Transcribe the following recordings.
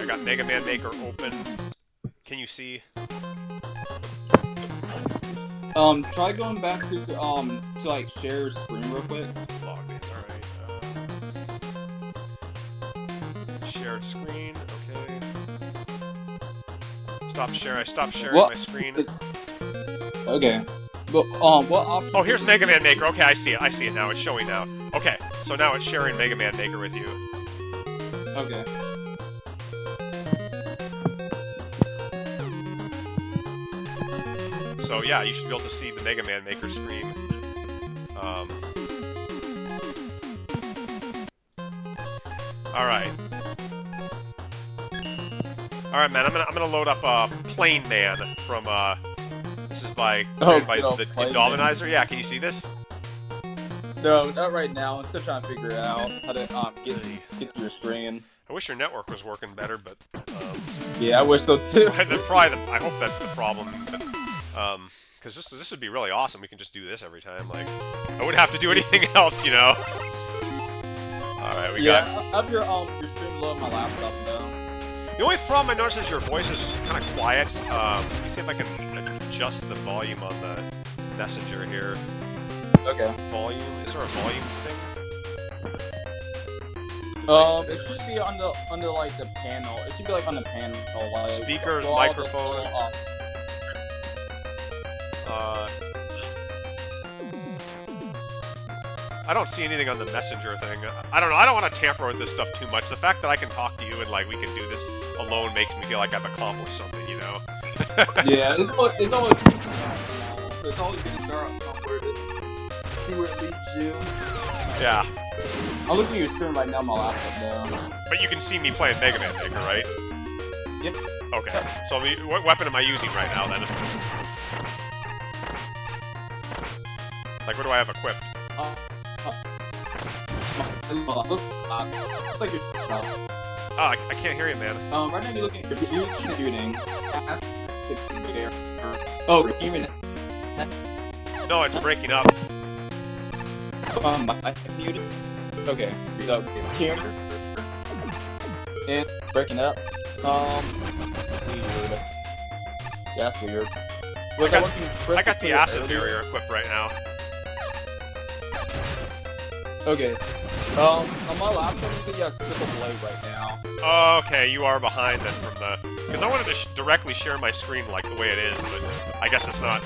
got Mega Man Maker open. Can you see? Try going back to like share screen real quick. Logged in. All right. Shared screen. Okay. Stop sharing. I stopped sharing my screen. Okay. But what option? Oh, here's Mega Man Maker. Okay, I see it. I see it now. It's showing now. Okay, so now it's sharing Mega Man Maker with you. Okay. So yeah, you should be able to see the Mega Man Maker screen. All right, man. I'm gonna load up Plane Man from This is by the Indominizer. Man. Yeah, can you see this? No, not right now. I'm still trying to figure out how to get to your screen. I wish your network was working better, but yeah, I wish so too. I hope that's the problem. But, because this would be really awesome. We can just do this every time. Like, I wouldn't have to do anything else, you know. All right, we got. Yeah, up your stream low on my laptop now. The only problem I noticed is your voice is kind of quiet. Let me see if I can adjust the volume on the messenger here. Okay. Volume? Is there a volume thing? It should be under like the panel. It should be like on the panel. Like, speakers, microphone. I don't see anything on the messenger thing. I don't know. I don't want to tamper with this stuff too much. The fact that I can talk to you and like we can do this alone makes me feel like I've accomplished something, you know? Yeah, it's always good to start somewhere to see where it leads you. Yeah. I'm looking at your screen right now on my laptop now. But you can see me playing Mega Man Maker, right? Yep. Okay. Yep. So what weapon am I using right now then? Like, what do I have equipped? I can't hear you, man. Right now you're looking at your shooting. Oh, can you hear me? No, it's breaking up. My muted. Okay. So, here. And breaking up. Weird. That's weird. I got the acid barrier equipped right now. Okay. On my laptop, you have triple blade right now. Oh, okay, you are behind then from the... Because I wanted to directly share my screen like the way it is, but I guess it's not...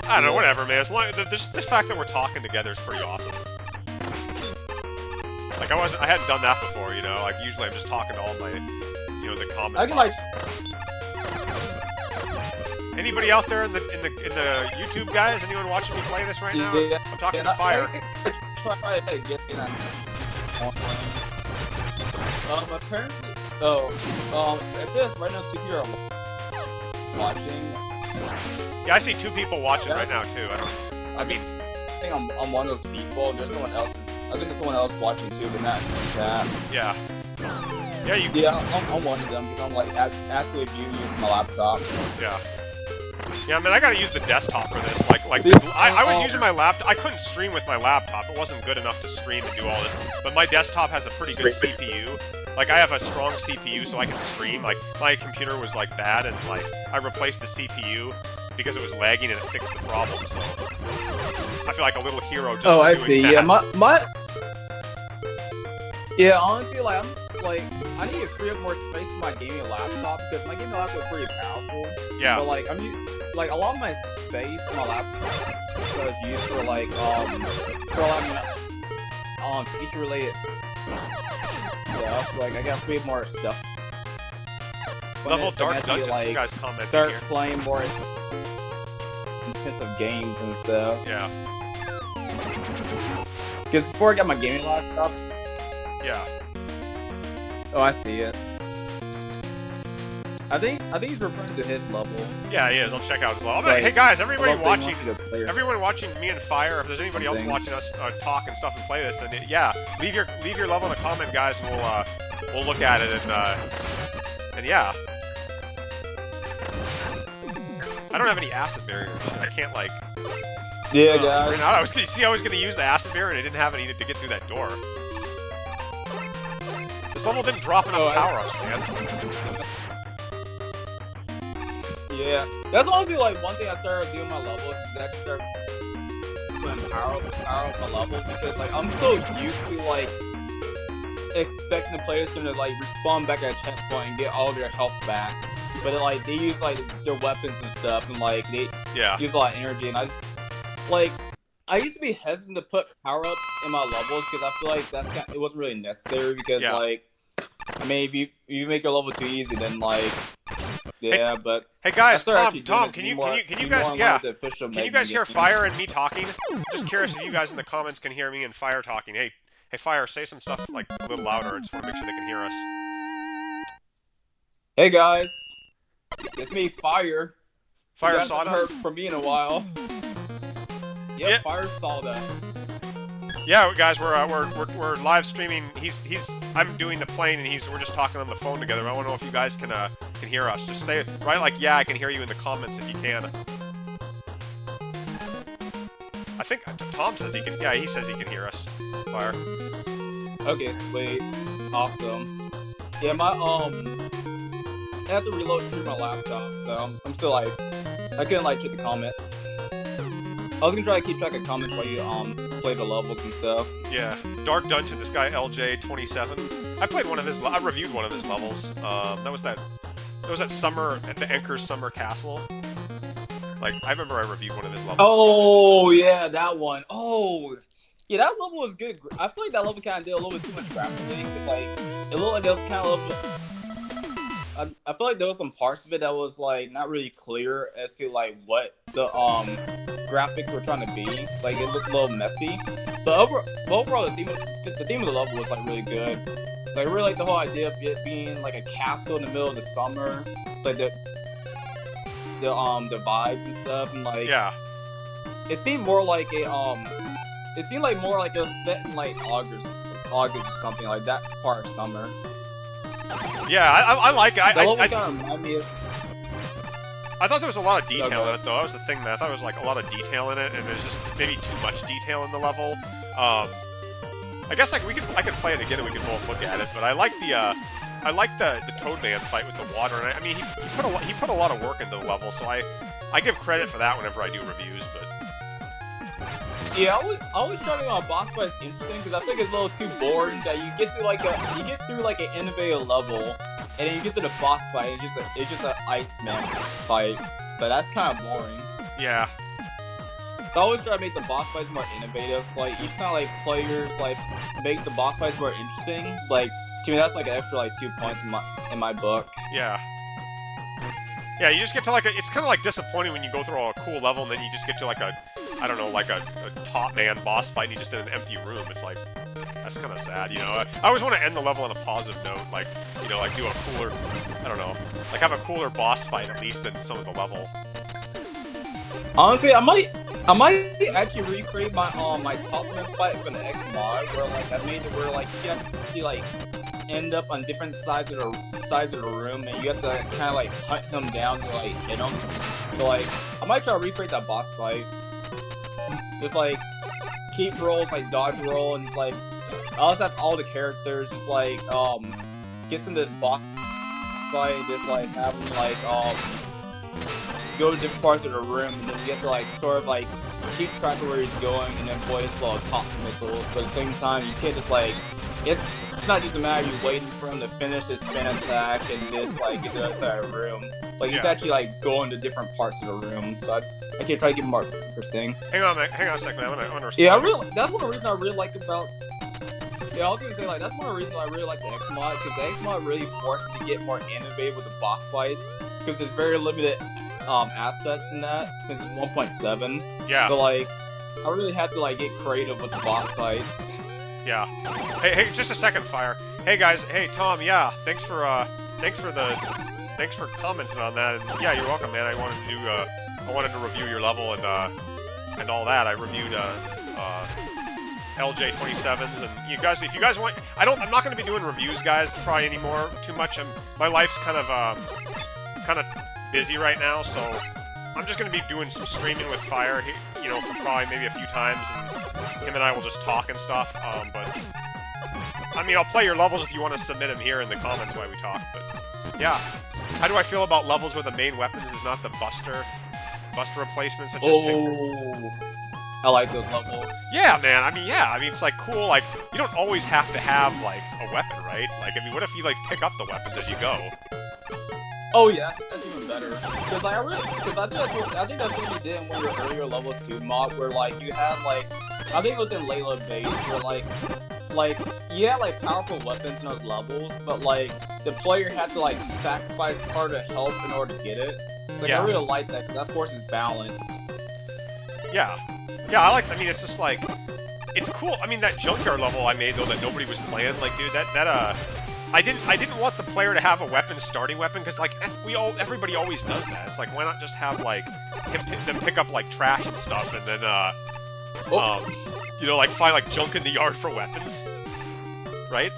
I don't know, whatever, man. As long, this fact that we're talking together is pretty awesome. Like, I hadn't done that before, you know? Like, usually I'm just talking to all my, you know, the comments. I can, like... Anybody out there in the YouTube guys? Anyone watching me play this right now? Yeah, I'm talking to Fire. Try to get in on apparently, it says right now 2 people are watching. Yeah, I see 2 people watching right now too. I think I'm one of those people. There's someone else. I think there's someone else watching too, but not in the chat. Yeah. Yeah, I'm one of them because I'm like actively viewing my laptop. Yeah. Yeah, I mean, I gotta use the desktop for this. I was using my laptop. I couldn't stream with my laptop. It wasn't good enough to stream and do all this. But my desktop has a pretty good CPU. Like, I have a strong CPU, so I can stream. Like, my computer was, like, bad, and, like, I replaced the CPU because it was lagging, and it fixed the problem, so... I feel like a little hero just I see. That. Yeah, Yeah, honestly, like, I need to free up more space for my gaming laptop, because my gaming laptop is pretty powerful. Yeah. But, like, like, a lot of my space for my laptop is used for, like, feature-related stuff. So, like, I gotta free up more stuff. Level Dark Dungeons, like, you guys commented start here. Playing more intensive games and stuff. Yeah. Because before I got my gaming laptop... Yeah. Oh, I see it. I think he's referring to his level. Yeah, he is. I'll check out his level. Like, hey guys, everyone watching me and Fire, if there's anybody else watching us talk and stuff and play this, then yeah, leave your level in a comment, guys, and we'll look at it and yeah. I don't have any acid barrier shit. I can't like. Yeah, guys. I was gonna use the acid barrier and I didn't have any to get through that door. This level didn't drop enough power-ups, man. Yeah, that's honestly like one thing I started doing my levels is actually start putting power up my levels because like I'm so used to like expecting the players to like respawn back at a checkpoint and get all their health back, but then, like they use like their weapons and stuff and like they use a lot of energy, and I just like I used to be hesitant to put power ups in my levels because I feel like it wasn't really necessary because like I mean if you make your level too easy then like. Yeah, but hey guys, Tom, can you guys hear Fire and me talking? Just curious if you guys in the comments can hear me and Fire talking. Hey, Fire, say some stuff like a little louder. I just want to make sure they can hear us. Hey guys, it's me, Fire. FireSawdust. Heard from me in a while. Yep, FireSawdust. Yeah, guys, we're live streaming. I'm doing the plane, and we're just talking on the phone together. I want to know if you guys can hear us. Just say like yeah, I can hear you in the comments if you can. I think Tom says he can. Yeah, he says he can hear us. Fire. Okay, sweet, awesome. Yeah, I have to reload through my laptop, so I'm still like I couldn't like check the comments. I was gonna try to keep track of comments while you play the levels and stuff. Yeah, Dark Dungeon. This guy LJ27. I played one of his. I reviewed one of his levels. That was that summer at the Anchor's Summer Castle. Like I remember I reviewed one of his levels. Oh yeah, that one. Oh yeah, that level was good. I feel like that level kind of did a little bit too much graphically. It's like it looked like there was kind of a little bit. I feel like there was some parts of it that was like not really clear as to like what the graphics were trying to be. Like it looked a little messy, but overall the theme of the level was like really good. Like I really like the whole idea of it being like a castle in the middle of the summer, like the vibes and stuff, and like it seemed more like it seemed like more like it was set in like August or something like that part of summer. Yeah, I like it. The level kind of reminded me of. I thought there was a lot of detail in it, though. That was the thing, man. I thought there was like a lot of detail in it, and there's just maybe too much detail in the level. I guess like I could play it again and we could both look at it. But I like the Toadman fight with the water, and I mean he put a lot of work into the level, so I give credit for that whenever I do reviews. But yeah, I always try to go on boss fights interesting because I think it's a little too boring that you get through like an innovative level. And then you get to the boss fight, it's just an Iceman fight, but that's kind of boring. Yeah. So I always try to make the boss fights more innovative. So like each time like players like make the boss fights more interesting. Like to me, that's like an extra like 2 points in my book. Yeah. Yeah, you just get to like it's kind of like disappointing when you go through a cool level and then you just get to like a top man boss fight and you just in an empty room. It's like. That's kind of sad, you know. I always want to end the level on a positive note, like, you know, like do a cooler, I don't know, like have a cooler boss fight at least than some of the level. Honestly, I might actually recreate my my top man fight from the X mod, where like I made it where like you actually like end up on different sides of the room, and you have to kind of like hunt him down to like hit him. So like I might try to recreate that boss fight. Just like keep rolls, like dodge roll, and just like. I also have all the characters just like get into this boss fight and just like have them like go to different parts of the room, and then you get to like sort of like keep track of where he's going and then play his little top missiles, but at the same time you can't just like it's not just a matter of you waiting for him to finish his spin attack and just like get to the other side of the room. Like he's actually like going to different parts of the room, so I can't try to keep him more interesting. Hang on a second, man. I want to respond. Yeah, that's one of the reasons I really like about. Yeah, I was gonna say like that's one of the reasons I really like the X mod, because the X mod really forced me to get more innovative with the boss fights, because there's very limited assets in that since it's 1.7. Yeah. So like I really had to like get creative with the boss fights. Yeah. Hey, just a second, Fire. Hey guys, hey Tom. Yeah, thanks for commenting on that. And yeah, you're welcome, man. I wanted to review your level and all that. I reviewed LJ27s, and you guys, if you guys want, I'm not going to be doing reviews, guys, probably anymore too much. My life's kind of busy right now, so I'm just going to be doing some streaming with Fire, you know, for probably maybe a few times, and him and I will just talk and stuff. But I mean, I'll play your levels if you want to submit them here in the comments while we talk, but yeah. How do I feel about levels where the main weapons is not the buster replacements that just take... I like those levels. Yeah, man. I mean, it's like cool. Like, you don't always have to have like a weapon, right? Like, I mean, what if you like pick up the weapons as you go? Oh yeah, that's even better. Because like, I think that's what you did in one of your earlier levels too, mod, where like you had like, I think it was in Layla Base, where like you had like powerful weapons in those levels, but like the player had to like sacrifice part of health in order to get it. Like Yeah. I really like that. That forces balance. Yeah. Yeah, I mean, it's just like, it's cool. I mean, that junkyard level I made though that nobody was playing, like, dude, I didn't want the player to have a starting weapon, because like everybody always does that. It's like, why not just have like them pick up like trash and stuff, and then you know, like find like junk in the yard for weapons, right?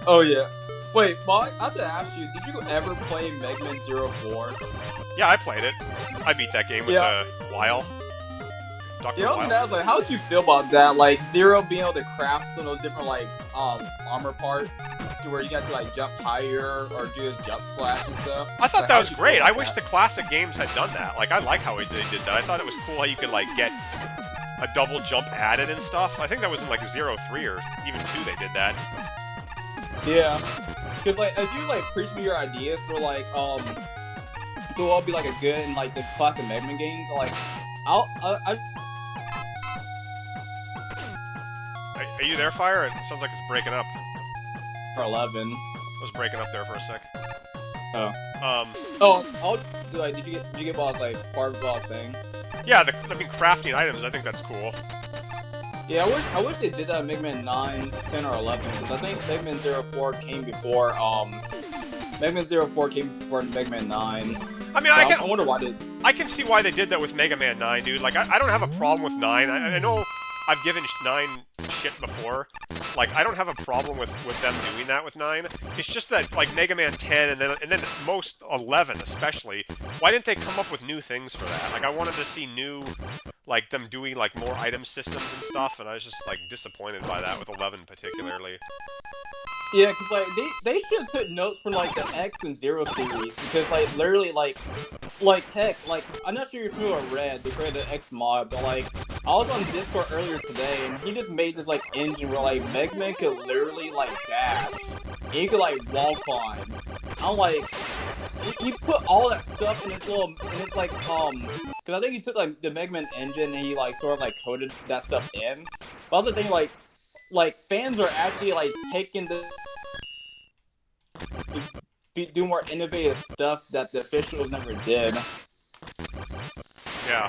Oh yeah. Wait, Mike, I have to ask you, did you ever play Mega Man 04? Yeah, I played it. I beat that game with Weil. Dr. Yeah, Weil. I was like, how did you feel about that? Like, Zero being able to craft some of those different, like, armor parts to where you got to, like, jump higher or do his jump slash and stuff. I thought Like, that was great. I wish the classic games had done that. Like, I like how they did that. I thought it was cool how you could, like, get a double jump added and stuff. I think that was in, like, 03 or even 2 they did that. Yeah. Because, like, as you, like, preach me your ideas for, like, so I'll be, like, a good in, like, the classic Mega Man games, like, Are you there, Fire? It sounds like it's breaking up. for 11. It was breaking up there for a sec. Oh, did you get what I was, like, part of what I was saying? Yeah, I mean, crafting items, I think that's cool. Yeah, I wish they did that in Mega Man 9, 10, or 11, because I think Mega Man 04 came before, Mega Man 04 came before Mega Man 9. I mean, I wonder why they... I can see why they did that with Mega Man 9, dude. Like, I don't have a problem with 9. I know I've given 9 shit before. Like, I don't have a problem with them doing that with 9. It's just that, like, Mega Man 10 and then most 11 especially, why didn't they come up with new things for that? Like, I wanted to see new, like, them doing, like, more item systems and stuff, and I was just, like, disappointed by that with 11 particularly. Yeah, because, like, they should have took notes from, like, the X and Zero series, because, like, literally, like, heck, like, I'm not sure if you were Red, they created the X mod, but, like, I was on Discord earlier today, and he just made this, like, engine where, like, Mega Man could literally, like, dash, and he could, like, wall climb. I'm like, he put all that stuff in this little, and it's like, because I think he took, like, the Mega Man engine, and he, like, sort of, like, coded that stuff in. But I was thinking, like, fans are actually, like, taking the... do more innovative stuff that the officials never did. Yeah.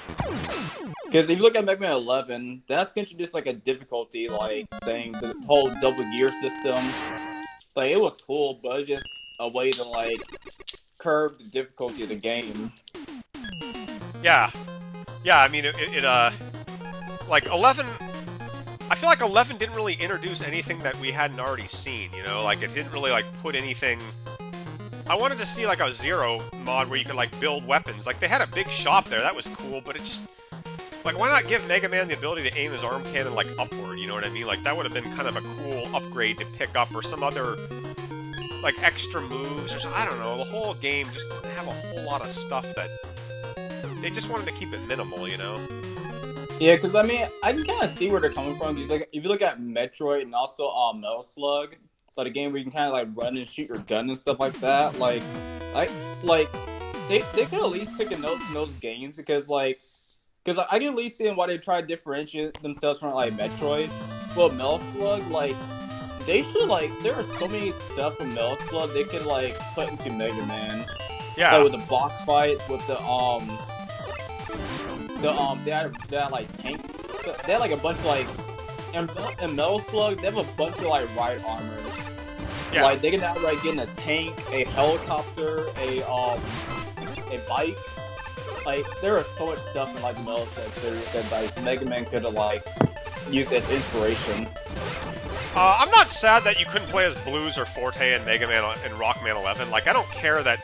Because if you look at Mega Man 11, that's essentially just, like, a difficulty, like, thing. The whole double gear system. Like, it was cool, but it's just a way to, like, curb the difficulty of the game. Yeah. Yeah, I mean, like, 11... I feel like 11 didn't really introduce anything that we hadn't already seen, you know? Like, it didn't really, like, put anything... I wanted to see, like, a Zero mod where you could, like, build weapons. Like, they had a big shop there, that was cool, but it just... Like, why not give Mega Man the ability to aim his arm cannon, like, upward, you know what I mean? Like, that would have been kind of a cool upgrade to pick up, or some other, like, extra moves, or something. I don't know, the whole game just didn't have a whole lot of stuff that... They just wanted to keep it minimal, you know? Yeah, because, I mean, I can kind of see where they're coming from. Because, like, if you look at Metroid and also Metal Slug, like a game where you can kind of, like, run and shoot your gun and stuff like that, like, they could at least take a note from those games, because, like, I can at least see why they try to differentiate themselves from, like, Metroid. Well, Metal Slug, like, they should, like, there are so many stuff from Metal Slug they could, like, put into Mega Man. Yeah. Like, with the boss fights, with the, they had like tank stuff. They had like a bunch of like, in Metal Slug, they have a bunch of like ride armors. Yeah. Like they can now like get in a tank, a helicopter, a bike. Like there is so much stuff in like the Metal Slug series that like Mega Man could have like used as inspiration. I'm not sad that you couldn't play as Blues or Forte in Mega Man and Rockman 11. Like, I don't care that...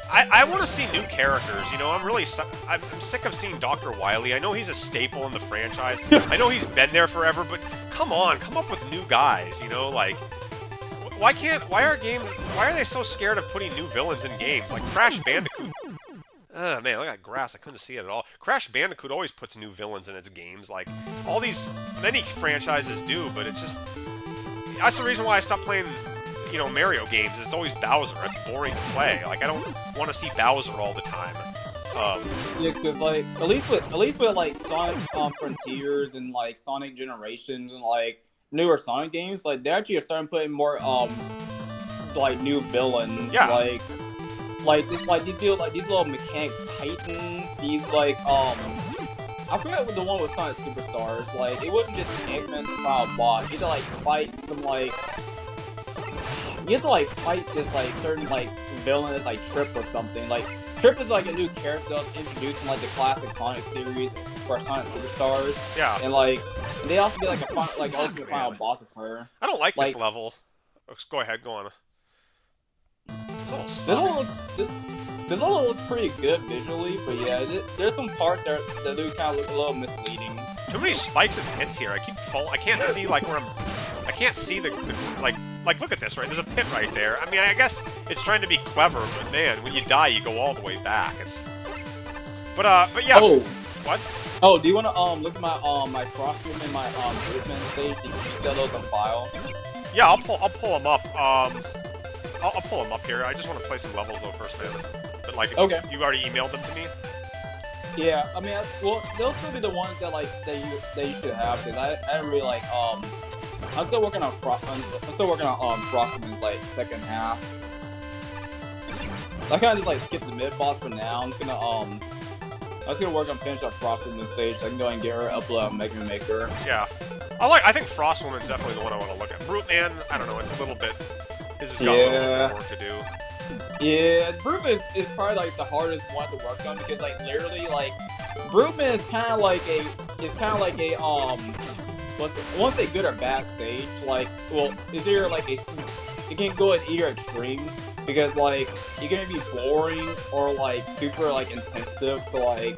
I want to see new characters, you know? I'm sick of seeing Dr. Wily. I know he's a staple in the franchise. I know he's been there forever, but come on, come up with new guys, you know? Like, why are they so scared of putting new villains in games? Like Crash Bandicoot. Man, look at that grass. I couldn't see it at all. Crash Bandicoot always puts new villains in its games. Like, many franchises do, but it's just... That's the reason why I stopped playing, you know, Mario games. It's always Bowser. It's boring to play. Like, I don't want to see Bowser all the time. Yeah, because, like, at least with, like, Sonic Frontiers and, like, Sonic Generations and, like, newer Sonic games, like, they actually are starting putting more, like, new villains. Yeah. Like these little mechanic titans, these like I forgot what the one with Sonic Superstars. Like it wasn't just Eggman as the final boss. You had to like fight some like fight this like certain like villain that's like Trip or something. Like Trip is like a new character that was introduced in like the classic Sonic series for Sonic Superstars. Yeah. And they also get like a ultimate final boss of her. I don't like this level. Go ahead, go on. This level looks pretty good visually, but yeah, there's some parts that do kind of look a little misleading. Too many spikes and pits here. I can't see like where I can't see the like look at this, right? There's a pit right there. I mean, I guess it's trying to be clever, but man, when you die, you go all the way back. But yeah. Oh. What? Oh, do you want to look at my Frostwood and my Movement stage? Do you still have those on file? Yeah, I'll pull them up. I'll pull them up here. I just want to play some levels though first, man. But like, okay. You already emailed them to me. Yeah, I mean, well, they'll still be the ones that like that you should have because I didn't really like I'm still working on Frostman's like second half. I kind of just like skip the mid boss for now. I'm just gonna work on finish up Frostwoman's stage so I can go and get her upload on Mega Man Maker. Yeah, I think Frostwoman's definitely the one I want to look at. Brute Man, I don't know, it's a little bit. This has got a little bit more work to do. Yeah, Brute is probably like the hardest one to work on because like literally like Bruteman is kind of like a I won't say good or bad stage. Like, well, is there like it can go in either extreme because like you're gonna be boring or like super like intensive. So like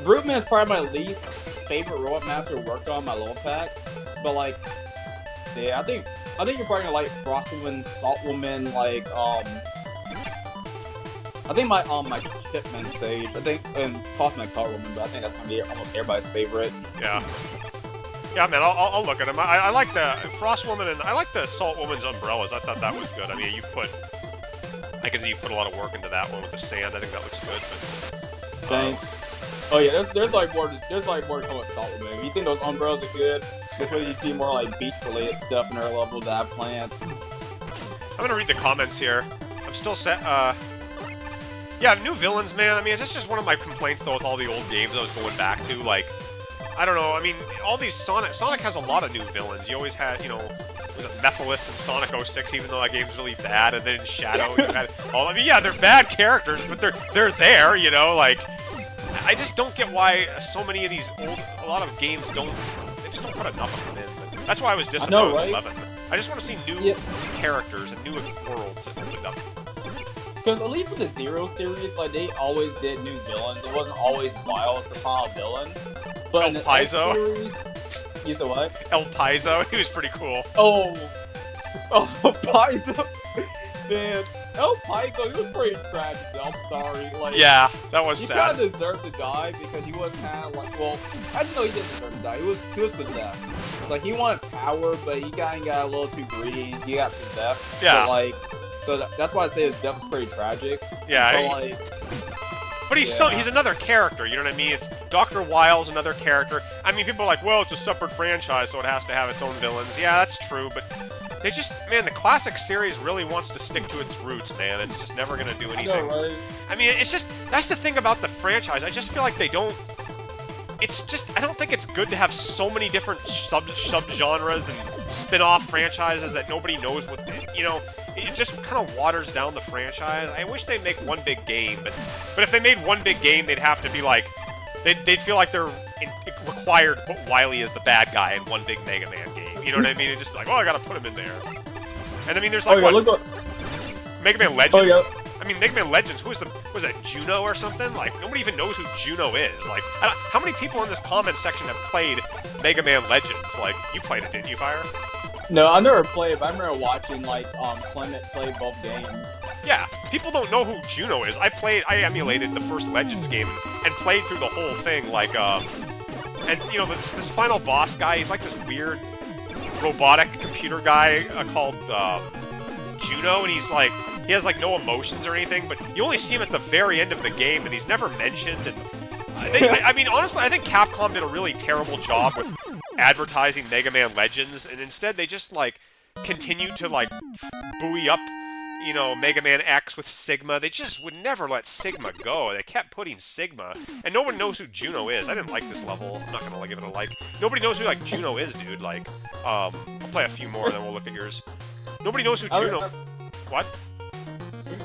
Bruteman is probably my least favorite robot master to work on my low pack, but like yeah, I think you're probably gonna like Frostwoman, Saltwoman, like I think my Chipman stage, and Cosmic Carwoman, but I think that's gonna be almost everybody's favorite. Yeah. Yeah, man, I'll look at them. I like the Frostwoman and I like the Saltwoman's umbrellas. I thought that was good. I mean, I can see you put a lot of work into that one with the sand. I think that looks good. But, thanks. Oh yeah, there's like more to come with Saltwoman. If you think those umbrellas are good, this way you see more like beach-related stuff in her level that I planned. I'm gonna read the comments here. I'm still set. Yeah, new villains, man. I mean, it's just one of my complaints though with all the old games I was going back to. Like, I don't know. I mean, all these Sonic has a lot of new villains. You always had, you know, was it Mephiles in Sonic 06, even though that game's really bad, and then in Shadow, you had all. I mean, yeah, they're bad characters, but they're there, you know. Like, I just don't get why so many of these a lot of games they just don't put enough of them in. But that's why I was disappointed with 11. I just want to see new characters and new worlds that opened up. Because at least with the Zero series, like they always did new villains. It wasn't always Wiles the final villain. But El Paizo. Series, you said what? El Paizo, he was pretty cool. Oh, Paizo, man, El Paizo, he was pretty tragic. I'm sorry. Like, yeah, that was sad. He kind of deserved to die because he was kind of like, well, I didn't know he didn't deserve to die. He was possessed. Like he wanted power, but he got a little too greedy. And he got possessed. Yeah. So that's why I say his death was pretty tragic. Yeah. But he's another character, you know what I mean? It's Dr. Wiles, another character. I mean, people are like, well, it's a separate franchise, so it has to have its own villains. Yeah, that's true, but they just, man, the classic series really wants to stick to its roots, man. It's just never going to do anything. I know, right? I mean, it's just, that's the thing about the franchise. I just feel like they don't, it's just, I don't think it's good to have so many different sub-genres and spin-off franchises that nobody knows what, you know, it just kind of waters down the franchise. I wish they'd make one big game, but if they made one big game, they'd have to be like, they'd feel like they're required to put Wily as the bad guy in one big Mega Man game. You know what I mean? It'd just be like, oh, I gotta put him in there. And I mean, there's like, Mega Man Legends? Oh, yeah. I mean, Mega Man Legends, was that Juno or something? Like, nobody even knows who Juno is. Like, how many people in this comment section have played Mega Man Legends? Like, you played it, didn't you, Fire? No, I never played, but I remember watching like Clement play both games. Yeah, people don't know who Juno is. I emulated the first Legends game and played through the whole thing, like, and, you know, this final boss guy, he's like this weird robotic computer guy called, Juno, and he's like, he has like no emotions or anything, but you only see him at the very end of the game, and he's never mentioned, and I mean, honestly, I think Capcom did a really terrible job with advertising Mega Man Legends, and instead they just, like, continued to, like, buoy up, you know, Mega Man X with Sigma. They just would never let Sigma go. They kept putting Sigma, and no one knows who Juno is. I didn't like this level. I'm not gonna, like, give it a like. Nobody knows who, like, Juno is, dude. Like, I'll play a few more, and then we'll look at yours. Nobody knows who Juno... What?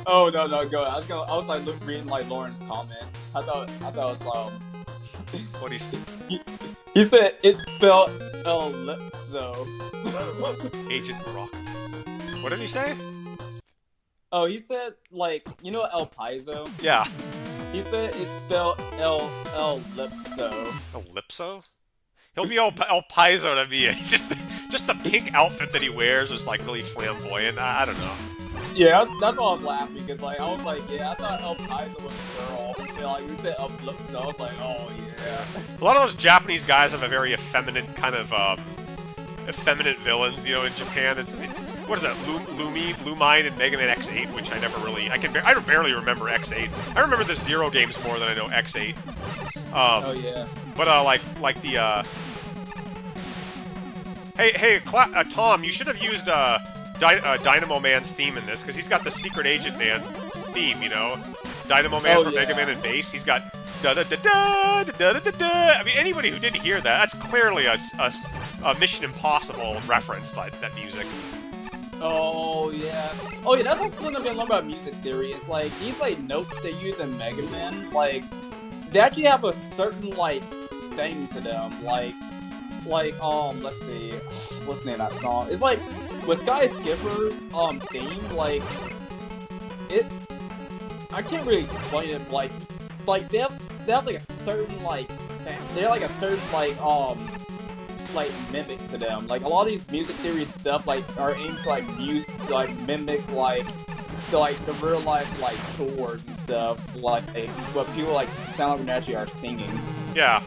Oh no, go. I was like reading like Lauren's comment. I thought it was What he's... He said it's spelled Ellipso. Agent Rock. What did he say? Oh, he said like, you know El Paizo? Yeah. He said it's spelled Ellipso. Ellipso? He'll be El Paizo to me. Just the pink outfit that he wears is like really flamboyant. I don't know. Yeah, that's why I was laughing, because like I was like, yeah, I thought El Paizo was a girl. And, like we said Ellipso, I was like, oh yeah. A lot of those Japanese guys have a very effeminate kind of effeminate villains. You know, in Japan, it's what is that? Lumine and Mega Man X8, which I never really I barely remember X8. I remember the Zero games more than I know X8. Oh yeah. But like the hey Tom, you should have used Dynamo Man's theme in this, because he's got the Secret Agent Man theme, you know? Dynamo Man for Mega Man and Bass, he's got da-da-da-da, I mean, anybody who didn't hear that, that's clearly a Mission Impossible reference, that music. Oh yeah, that's also something I've been learning about music theory. It's like, these like notes they use in Mega Man, like, they actually have a certain, like, thing to them, like, let's see, what's the name of that song? It's like, with Sky Skipper's theme, like, I can't really explain it, like they have like a certain like they're like a certain like mimic to them. Like a lot of these music theory stuff like are aimed to like mimic like the real life like chores and stuff, like what people like sound like when they actually are singing. Yeah.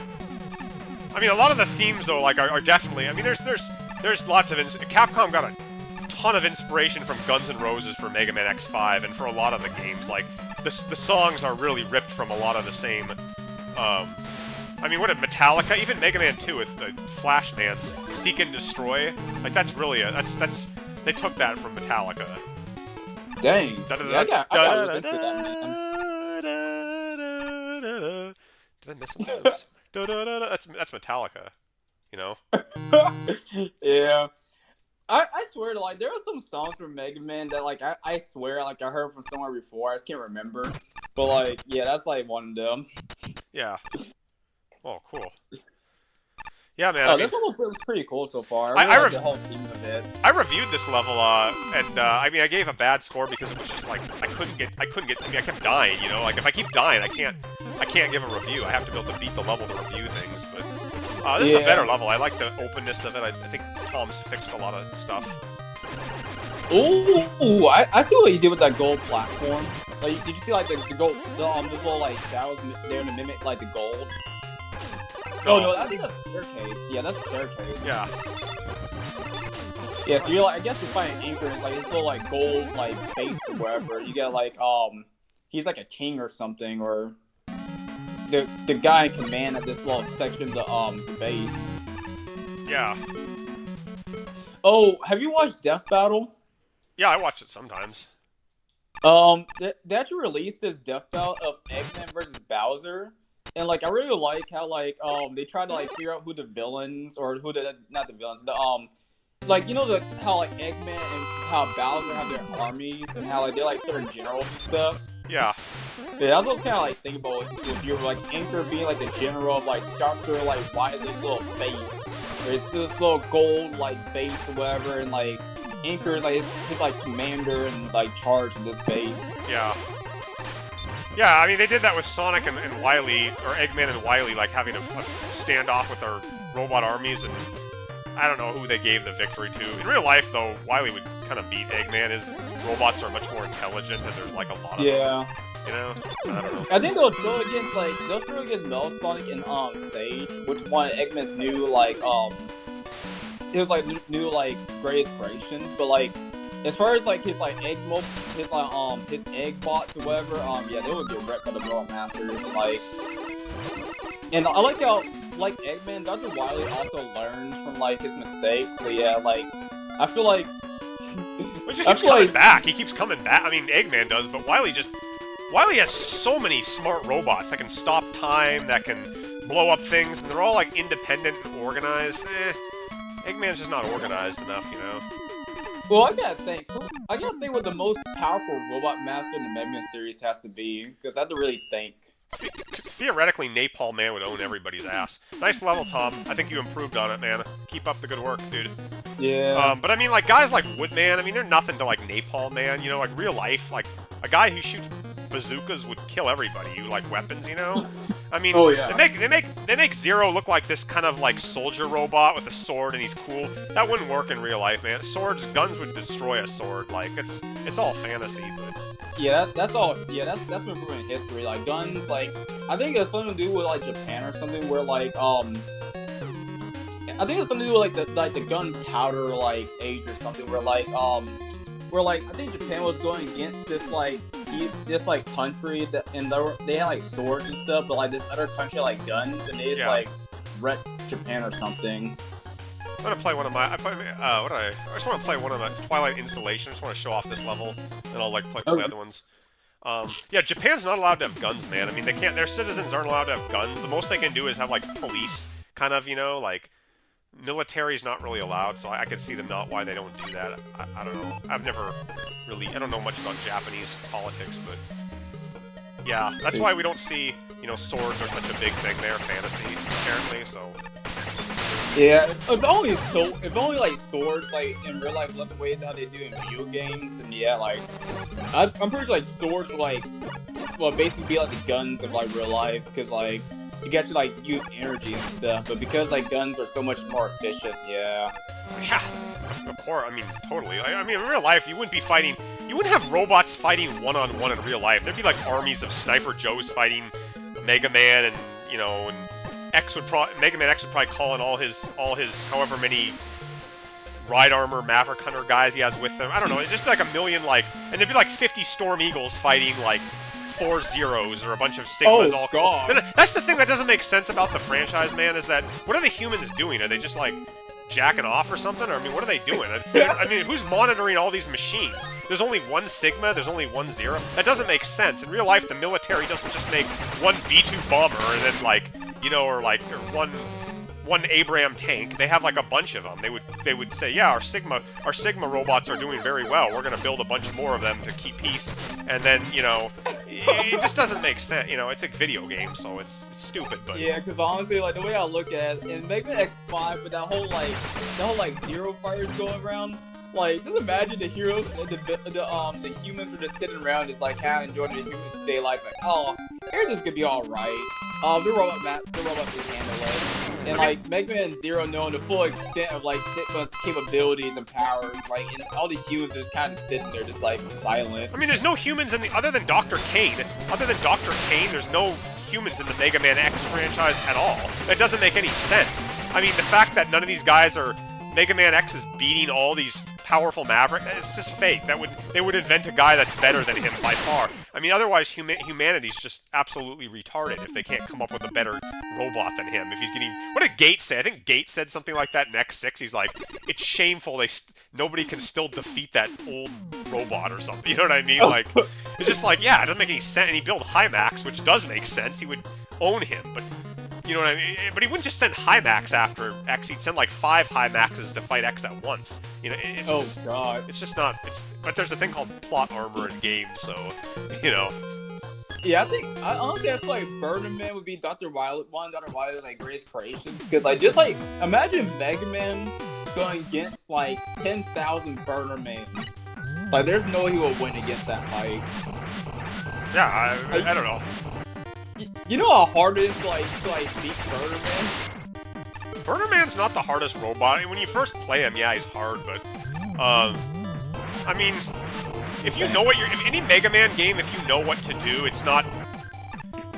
I mean, a lot of the themes though like are definitely. I mean, there's lots of Capcom got a ton of inspiration from Guns N' Roses for Mega Man X5 and for a lot of the games. Like the songs are really ripped from a lot of the same. I mean, what did Metallica? Even Mega Man 2 with the Flash Dance, Seek and Destroy. Like that's really that's they took that from Metallica. Dang. I gotta look into that. Did I miss some moves? That's Metallica. You know? Yeah. I swear to like there are some songs from Mega Man that like I swear like I heard from somewhere before, I just can't remember. But like yeah, that's like one of them. Yeah. Oh, cool. Yeah, man. Oh, this level was pretty cool so far. I really like the whole theme of it. I reviewed this level, and I mean, I gave a bad score because it was just like I couldn't get. I mean, I kept dying. You know, like if I keep dying, I can't give a review. I have to be able to beat the level to review things. But this is a better level. I like the openness of it. I think Tom's fixed a lot of stuff. Ooh, I see what you did with that gold platform. Like, did you see like the gold, the little like shadows there to mimic like the gold? Oh no, I think that's a staircase. Yeah, that's a staircase. Yeah. Yeah, so you're like, I guess you find an anchor, it's like this little like gold like base or whatever. You get like he's like a king or something, or the guy in command at this little section of the base. Yeah. Oh, have you watched Death Battle? Yeah, I watch it sometimes. They actually released this Death Battle of Eggman versus Bowser. And like I really like how like they try to like figure out who the villains or who the not the villains like you know how like Eggman and how Bowser have their armies and how like they're like certain generals and stuff. Yeah. Yeah, that's what I was kind of like thinking about if you were like Anchor being like the general of like Dr. like Wily's little base. Or it's this little gold like base or whatever, and like Anchor is like his like commander and like charge in this base. Yeah. Yeah, I mean, they did that with Sonic and Wily, or Eggman and Wily, like, having a standoff with their robot armies, and I don't know who they gave the victory to. In real life, though, Wily would kind of beat Eggman. His robots are much more intelligent, and there's like a lot of them. You know? I don't know. I think they'll throw against Metal Sonic and Sage, which one Eggman's new it was like new like greatest creations, but like as far as like his egg bots or whatever, yeah, they would get wrecked by the Robot Masters and I like how like Eggman, Dr. Wily also learns from like his mistakes. So yeah, like I feel like he just keeps coming back. He keeps coming back. I mean, Eggman does, but Wily has so many smart robots that can stop time, that can blow up things, and they're all like independent and organized. Eggman's just not organized enough, you know? Well, I gotta think what the most powerful robot master in the Mega Man series has to be, because I have to really think. Theoretically, Napalm Man would own everybody's ass. Nice level, Tom. I think you improved on it, man. Keep up the good work, dude. Yeah. But I mean, like, guys like Woodman, I mean, they're nothing to, like, Napalm Man, you know? Like, real life, like, a guy who shoots bazookas would kill everybody who like weapons, you know? I mean, they make Zero look like this kind of like soldier robot with a sword and he's cool. That wouldn't work in real life, man. Guns would destroy a sword. Like it's all fantasy, but yeah, that's all. Yeah, that's been proven in history. Like guns, like I think it's something to do with like Japan or something where like I think it's something to do with like the gunpowder like age or something where like I think Japan was going against this country that, and they had like swords and stuff, but like this other country had like guns and they just like wrecked Japan or something. I'm gonna play one of my. I just want to play one of the Twilight installations. I just want to show off this level, and I'll like play other ones. Yeah, Japan's not allowed to have guns, man. I mean, they can't. Their citizens aren't allowed to have guns. The most they can do is have like police, kind of, you know, like. Military's not really allowed, so I could see them not why they don't do that. I don't know. I don't know much about Japanese politics, but yeah, that's why we don't see, you know, swords are such a big thing there, fantasy, apparently, so. Yeah, if only like swords, like in real life, like the way that they do in video games, and yeah, like, I'm pretty sure like swords would like, well, basically be like the guns of like real life, because like, you get to like use energy and stuff, but because like guns are so much more efficient, yeah. Yeah, of course. I mean, totally. I mean, in real life, you wouldn't have robots fighting one-on-one in real life. There'd be like armies of Sniper Joes fighting Mega Man, and you know, and Mega Man X would probably call in all his however many Ride Armor Maverick Hunter guys he has with him. I don't know. It'd just be like a million and there'd be like 50 Storm Eagles fighting like 4 Zeros or a bunch of Sigmas all God. Cool. That's the thing that doesn't make sense about the franchise, man, is that what are the humans doing? Are they just like jacking off or something? Or I mean, what are they doing? I mean, who's monitoring all these machines? There's only one Sigma, there's only one Zero. That doesn't make sense. In real life, the military doesn't just make one B-2 bomber and then like, you know, or one Abraham tank. They have like a bunch of them. They would say, yeah, our Sigma robots are doing very well. We're gonna build a bunch more of them to keep peace. And then, you know, it just doesn't make sense. You know, it's a video game, so it's stupid. But yeah, because honestly, like the way I look at it, in Mega Man X5, with that whole Zero fires going around. Like, just imagine the heroes, the humans were just sitting around, just like kind of enjoying the human day life. Like, oh, everything's gonna be all right. The robot can handle it. And like Mega Man Zero knowing the full extent of like Sigma's capabilities and powers, like, and all the humans are just kind of sitting there, just like silent. I mean, there's no humans other than Dr. Kane. Other than Dr. Kane, there's no humans in the Mega Man X franchise at all. That doesn't make any sense. I mean, the fact that none of these guys are Mega Man X is beating all these powerful Maverick, it's just fake. They would invent a guy that's better than him by far. I mean, otherwise humanity's just absolutely retarded if they can't come up with a better robot than him. If he's getting, what did Gates say? I think Gates said something like that in X6. He's like, it's shameful nobody can still defeat that old robot or something. You know what I mean? Like, it's just like, yeah, it doesn't make any sense. And he built Hymax, which does make sense. He would own him, but. You know what I mean? But he wouldn't just send Hymax after X. He'd send like 5 Hymaxes to fight X at once. You know, God. It's just not. But there's a thing called plot armor in games, so you know. Yeah, I honestly feel like Burner Man would be Dr. Wily, one of Dr. Wily's like greatest creations, because like just like imagine Mega Man going against like 10,000 Burner Mans. Like, there's no way he will win against that fight. Yeah, I don't know. You know how hard it is to beat Burner Man? Burner Man's not the hardest robot. I mean, when you first play him, yeah, he's hard, but I mean, if you know what you're, if any Mega Man game, if you know what to do, it's not.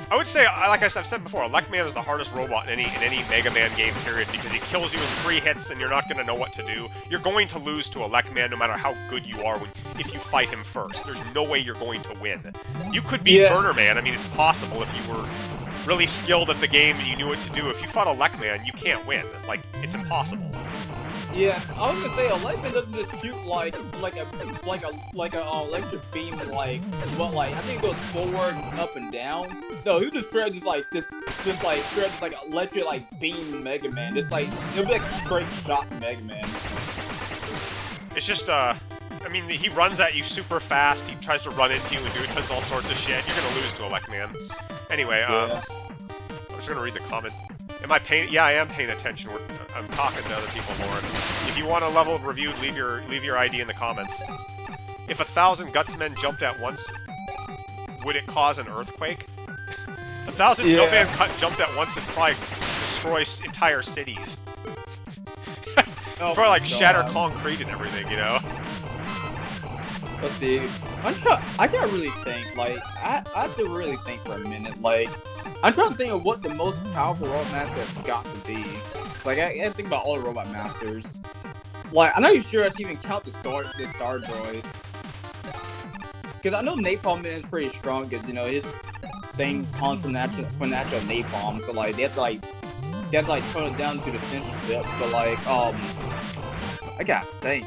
I would say, like I've said before, Elect Man is the hardest robot in any Mega Man game, period, because he kills you in 3 hits and you're not going to know what to do. You're going to lose to Elect Man no matter how good you are if you fight him first. There's no way you're going to win. You could beat Burner Man. I mean, it's possible if you were really skilled at the game and you knew what to do. If you fought Elect Man, you can't win. Like, it's impossible. Yeah, I was gonna say Elect Man doesn't just shoot like a electric beam like I think it goes forward, up and down. No, he just straight just like electric like beam Mega Man. It's like it'll be like a straight shot Mega Man. It's just I mean, he runs at you super fast. He tries to run into you and does all sorts of shit. You're gonna lose to Elect Man. Anyway, I'm just gonna read the comments. Am I paying? Yeah, I am paying attention. I'm talking to other people more. If you want a level reviewed, leave your ID in the comments. If 1,000 Gutsmen jumped at once, would it cause an earthquake? 1,000 Jumpman jumped at once and probably destroy entire cities. Probably like shatter concrete and everything, you know. Let's see. I can't really think. Like, I have to really think for a minute. Like, I'm trying to think of what the most powerful robot master has got to be. Like, I can't think about all the robot masters. Like, I'm not even sure I can even count the star droids. Because I know Napalm Man is pretty strong. Because you know his thing comes from natural napalm. So like, they have to like tone it down to the censorship. But like, I gotta think.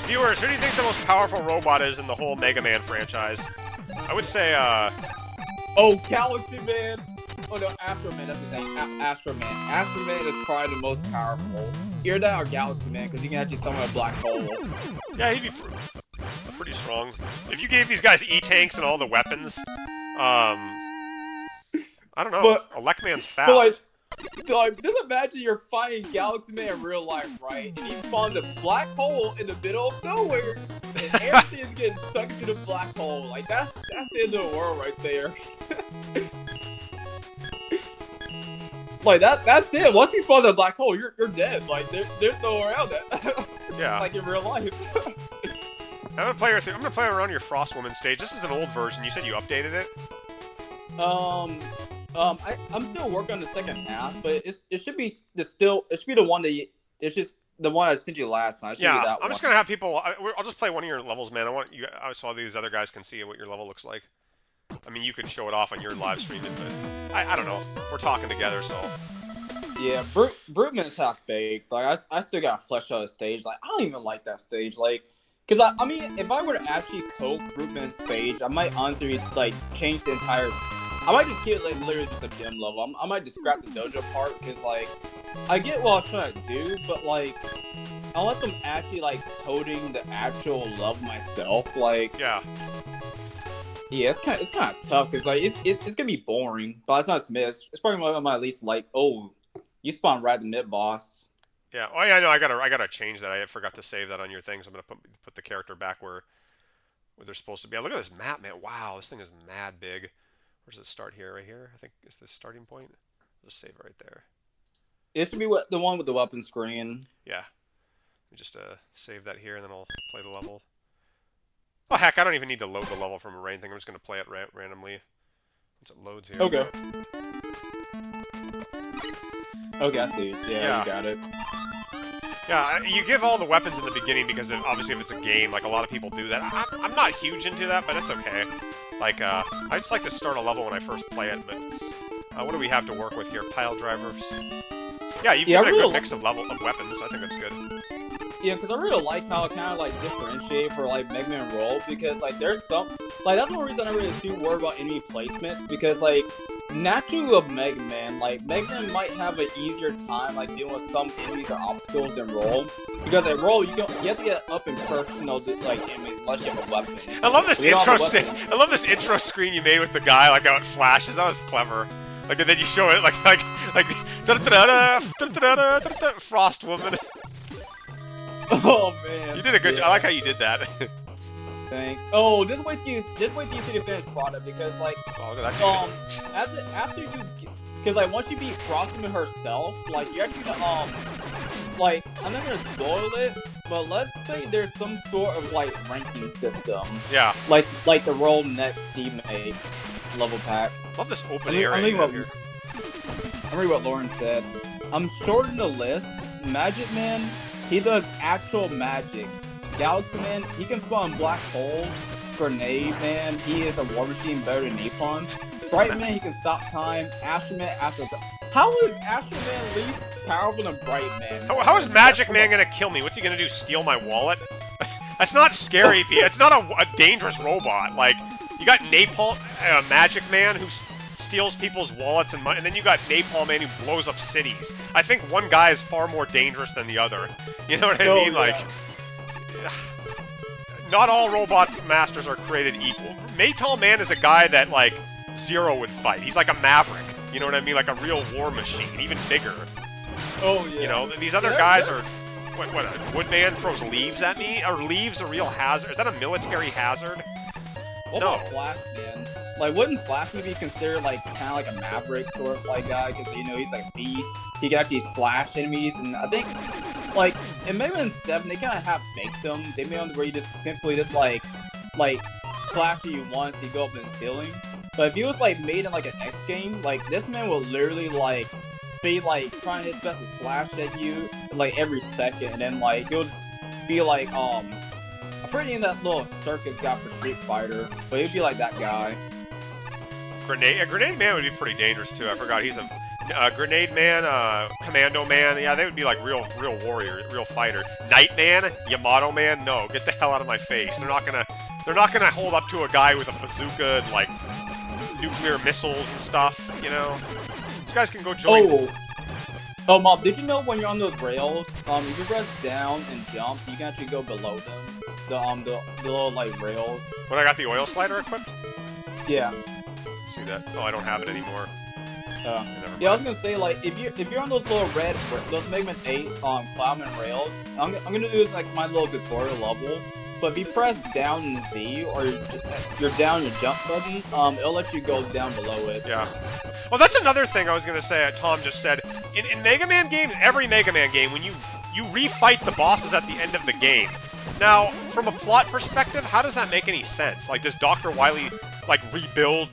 Viewers, who do you think the most powerful robot is in the whole Mega Man franchise? I would say, oh, Galaxy Man! Oh no, Astro Man, that's his name. Astro Man. Astro Man is probably the most powerful. Either that or Galaxy Man, because you can actually summon a black hole. Yeah, he'd be pretty strong. If you gave these guys E-tanks and all the weapons, I don't know. But, Elect Man's fast. Like, just imagine you're fighting Galaxy Man in real life, right? And he spawns a black hole in the middle of nowhere, and everything's getting sucked into the black hole. Like, that's the end of the world right there. Like, that's it. Once he spawns a black hole, you're dead. Like, there's no way around that. Yeah. Like in real life. I'm gonna play around your Frost Woman stage. This is an old version. You said you updated it? I'm still working on the second half, but it should be the one that it's just the one I sent you last time. Yeah, I'm just gonna have people. I'll just play one of your levels, man. I want you so all these other guys can see what your level looks like. I mean, you can show it off on your live streaming, but I don't know. We're talking together, so. Yeah, Bruteman's half baked. Like I still gotta flesh out a stage. Like I don't even like that stage. Like, cause I mean, if I were to actually code Bruteman's stage, I might honestly like change the entire. I might just keep it like literally just a gym level. I might just scrap the dojo part because like I get what I was trying to do, but like unless I'm actually like coding the actual level myself, like yeah, it's kind of tough because like it's gonna be boring. By the time it's mid, it's probably one of my least like you spawn right at the mid boss. Yeah. Oh yeah, I know. I gotta change that. I forgot to save that on your thing, so I'm gonna put the character back where they're supposed to be. Look at this map, man. Wow, this thing is mad big. Where does it start here? Right here? I think is the starting point. I'll just save it right there. It should be the one with the weapon screen. Yeah. Let me just save that here, and then I'll play the level. Oh heck, I don't even need to load the level from or anything. I'm just gonna play it randomly once it loads here. Okay. Okay, I see. Yeah, you got it. Yeah, you give all the weapons in the beginning because obviously if it's a game, like a lot of people do that. I'm not huge into that, but it's okay. Like, I just like to start a level when I first play it, but what do we have to work with here? Pile drivers. Yeah, you've given a good mix of weapons. I think that's good. Yeah, because I really like how it kind of like differentiate for like Mega Man Roll because like there's some like that's one reason I really too worry about enemy placements because like naturally of Mega Man, like Mega Man might have an easier time like dealing with some enemies or obstacles than Roll because at Roll you have to get up and personal like enemies unless you have a weapon. I love this I love this intro screen you made with the guy like how it flashes. That was clever. Like and then you show it like Frost Woman. Oh man! You did a good job. I like how you did that. Thanks. Oh, just wait till you see the finished product because like, after Cause like once you beat Frostman herself, like you actually like I'm not gonna spoil it, but let's say there's some sort of like ranking system. Yeah. Like the Roll Next teammate level pack. Love this open I'm area here. read what Lauren said. I'm shorting the list. Magic Man, he does actual magic. Galaxy Man, he can spawn black holes. Grenade Man, he is a war machine better than Napalm. Bright Man, he can stop time. Astro Man, how is Astro Man least powerful than Bright Man? How is Magic Man gonna kill me? What's he gonna do? Steal my wallet? That's not scary, P. It's not a dangerous robot. Like, you got Napalm, Magic Man, who steals people's wallets and money, and then you got Napalm Man who blows up cities. I think one guy is far more dangerous than the other. You know what I mean? Yeah. Like, not all robot masters are created equal. Maytall Man is a guy that, like, Zero would fight. He's like a maverick. You know what I mean? Like a real war machine, even bigger. Oh, yeah. You know, these other guys are... What, a Woodman throws leaves at me? Are leaves a real hazard? Is that a military hazard? What about Flash Man? Like, wouldn't Flash be considered, like, kind of like a Maverick sort of, like, guy? Because, you know, he's, like, a beast. He can actually slash enemies, and I think, like, in Mega Man 7, they kind of have baked them. They made them where you just simply just, like, slash you once, you go up in the ceiling. But if he was, like, made in, like, an X game, like, this man will literally, like, be, like, trying his best to slash at you, like, every second, and then, like, he'll just be, like, I'm pretty in that little circus guy for Street Fighter, but he'd be like that guy. Grenade Man would be pretty dangerous, too. I forgot he's a... Grenade Man, Commando Man, yeah, they would be, like, real warrior, real fighter. Night Man, Yamato Man, no, get the hell out of my face. They're not gonna hold up to a guy with a bazooka and, like, nuclear missiles and stuff, you know? These guys can go join... Oh, Mom, did you know when you're on those rails, if you press down and jump, you can actually go below them? The little, like, rails. When I got the oil slider equipped? Yeah. See that? Oh, I don't have it anymore. Yeah, I was gonna say, like, if you're on those little those Mega Man 8 Cloudman rails, I'm gonna do this like my little tutorial level. But if you press down and Z, or you're down your jump button, it'll let you go down below it. Yeah. Well, that's another thing I was gonna say. Tom just said in Mega Man games, every Mega Man game, when you refight the bosses at the end of the game. Now, from a plot perspective, how does that make any sense? Like, does Dr. Wily like rebuild?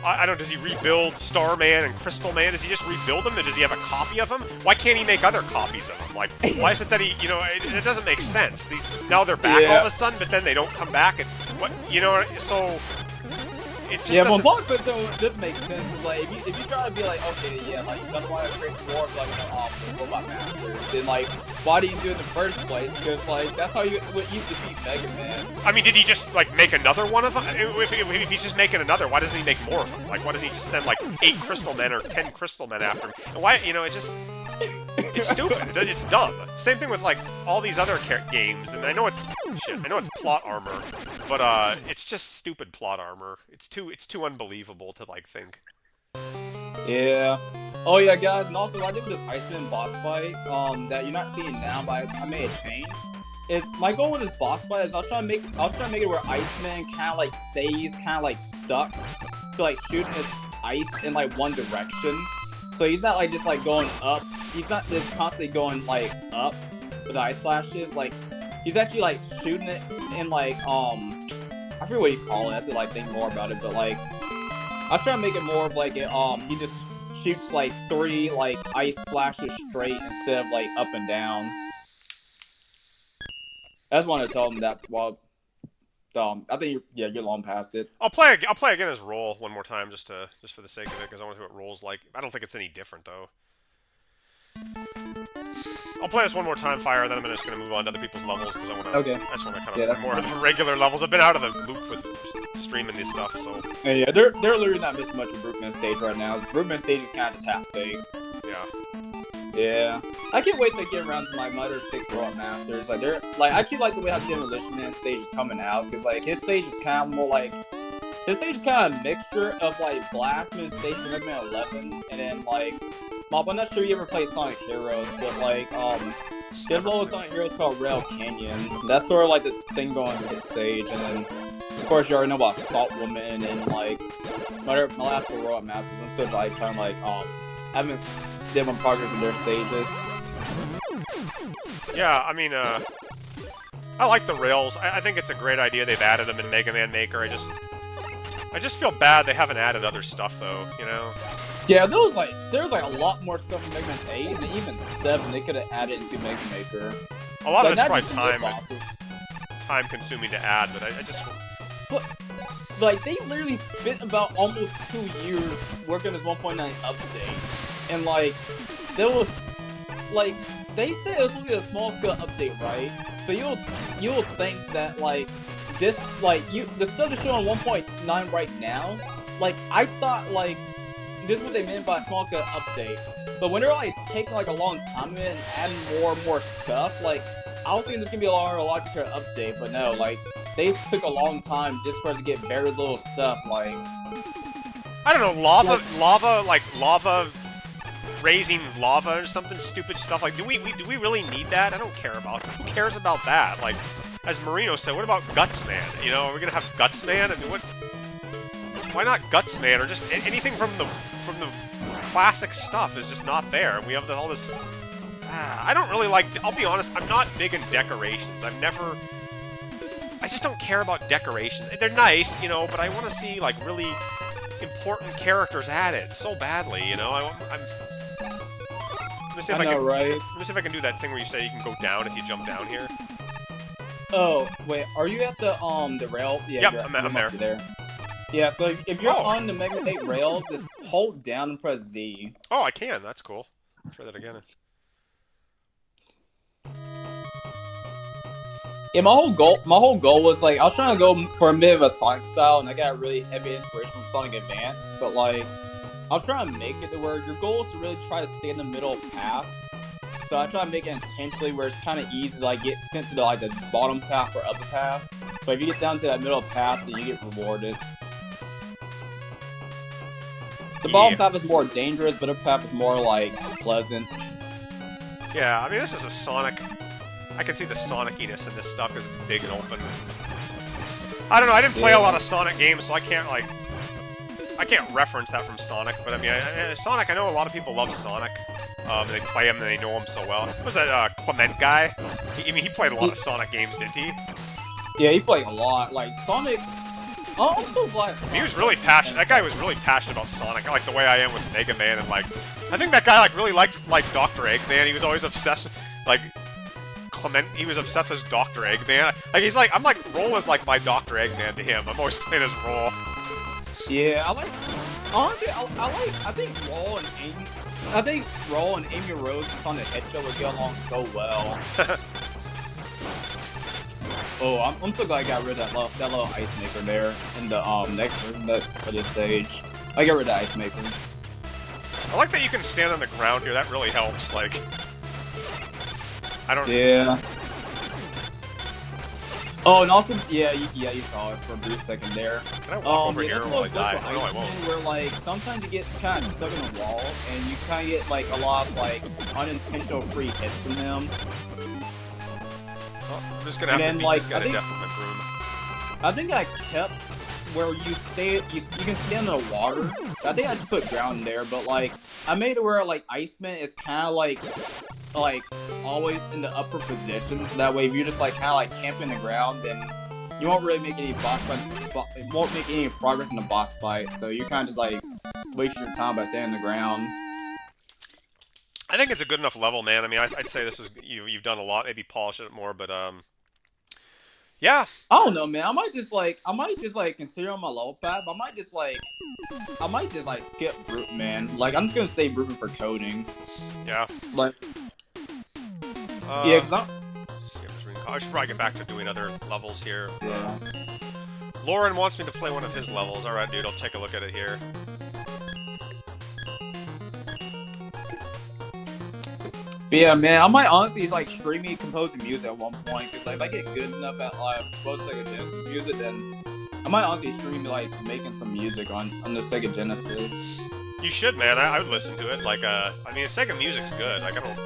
I don't know, does he rebuild Starman and Crystal Man? Does he just rebuild them, or does he have a copy of them? Why can't he make other copies of them? Like, why is it that he, you know, it doesn't make sense. Now they're back all of a sudden, but then they don't come back, and what, you know, so... It just doesn't... well, this makes sense, because, like, if you try to be like, okay, yeah, like, you don't want to create more of, like, Robot Masters, then, like, why do you do it in the first place? Because, like, that's how you used to beat Mega Man. I mean, did he just, like, make another one of them? If he's just making another, why doesn't he make more of them? Like, why doesn't he just send, like, 8 Crystal Men or 10 Crystal Men after him? And why, you know, it's just... It's stupid. It's dumb. Same thing with, like, all these other games, and I know it's... Shit, I know it's plot armor, but, it's just stupid plot armor. It's too unbelievable to, like, think. Yeah. Oh, yeah, guys, and also, I did with this Iceman boss fight, that you're not seeing now, but I made a change. My goal with this boss fight is I was trying to make it where Iceman kind of, like, stays kind of, like, stuck to, like, shooting his ice in, like, one direction. So he's not, like, just, like, going up. He's not just constantly going, like, up with the ice slashes. Like, he's actually, like, shooting it in, like, I forget what you call it. I have to, like, think more about it. But, like, I was trying to make it more of, like, he just shoots, like, 3, like, ice slashes straight instead of, like, up and down. I just wanted to tell him that while... I think you're long past it. I'll play again as Roll one more time just for the sake of it, because I want to see what Roll's like. I don't think it's any different though. I'll play this one more time, Fire, then I'm just gonna move on to other people's levels because I just want to kind of play more of the regular levels. I've been out of the loop with streaming this stuff, so. Yeah, they're literally not missing much of Brookman stage right now. Brookman stage is kind of just half baked. Yeah. Yeah. I can't wait to get around to my Mother 6 World Masters. Like, I actually like the way how Demolition Man stage is coming out, because, like, his stage is kind of more like... His stage is kind of a mixture of, like, Blastman stage from Mega Man 11, and then, like... Mob, I'm not sure you ever played Sonic Heroes, but, like, there's a little Sonic Heroes called Rail Canyon. That's sort of, like, the thing going with his stage, and then... Of course, you already know about Salt Woman, and, like... My last 4 World Masters, I'm still, like, kind of, like, haven't did one progress in their stages. Yeah, I mean, I like the rails. I think it's a great idea they've added them in Mega Man Maker. I just feel bad they haven't added other stuff though, you know? Yeah, there's like a lot more stuff in Mega Man 8 and even 7 they could have added into Mega Maker. A lot of Like, it's probably not just time consuming to add, but I just... But, like, they literally spent about almost 2 years working on this 1.9 update. And, like, there was, like, they said it was going to be a small-scale update, right? So you'll think that, like, this, like, the stuff that's showing 1.9 right now, like, I thought, like, this is what they meant by a small-scale update. But when they're, like, taking, like, a long time in and adding more and more stuff, like, I was thinking this is going to be a larger update, but no, like, they took a long time just for us to get very little stuff, like... I don't know, lava raising lava or something stupid stuff. Like, do we really need that? I don't care about it. Who cares about that? Like, as Marino said, what about Gutsman? You know, are we gonna have Gutsman? I mean, what? Why not Gutsman or just anything from the classic stuff is just not there. We have all this. I don't really like. I'll be honest. I'm not big in decorations. I just don't care about decorations. They're nice, you know, but I want to see like really important characters added so badly, you know. I'm let me see if I can. Right? Let me see if I can do that thing where you say you can go down if you jump down here. Oh wait, are you at the rail? Yeah, yep, I'm there. Yeah, so if you're on the Mega Man 8 rail, just hold down and press Z. Oh, I can. That's cool. Try that again. Yeah, my whole goal was like I was trying to go for a bit of a Sonic style, and I got really heavy inspiration from Sonic Advance. But like, I was trying to make it to where your goal is to really try to stay in the middle path. So I try to make it intentionally where it's kind of easy to like get sent to the bottom path or upper path. But if you get down to that middle path, then you get rewarded. The bottom path is more dangerous, but the upper path is more like pleasant. Yeah, I mean this is a Sonic. I can see the Soniciness in this stuff because it's big and open. I don't know, I didn't play a lot of Sonic games, so I can't reference that from Sonic, but I mean, Sonic, I know a lot of people love Sonic. They play him and they know him so well. What was that, Clement guy? He played a lot of Sonic games, didn't he? Yeah, he played a lot. Like, Sonic... Oh, I'm so glad... He was really passionate. That guy was really passionate about Sonic, like the way I am with Mega Man, and like... I think that guy, like, really liked, like, Dr. Eggman. He was always obsessed with, like... Clement, he was obsessed with Dr. Eggman. Like, he's like, I'm like, Roll is like my Dr. Eggman to him. I'm always playing as Roll. Yeah, I like... Honestly, I think Roll and Amy Rose and Sonic the Hedgehog would get along so well. Oh, I'm so glad I got rid of that little ice maker there in the next version of this stage. I got rid of the ice maker. I like that you can stand on the ground here. That really helps. Like, I don't. Yeah. Oh, and also, yeah, you saw it for a brief second there. Can I walk over here while I die? No, I won't. Where like sometimes it gets kind of stuck in the wall, and you kind of get like a lot of like unintentional free hits in them. Oh, I'm just gonna have to beat this guy to death with my broom. I think I kept where you can stand in the water. I think I just put ground there, but like I made it where like Iceman is kind of like always in the upper position, so that way if you're just like kind of like camping the ground, then you won't really make any boss fight. It won't make any progress in the boss fight. So you're kind of just like wasting your time by staying on the ground. I think it's a good enough level, man. I mean, I'd say this is you've done a lot. Maybe polish it more, but yeah. I don't know, man. I might just like consider on my level path. I might just like skip Brute Man. Like I'm just gonna say Brute for coding. Yeah. Like. Yeah, cause I should probably get back to doing other levels here. Yeah. Lauren wants me to play one of his levels. Alright, dude, I'll take a look at it here. But yeah, man, I might honestly just like streaming composing music at one point, because like, if I get good enough at like both Sega Genesis music, then I might honestly stream like making some music on the Sega Genesis. You should, man. I would listen to it. Like, I mean, Sega music's good. Like, I don't...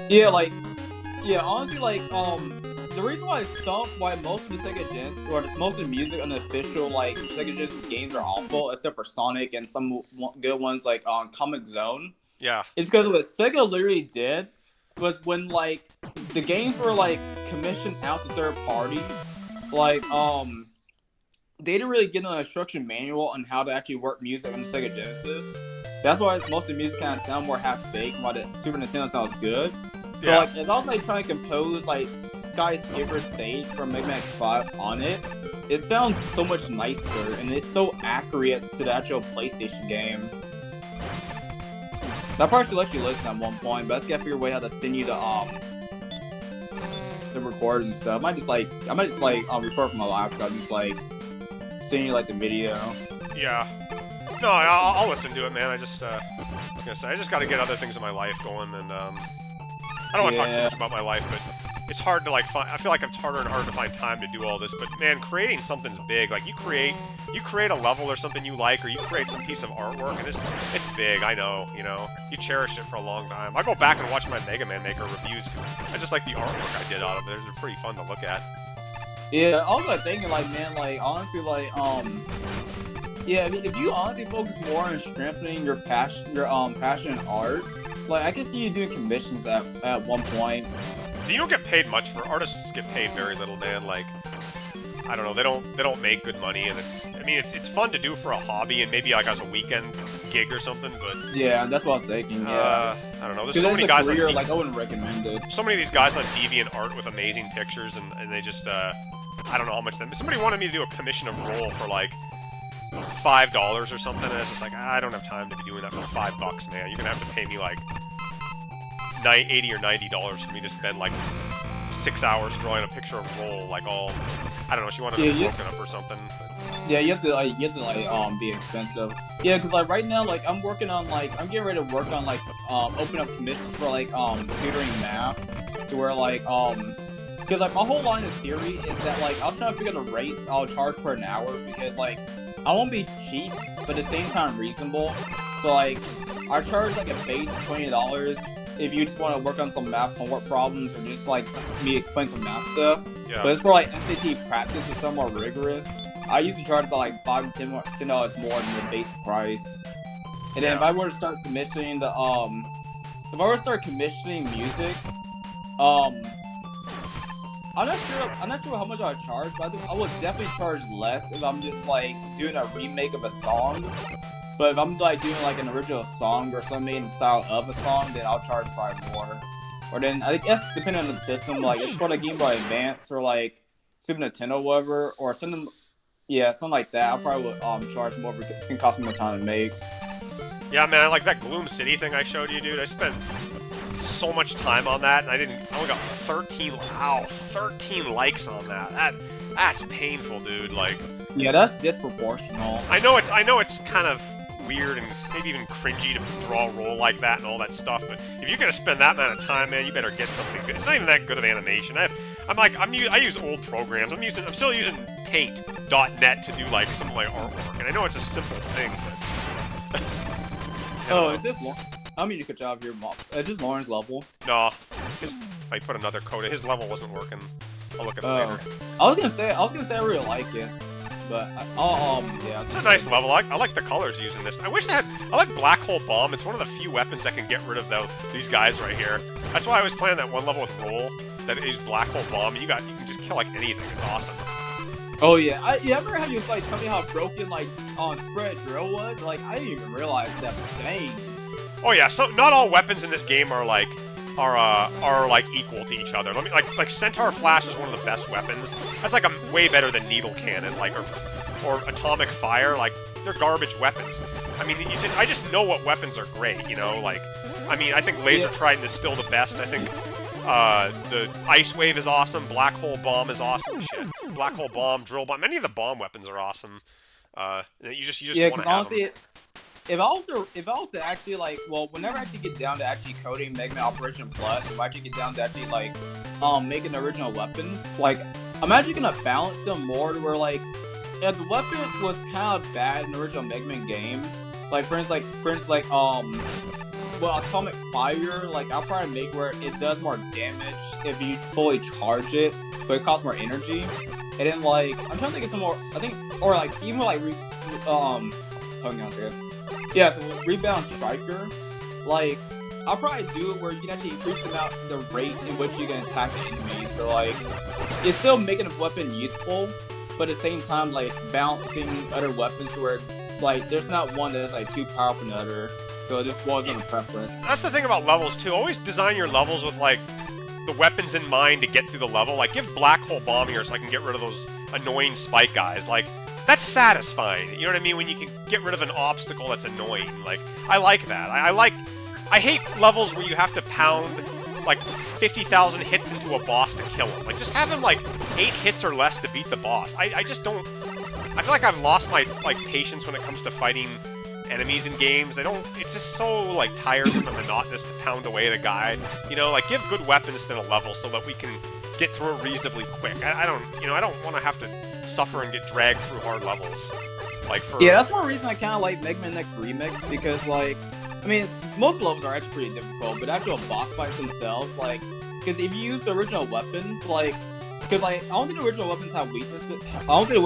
Yeah, like, yeah, honestly, like, the reason why most of the Sega Genesis or most of the music on the official like Sega Genesis games are awful, except for Sonic and some good ones like Comic Zone, Yeah. is because what Sega literally did was when like the games were like commissioned out to third parties, like they didn't really get an instruction manual on how to actually work music on the Sega Genesis. So that's why most of the music kind of sound more half-baked, while the Super Nintendo sounds good. But Yeah. like, as I was like trying to compose like Skyscaper Stage from Mega Man X5 on it, it sounds so much nicer and it's so accurate to the actual PlayStation game. I probably should let you listen at one point, but I just gotta figure a way how to send you the records and stuff. I might just record from my laptop, just like send you like the video. Yeah. No, I'll listen to it, man. I just gotta get other things in my life going, and I don't want to talk too much about my life, but it's hard to like find. I feel like it's harder and harder to find time to do all this. But man, creating something's big. Like you create a level or something you like, or you create some piece of artwork, and it's big. I know, you know, you cherish it for a long time. I go back and watch my Mega Man Maker reviews because I just like the artwork I did out of it. They're pretty fun to look at. Yeah, I was like thinking, like, man, like, honestly, like, yeah, I mean, if you honestly focus more on strengthening your passion in art, like, I can see you doing commissions at one point. You don't get paid much for artists. Get paid very little, man. Like, I don't know, they don't make good money, and it's fun to do for a hobby and maybe like as a weekend gig or something. But yeah, that's what I was thinking. Yeah, I don't know. There's so many guys career, like I wouldn't recommend it. So many of these guys on DeviantArt with amazing pictures, and they just I don't know how much them. Somebody wanted me to do a commission of roll for like $5 or something, and it's just like I don't have time to be doing that for $5, man. You're gonna have to pay me like $80 or $90 for me to spend like 6 hours drawing a picture of roll, like all. I don't know. She wanted it broken up or something. But. Yeah, you have to be expensive. Yeah, because like right now, like I'm getting ready to work on like open up commissions for like tutoring math, to where like because like my whole line of theory is that like I was trying to figure the rates I'll charge per an hour, because like I won't be cheap but at the same time reasonable. So like I charge like a base of $20 if you just want to work on some math homework problems or just like me explain some math stuff. Yeah. But it's for like SAT practice or something more rigorous. I usually charge about like $5 to $10 more than the base price. And then if I were to start commissioning music, I'm not sure how much I would charge, but I think I would definitely charge less if I'm just like doing a remake of a song. But if I'm like doing like an original song or something made in the style of a song, then I'll charge probably more. Or then I guess depending on the system, like it's for the Game Boy Advance or like Super Nintendo, whatever, or something like that. I probably would charge more because it's gonna cost me more time to make. Yeah, man, like that Gloom City thing I showed you, dude. I spent so much time on that, and I only got 13 likes on that. That's painful, dude. Like, yeah, that's disproportional. I know it's kind of weird and maybe even cringy to draw a roll like that and all that stuff, but if you're gonna spend that amount of time, man, you better get something good. It's not even that good of animation. I use old programs. I'm still using Paint.net to do like some of my artwork, and I know it's a simple thing, but oh, is this Lauren? I mean, you could job here, Mom. Is this Lauren's level? No, I put another code. His level wasn't working. I'll look at it later. I was gonna say I really like it, but yeah. It's a nice level. I like the colors using this. I like Black Hole Bomb. It's one of the few weapons that can get rid of these guys right here. That's why I was playing that one level with Roll that is Black Hole Bomb. And you can just kill like anything. It's awesome. Oh yeah, I remember how you was like telling me how broken like Spread Drill was. Like I didn't even realize that. Dang. Oh yeah, so not all weapons in this game are like equal to each other. Like Centaur Flash is one of the best weapons. That's like way better than Needle Cannon, like or Atomic Fire. Like they're garbage weapons. I mean, I just know what weapons are great. You know, like I mean, I think Laser Trident is still the best. I think the Ice Wave is awesome. Black Hole Bomb is awesome. Shit, Black Hole Bomb, Drill Bomb. Any of the bomb weapons are awesome. You just want to have them. If I was to actually like, well, whenever I actually get down to actually coding Mega Man Operation Plus, if I actually get down to actually like, making original weapons, like, I'm actually gonna balance them more to where like, if the weapon was kind of bad in the original Mega Man game, like for instance, well, Atomic Fire, like I'll probably make where it does more damage if you fully charge it. but it costs more energy. And then like I'm trying to think of some more. I think or like even like hold on a second. Yeah, so Rebound Striker, like I'll probably do it where you can actually increase the rate in which you can attack the enemy. So like it's still making a weapon useful, but at the same time like balancing other weapons to where like there's not one that's like too powerful than the other. So it just wasn't a preference. That's the thing about levels too. Always design your levels with like the weapons in mind to get through the level. Like give Black Hole Bomb here so I can get rid of those annoying spike guys. Like that's satisfying. You know what I mean? When you can get rid of an obstacle that's annoying. Like I like that. I hate levels where you have to pound like 50,000 hits into a boss to kill him. Like just have him like 8 hits or less to beat the boss. I just don't. I feel like I've lost my like patience when it comes to fighting enemies in games. It's just so like tiresome and monotonous to pound away at a guy. You know, like give good weapons in a level so that we can get through it reasonably quick. I don't want to have to suffer and get dragged through hard levels. Like for yeah, that's one reason I kind of like Mega Man X Remix because like I mean most levels are actually pretty difficult, but actual boss fights themselves like because if you use the original weapons like. Because like I don't think the original weapons have weaknesses. I don't think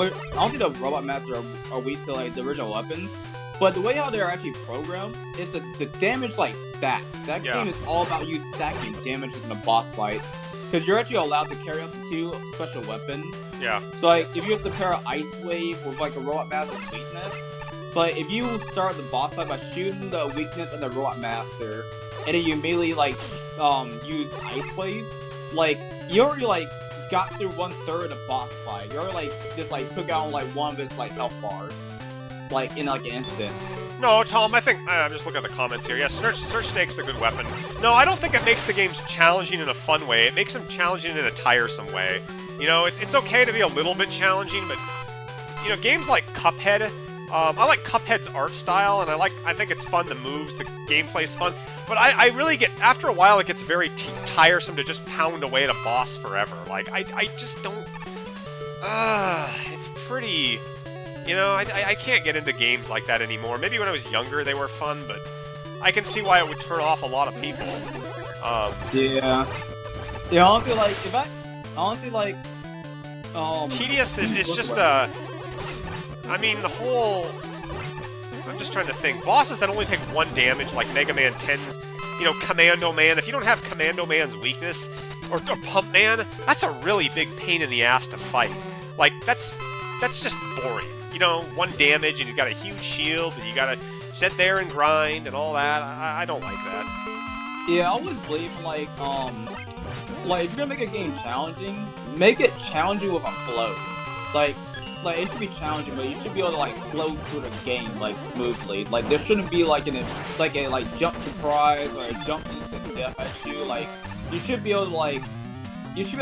the Robot Masters are weak to like the original weapons. But the way how they're actually programmed is the damage like stacks. That game is all about you stacking damages in the boss fights. Because you're actually allowed to carry up to 2 special weapons. Yeah. So like if you use the pair of Ice Wave with like a Robot Master's weakness. So like if you start the boss fight by shooting the weakness of the Robot Master, and then you immediately like use Ice Wave, like you already like got through 1/3 of the boss fight. You already like just like took out like one of his like health bars, like in like an instant. No, Tom, I think I'm just looking at the comments here. Yes, Search Snake's a good weapon. No, I don't think it makes the games challenging in a fun way. It makes them challenging in a tiresome way. You know, it's okay to be a little bit challenging, but you know, games like Cuphead. I like Cuphead's art style, and I think it's fun. The moves, the gameplay's fun. But I really get, after a while, it gets very tiresome to just pound away at a boss forever. Like, I just don't... it's pretty... You know, I can't get into games like that anymore. Maybe when I was younger they were fun, but I can see why it would turn off a lot of people. Yeah. Yeah, honestly, like, Tedious is just I mean, the whole... I'm just trying to think. Bosses that only take 1 damage, like Mega Man 10's, you know, Commando Man. If you don't have Commando Man's weakness, or Pump Man, that's a really big pain in the ass to fight. Like, that's just boring. You know, 1 damage, and he's got a huge shield, and you gotta sit there and grind, and all that. I don't like that. Yeah, I always believe, like, if you're gonna make a game challenging, make it challenging with a flow. Like, it should be challenging, but you should be able to, like, flow through the game, like, smoothly. Like, there shouldn't be, like, a jump surprise or a jump instant death at you. Like, you should be able to, like, get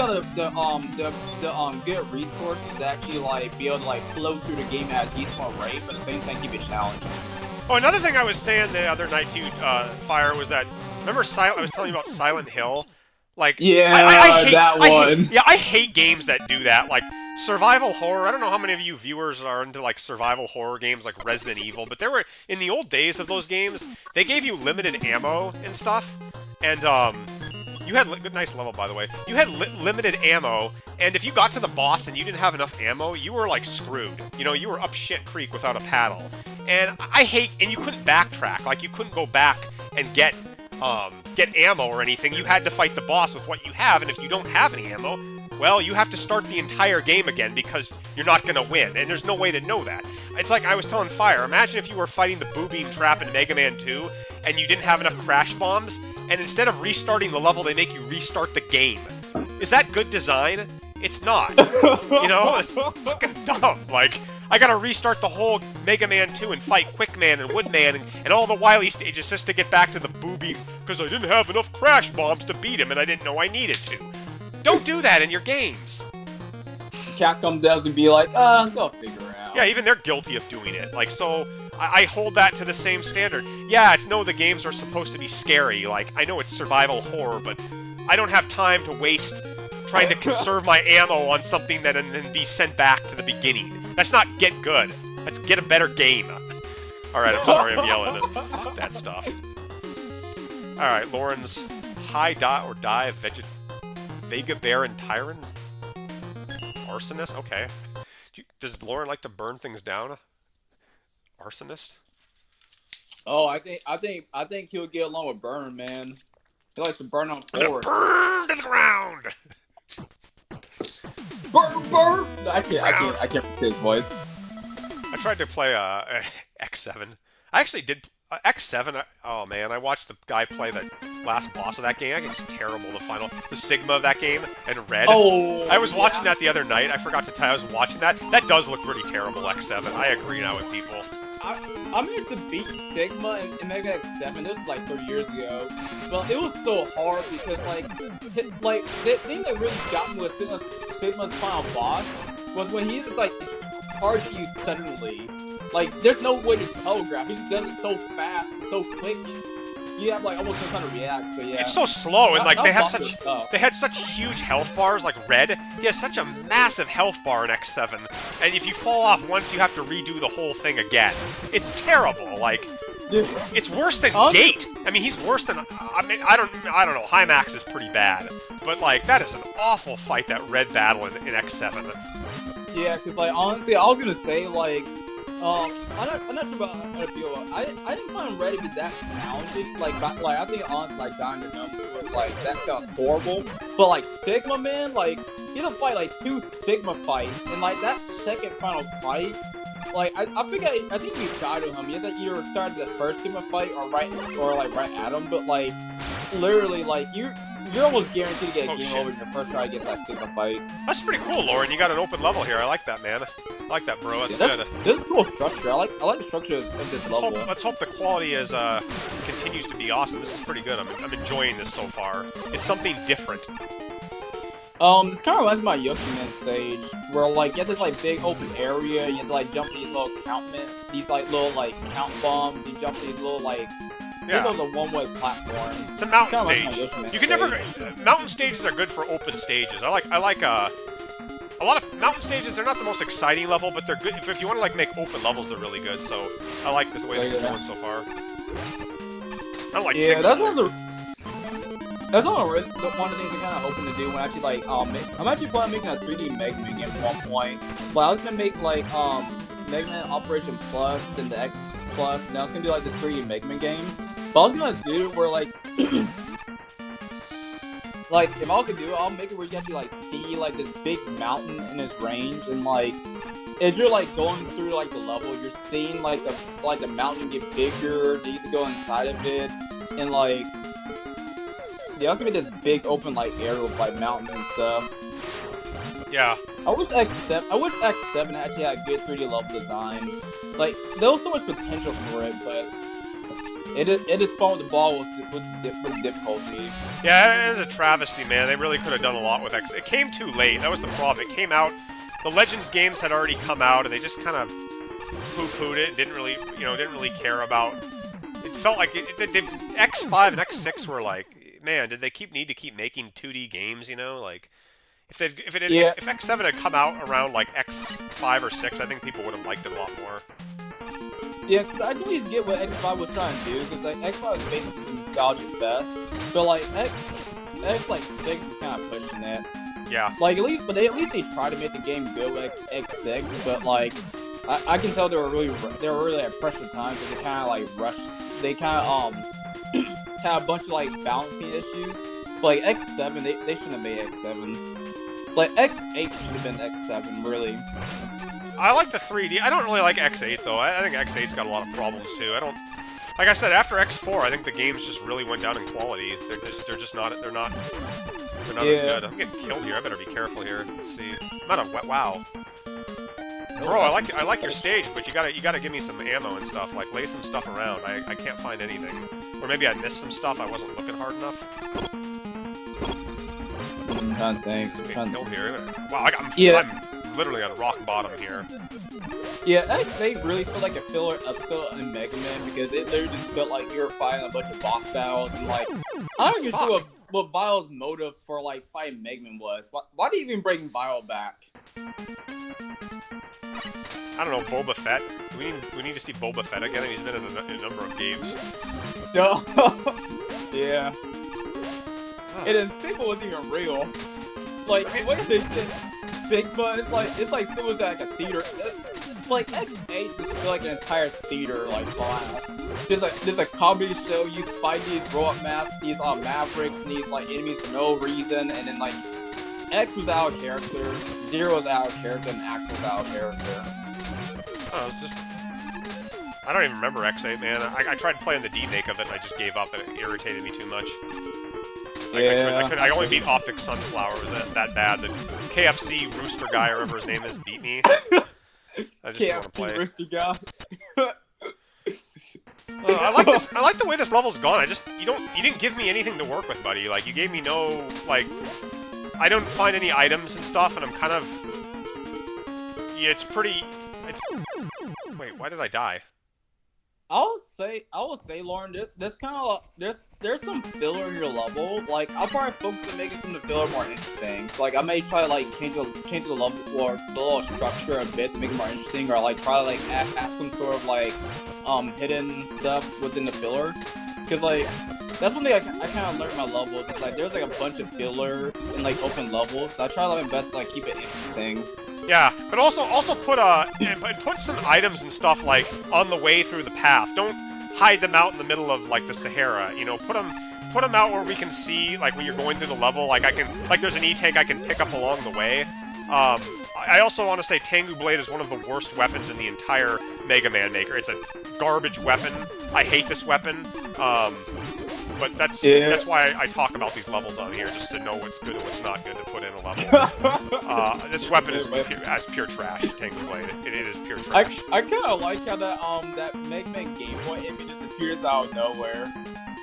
resources to actually, like, be able to, like, flow through the game at a decent rate, but at the same time keep it challenging. Oh, another thing I was saying the other night to you, Fire, was that, remember I was telling you about Silent Hill? Like, yeah, I hate games that do that. Like, survival horror, I don't know how many of you viewers are into, like, survival horror games like Resident Evil, but there were, in the old days of those games, they gave you limited ammo and stuff, and, you had, good, nice level, by the way, you had limited ammo, and if you got to the boss and you didn't have enough ammo, you were, like, screwed. You know, you were up shit creek without a paddle. And I hate, and you couldn't backtrack, like, you couldn't go back and get ammo or anything. You had to fight the boss with what you have, and if you don't have any ammo, well, you have to start the entire game again because you're not going to win, and there's no way to know that. It's like I was telling Fire, imagine if you were fighting the Boo Beam Trap in Mega Man 2, and you didn't have enough crash bombs, and instead of restarting the level, they make you restart the game. Is that good design? It's not. You know, it's fucking dumb. Like, I gotta restart the whole Mega Man 2 and fight Quickman and Woodman and all the Wily stages just to get back to the Boo Beam because I didn't have enough crash bombs to beat him and I didn't know I needed to. Don't do that in your games. Capcom devs would be like, go figure it out. Yeah, even they're guilty of doing it. Like, so I hold that to the same standard. Yeah, no, the games are supposed to be scary. Like, I know it's survival horror, but I don't have time to waste trying to conserve my ammo on something that and then be sent back to the beginning. That's not get good. Let's get a better game. Alright, I'm sorry I'm yelling and fuck that stuff. Alright, Lauren's High Die or Die Vega Bear and Tyron? Arsonist? Okay. Does Lauren like to burn things down? Arsonist? Oh, I think he'll get along with Burn, man. He likes to burn on I'm gonna force. burn to the ground! Burn! I can't repeat his voice. I tried to play X7. I actually did X7. Oh man, I watched the guy play the last boss of that game. That game's terrible. The Sigma of that game and Red. Oh, I was watching that the other night. I forgot to tell you I was watching that. That does look pretty terrible. X7. I agree now with people. I managed to beat Sigma in Mega X7. This was like 3 years ago. But it was so hard because the thing that really got me with Sigma's final boss was when he just like charged you suddenly. Like there's no way to telegraph. He just does it so fast, so quick. You have like almost no time to react. So yeah. It's so slow and like they had such huge health bars. Like Red, he has such a massive health bar in X7, and if you fall off once, you have to redo the whole thing again. It's terrible. Like it's worse than Gate. I mean, he's worse than. I don't know. High Max is pretty bad, but like that is an awful fight. That Red battle in X7. Yeah, because like honestly, I was gonna say like. I'm not sure about how to feel about. I didn't find Red to be that challenging. Like I think honestly, like dying to number was like that sounds horrible. But like Sigma, man, like you don't fight like 2 Sigma fights, and like that second final fight, like I think you died to him. You had to either start the first Sigma fight or right at him. But like literally, like you're almost guaranteed to get a game over in your first try against that Sigma fight. That's pretty cool, Lauren. You got an open level here. I like that, man. I like that, bro. That's good. This is cool structure. I like the structure of this level. Let's hope the quality continues to be awesome. This is pretty good. I'm enjoying this so far. It's something different. This kind of reminds me of my Yoshi Man stage, where like you have this like big open area, you have to like jump these little these little count bombs. You jump these little like. Yeah. Those are one-way platforms. It's a mountain stage. You can never. Mountain stages are good for open stages. I like a lot of mountain stages. They're not the most exciting level, but they're good if you want to like make open levels. They're really good. So I like this way this is going so far. I don't like. Yeah, that's one of the things I'm kind of hoping to do when actually like I'm actually planning on making a 3D Mega Man game at one point. But I was gonna make like Mega Man Operation Plus, then the X Plus, and I was gonna do like this 3D Mega Man game. But I was gonna do it where like like if I was gonna do it, I'll make it where you actually like see like this big mountain in this range, and like as you're like going through like the level, you're seeing like the mountain get bigger. You have to go inside of it, and like yeah, it's gonna be this big open like area with like mountains and stuff. Yeah. I wish X7 actually had a good 3D level design. Like there was so much potential for it, but it is fun with the ball with difficulty. Yeah, it is a travesty, man. They really could have done a lot with X. It came too late. That was the problem. It came out. The Legends games had already come out, and they just kind of poo-pooed it. Didn't really care about. It felt like X5 and X6 were like, man, did they need to keep making 2D games? Like if X7 had come out around like X5 or 6, I think people would have liked it a lot more. Yeah, because I can at least get what X5 was trying to do, because like X5 was basically some nostalgic best, but like X like 6 was kind of pushing it. Yeah. Like at least they tried to make the game good with X6, but like I can tell they were really at pressure time because they kind of like rushed. They kind of had a bunch of like balancing issues. But like X7, they shouldn't have made X7. Like X8 should have been X7, really. I like the 3D. I don't really like X8 though. I think X8's got a lot of problems too. Like I said, after X4, I think the games just really went down in quality. They're not as good. I'm getting killed here. I better be careful here. Let's see. I'm out of wet. Wow. Bro, I like your stage, but you gotta give me some ammo and stuff. Like lay some stuff around. I can't find anything. Or maybe I missed some stuff. I wasn't looking hard enough. I'm trying to think. Getting killed here. Wow, I'm literally on rock bottom here. Yeah, X8 really felt like a filler episode in Mega Man because it literally just felt like you were fighting a bunch of boss battles and like I don't know what Vile's motive for like fighting Mega Man was. Why did he even bring Vile back? I don't know, Boba Fett. We need to see Boba Fett again. He's been in a number of games. No. Yeah. And then Sigma wasn't even real. Like, what if they did? Sigma, it's like someone's at like a theater. Like X8 just feel like an entire theater like class. There's a comedy show. You fight these roll-up these Mavericks and these like enemies for no reason, and then like X was out of character, Zero was out of character, and Axe was out of character. Oh, it's just... I don't even remember X8, man. I tried playing the D-Make of it, and I just gave up, and it irritated me too much. I only beat Optic Sunflower. Was that bad? The KFC Rooster guy, or whatever his name is, beat me. I just didn't want to play. KFC Rooster guy. I like this. I like the way this level's gone. You didn't give me anything to work with, buddy. Like, you gave me no, like... I don't find any items and stuff, and I'm kind of... Yeah, it's pretty... Wait, why did I die? I will say, Lauren, there's kind of there's some filler in your level. Like, I'll probably focus on making some of the filler more interesting. So, like, I may try to like change the level or the little structure a bit to make it more interesting, or like try to like add some sort of like hidden stuff within the filler. Because like that's one thing I kind of learned in my levels. It's like there's like a bunch of filler in like open levels. So I try to like my best to like keep it interesting. Yeah, but also put some items and stuff like on the way through the path. Don't hide them out in the middle of like the Sahara. You know, put them out where we can see, like when you're going through the level. Like there's an E-tank I can pick up along the way. I also want to say Tengu Blade is one of the worst weapons in the entire Mega Man Maker. It's a garbage weapon. I hate this weapon. But that's why I talk about these levels on here, just to know what's good and what's not good to put in a level. This weapon is pure trash, Tengu Blade. It is pure trash. I kind of like how that Mega Man Game Boy image just appears out of nowhere.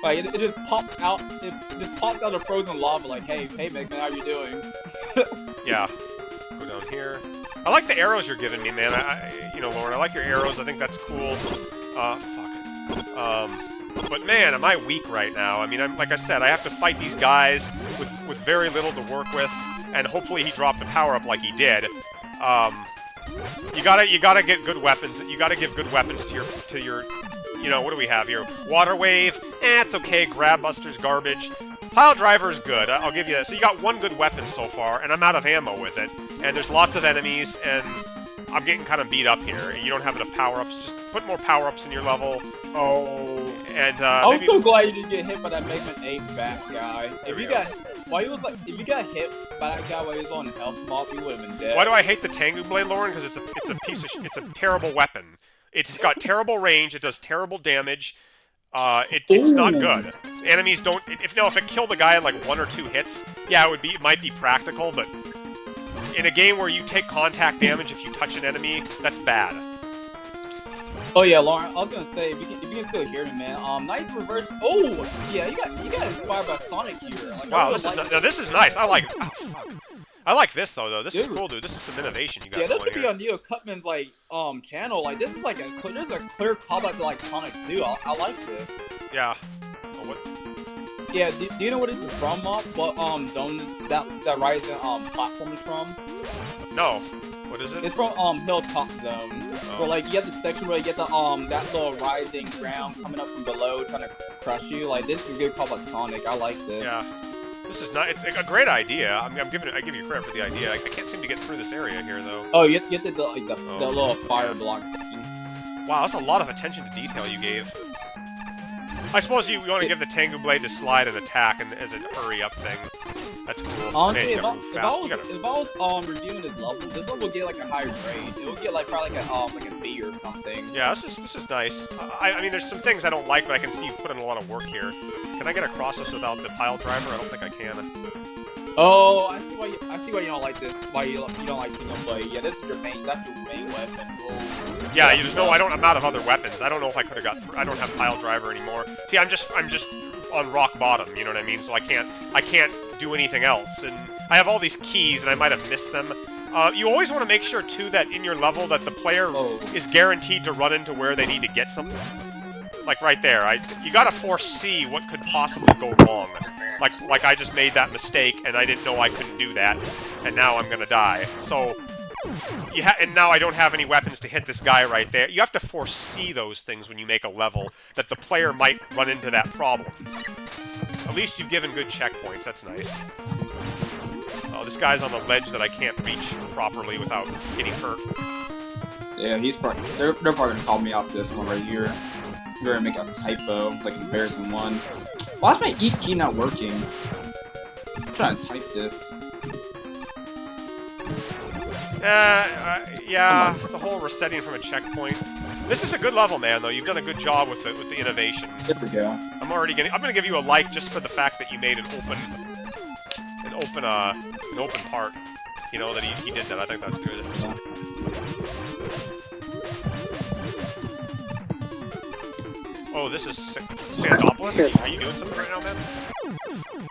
Like it just pops out. It just pops out of frozen lava. Like, hey Mega Man, how you doing? Yeah. Go down here. I like the arrows you're giving me, man. You know, Lauren, I like your arrows. I think that's cool. Fuck. But man, am I weak right now. I mean, like I said, I have to fight these guys with very little to work with, and hopefully he dropped the power-up like he did. You gotta get good weapons. You gotta give good weapons to your, you know, what do we have here? Water Wave, it's okay. Grab Buster's garbage. Pile Driver is good. I'll give you that. So you got one good weapon so far, and I'm out of ammo with it. And there's lots of enemies, and I'm getting kind of beat up here. You don't have enough power-ups. Just put more power-ups in your level. Oh. And I'm so glad you didn't get hit by that Mega Man 8 bat guy. If you got hit by that guy while he was on health mob, you would have been dead. Why do I hate the Tengu Blade, Lauren? Because it's a piece of it's a terrible weapon. It's got terrible range. It does terrible damage. It's not good. Enemies don't. If it killed the guy in like 1 or 2 hits, yeah, it might be practical. But in a game where you take contact damage if you touch an enemy, that's bad. Oh yeah, Lauren. I was gonna say if you can still hear me, man. Nice reverse. Oh yeah, you got inspired by Sonic here. Like, wow, this is nice. I like. Oh, fuck. I like this though. This is cool, dude. This is some innovation you got. Yeah, this going could be on Neo Cutman's like channel. Like this is like there's a clear callback to like Sonic 2. I like this. Yeah. Oh, what? Yeah. Do you know what this is from? What zone that Rising platform is from? No. What is it? It's from Hilltop Zone. Oh. Where like you have the section where you get the that little rising ground coming up from below trying to crush you. Like this is a good call by Sonic. I like this. Yeah. This is not. It's a great idea. I give you credit for the idea. I can't seem to get through this area here though. Oh, you get the little fire block thing. Wow, that's a lot of attention to detail you gave. I suppose you want to give the Tengu Blade to slide and attack and as a hurry-up thing. That's cool. Honestly, if I was reviewing this level would get like a higher grade. It would get like probably like a B or something. Yeah, this is nice. I mean, there's some things I don't like, but I can see you put in a lot of work here. Can I get across this without the pile driver? I don't think I can. Oh, I see why you don't like this. Why you don't like Tengu Blade? Yeah, this is your main. That's your main weapon. Oh. Yeah, I'm out of other weapons. I don't know if I could have got through. I don't have pile driver anymore. See, I'm just on rock bottom. You know what I mean? So I can't do anything else. And I have all these keys, and I might have missed them. You always want to make sure too that in your level that the player is guaranteed to run into where they need to get something. Like right there, you gotta foresee what could possibly go wrong. Like I just made that mistake and I didn't know I couldn't do that, and now I'm gonna die. So, and now I don't have any weapons to hit this guy right there. You have to foresee those things when you make a level, that the player might run into that problem. At least you've given good checkpoints, that's nice. Oh, this guy's on a ledge that I can't reach properly without getting hurt. Yeah, he's probably they're probably gonna call me out for this one right here. We're gonna make a typo, like comparison one. Why is my E key not working? I'm trying to type this. Yeah, the whole resetting from a checkpoint. This is a good level, man. Though you've done a good job with the innovation. There we go. I'm gonna give you a like just for the fact that you made an open part. You know that he did that. I think that's good. Oh, this is Sandopolis. Are you doing something right now, man?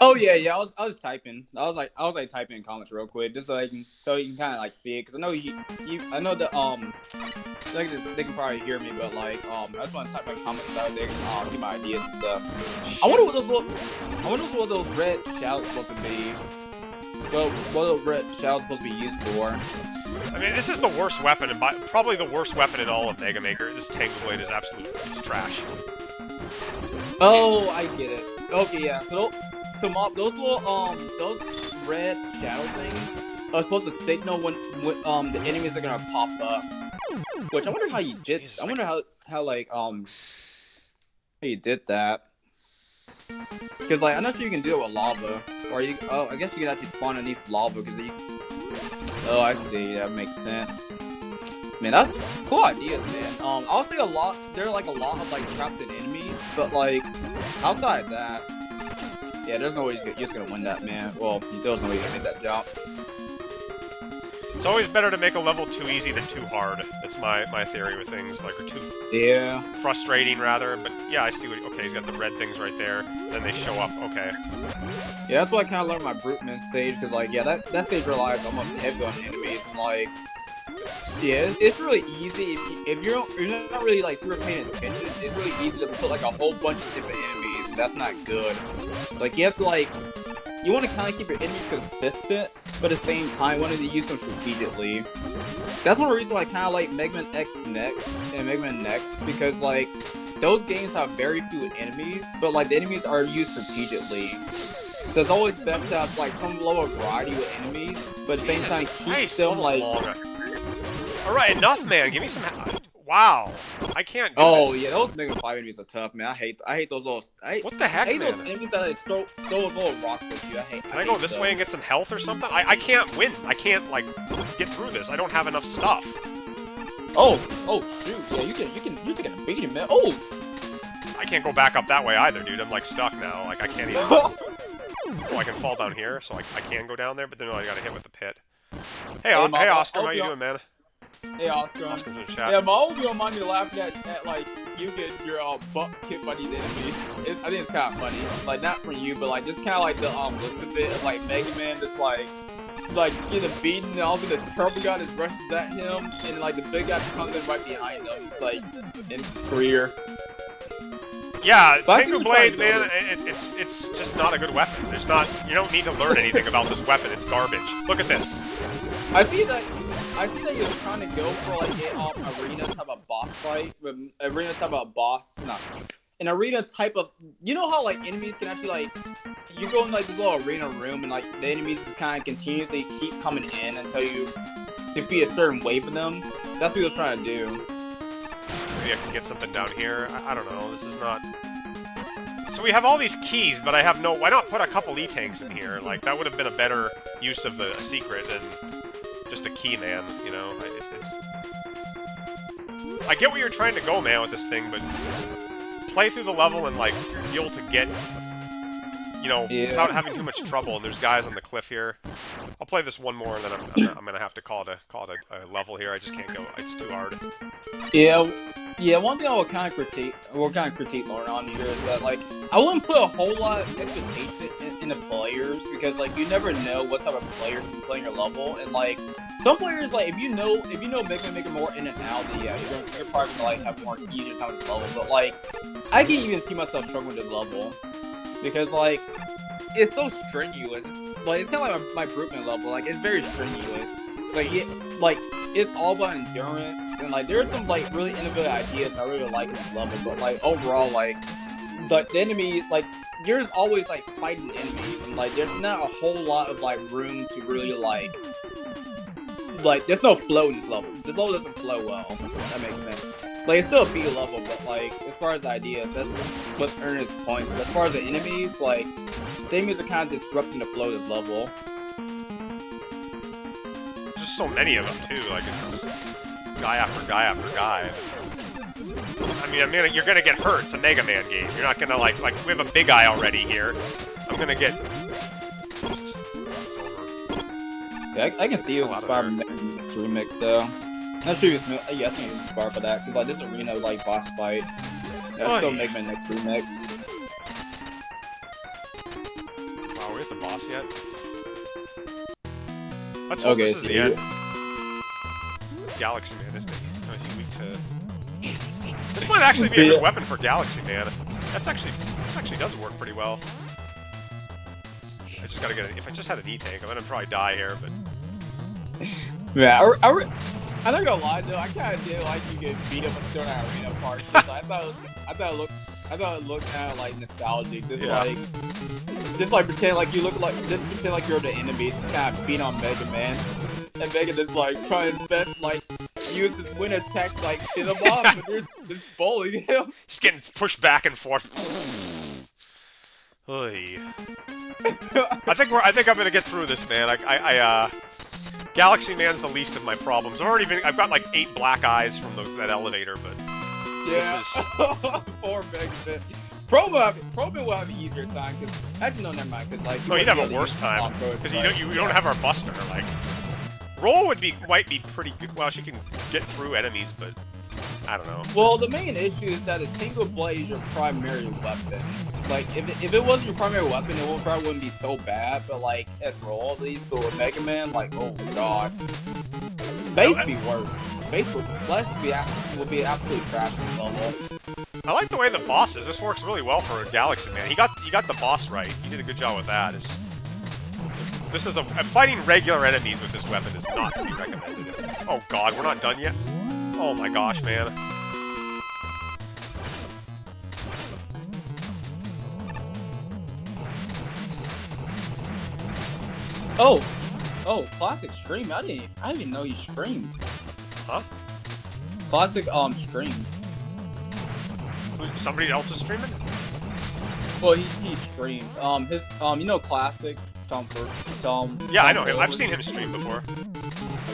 Oh yeah. I was typing. I was like typing in comments real quick, just so you can kind of like see it, because I know I know that they can probably hear me, but like I just want to type my comments so they can see my ideas and stuff. I wonder what those red shells supposed to be. Well, what are red shells supposed to be used for? I mean, this is the worst weapon, and probably the worst weapon in all of Mega Maker. This Tangle Blade is it's trash. Oh, I get it. Okay, yeah. So those little those red shadow things are supposed to signal when the enemies are gonna pop up. Which I wonder how you did. Jesus, I wonder how you did that. Because like I'm not sure you can do it with lava, or I guess you can actually spawn underneath lava because you. Oh, I see. That makes sense. Man, that's cool ideas, man. I'll say there are like a lot of like traps and enemies, but like outside of that, yeah, there's no way you're just gonna win that, man. Well, there's no way you're gonna make that jump. It's always better to make a level too easy than too hard. That's my theory with things, like, or too frustrating, rather. But yeah, I see what. Okay, he's got the red things right there. Then they show up. Okay. Yeah, that's what I kind of learned my Bruteman stage, because like, yeah, that stage relies almost heavy on enemies, and like, yeah, it's really easy if you're not really like super paying attention. It's really easy to put like a whole bunch of different enemies, and that's not good. Like you have to like. You want to kind of keep your enemies consistent, but at the same time, wanting to use them strategically. That's one reason why I kind of like Mega Man X Next and Mega Man Next, because like those games have very few enemies, but like the enemies are used strategically. So it's always best to have like some lower variety with enemies, but at the same time keep them like. All right, enough, man. Give me some. Wow, I can't do this. Oh yeah, those Mega 5 enemies are tough, man. I hate those little. What the heck, I hate man? those enemies that throw those little rocks at you. Can I go this way and get some health or something? I can't win. I can't like get through this. I don't have enough stuff. Oh shoot! Yeah, you can beat him, man. Oh. I can't go back up that way either, dude. I'm like stuck now. Like I can't even. Oh, I can fall down here, so I can go down there, but then I gotta hit with the pit. Hey Oscar, how you doing, man? Hey Oscar. Oscar's in chat. Yeah, my old girl mind me laughing at like you get your butt kicked by these enemies. I think it's kind of funny. Like not from you, but like just kind of like the looks of it of like Mega Man just like getting beaten, and also this turbo guy just rushes at him, and like the big guy comes in right behind him. It's like in his career. Yeah, Tango Blade, man, it's just not a good weapon. There's not. You don't need to learn anything about this weapon. It's garbage. Look at this. I see that you're trying to go for like an arena type of boss fight, an arena type of. You know how like enemies can actually like you go in like this little arena room, and like the enemies just kind of continuously keep coming in until you defeat a certain wave of them. That's what he was trying to do. Maybe I can get something down here. I don't know. This is not. So we have all these keys, but I have no. Why not put a couple E-tanks in here? Like that would have been a better use of the secret than just a key, man. You know, I get where you're trying to go, man, with this thing, but play through the level and like be able to get, you know, without having too much trouble. And there's guys on the cliff here. I'll play this one more, and then I'm gonna have to call it a level here. I just can't go. It's too hard. Yeah, one thing I would kind of critique Lauren on here is that, like, I wouldn't put a whole lot of expectation in the players, because, like, you never know what type of players can play your level, and, like, some players, like, if you know Mega Maker more in and out, then, yeah, you're probably gonna, like, have more easier time with this level, but, like, I can even see myself struggling with this level, because, like, it's so strenuous. It's kind of like my Bruteman level, like, it's very strenuous. Like, it's all about endurance, and like there's some like really innovative ideas I really like in this level, but like overall, like the enemies, like you're just always like fighting enemies, and like there's not a whole lot of like room to really like there's no flow in this level. This level doesn't flow well. If that makes sense. Like it's still a B level, but like as far as the ideas, that's what's earning its points. But as far as the enemies, like the enemies are kind of disrupting the flow of this level. There's just so many of them too. Like it's just guy after guy after guy. I mean, you're gonna get hurt. It's a Mega Man game. You're not gonna like we have a big eye already here. I'm gonna get. It's over. Yeah, I can see it was inspired from Next Remix though. Not sure if it's, yeah, I think it's inspired by that because like this arena like boss fight. That's still Mega Man Next Remix. Wow, are we at the boss yet? Let's hope this is the end. Galaxy Man, isn't he? No, is he weak to? This might actually be a good weapon for Galaxy Man. This actually does work pretty well. I just gotta get it. If I just had an E-Tank, I'm gonna probably die here, but. Yeah, I'm not gonna lie though. I kind of did like you get beat up during that arena part. I thought it looked kind of like nostalgic. Just pretend like you look like pretend like you're the enemy. Just kind of beat on Mega Man, and Mega just like trying his best like use his wind attack to, like hit him off, but you're just bullying him. Just getting pushed back and forth. Oy. I think I'm gonna get through this, man. Galaxy Man's the least of my problems. I've got like 8 black eyes from that elevator, but this is poor Mega Man. Pro will have an easier time because actually no, never mind. Because like you'd have a worse time because you don't have our Buster. Like Roll might be pretty good. Well, she can get through enemies, but I don't know. Well, the main issue is that a Tingle Blade is your primary weapon. Like, if it wasn't your primary weapon, it probably wouldn't be so bad. But like, as Roll at least, but with Mega Man, like, oh god, Base would be worse. Base would be absolutely trash in this level. I like the way the boss is. This works really well for a Galaxy Man. He got the boss right. He did a good job with that. This is fighting regular enemies with this weapon is not to be recommended. Oh god, we're not done yet. Oh my gosh, man. Oh, Classic stream. I didn't even know you streamed. Huh? Classic stream. Somebody else is streaming? Well, he streamed. His Classic Tom. Yeah, I know him. I've seen him stream before.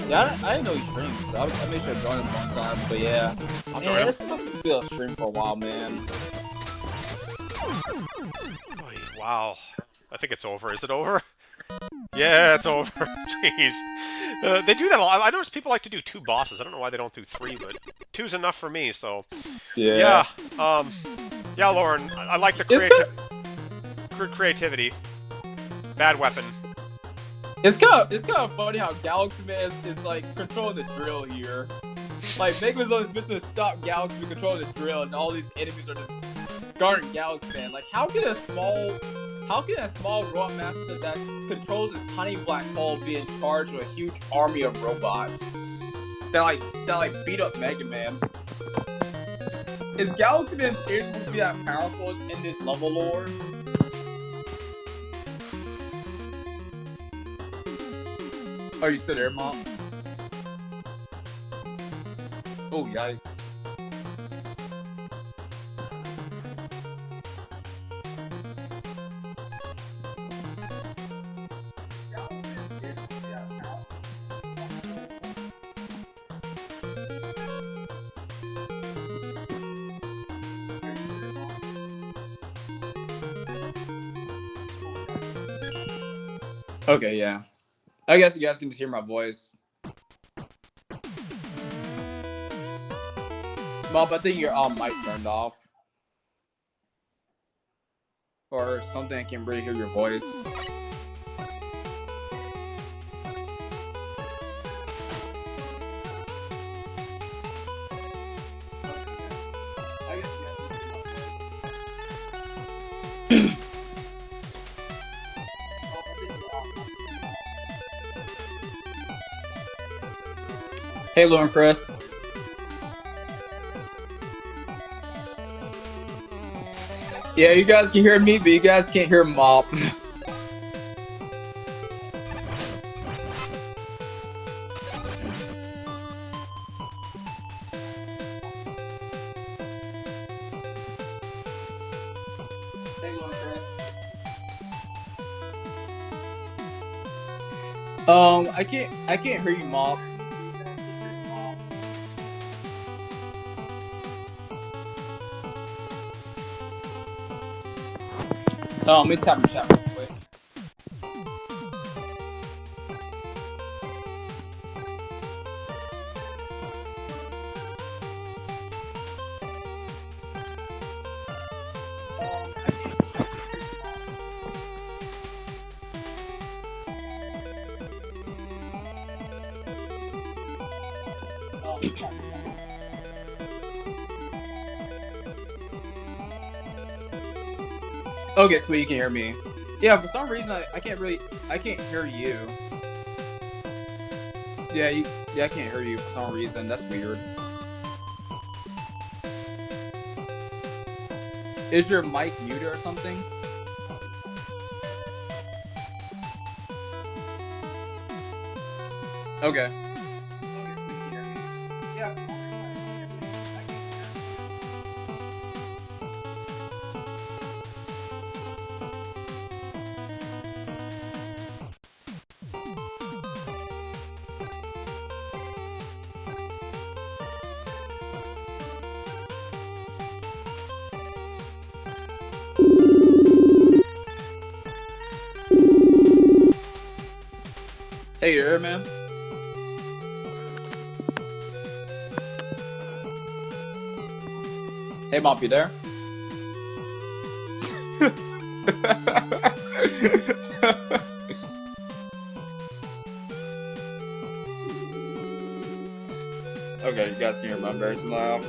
Yeah, I didn't know he streamed. So I made sure to join him one time. But yeah, I'll join him. It's something to be able to stream for a while, man. Wow. I think it's over. Is it over? Yeah, it's over. Jeez. They do that a lot. I notice people like to do 2 bosses. I don't know why they don't do 3, but 2's enough for me, so... Yeah. Yeah, Lauren, I like the creativity. Bad weapon. It's kind of funny how Galaxy Man is like controlling the drill here. Like Mega Man's on his mission to stop Galaxy Man controlling the drill, and all these enemies are just guarding Galaxy Man. Like how can a small robot master that controls this tiny black hole be in charge of a huge army of robots that beat up Mega Man? Is Galaxy Man seriously going to be that powerful in this level lore? Are you still there, Mom? Oh, yikes. Okay, yeah. I guess you guys can just hear my voice. Bob, I think your mic turned off. Or something, I can't really hear your voice. Hey, Lauren, Chris. Yeah, you guys can hear me, but you guys can't hear Mop. I can't hear you, Mop. Let me tap in chat real quick. Okay, sweet, you can hear me. Yeah, for some reason I can't hear you. Yeah, I can't hear you for some reason. That's weird. Is your mic muted or something? Okay. Yeah. Hey, you there, man? Hey, Mop, you there? Okay, you guys can hear my embarrassing laugh.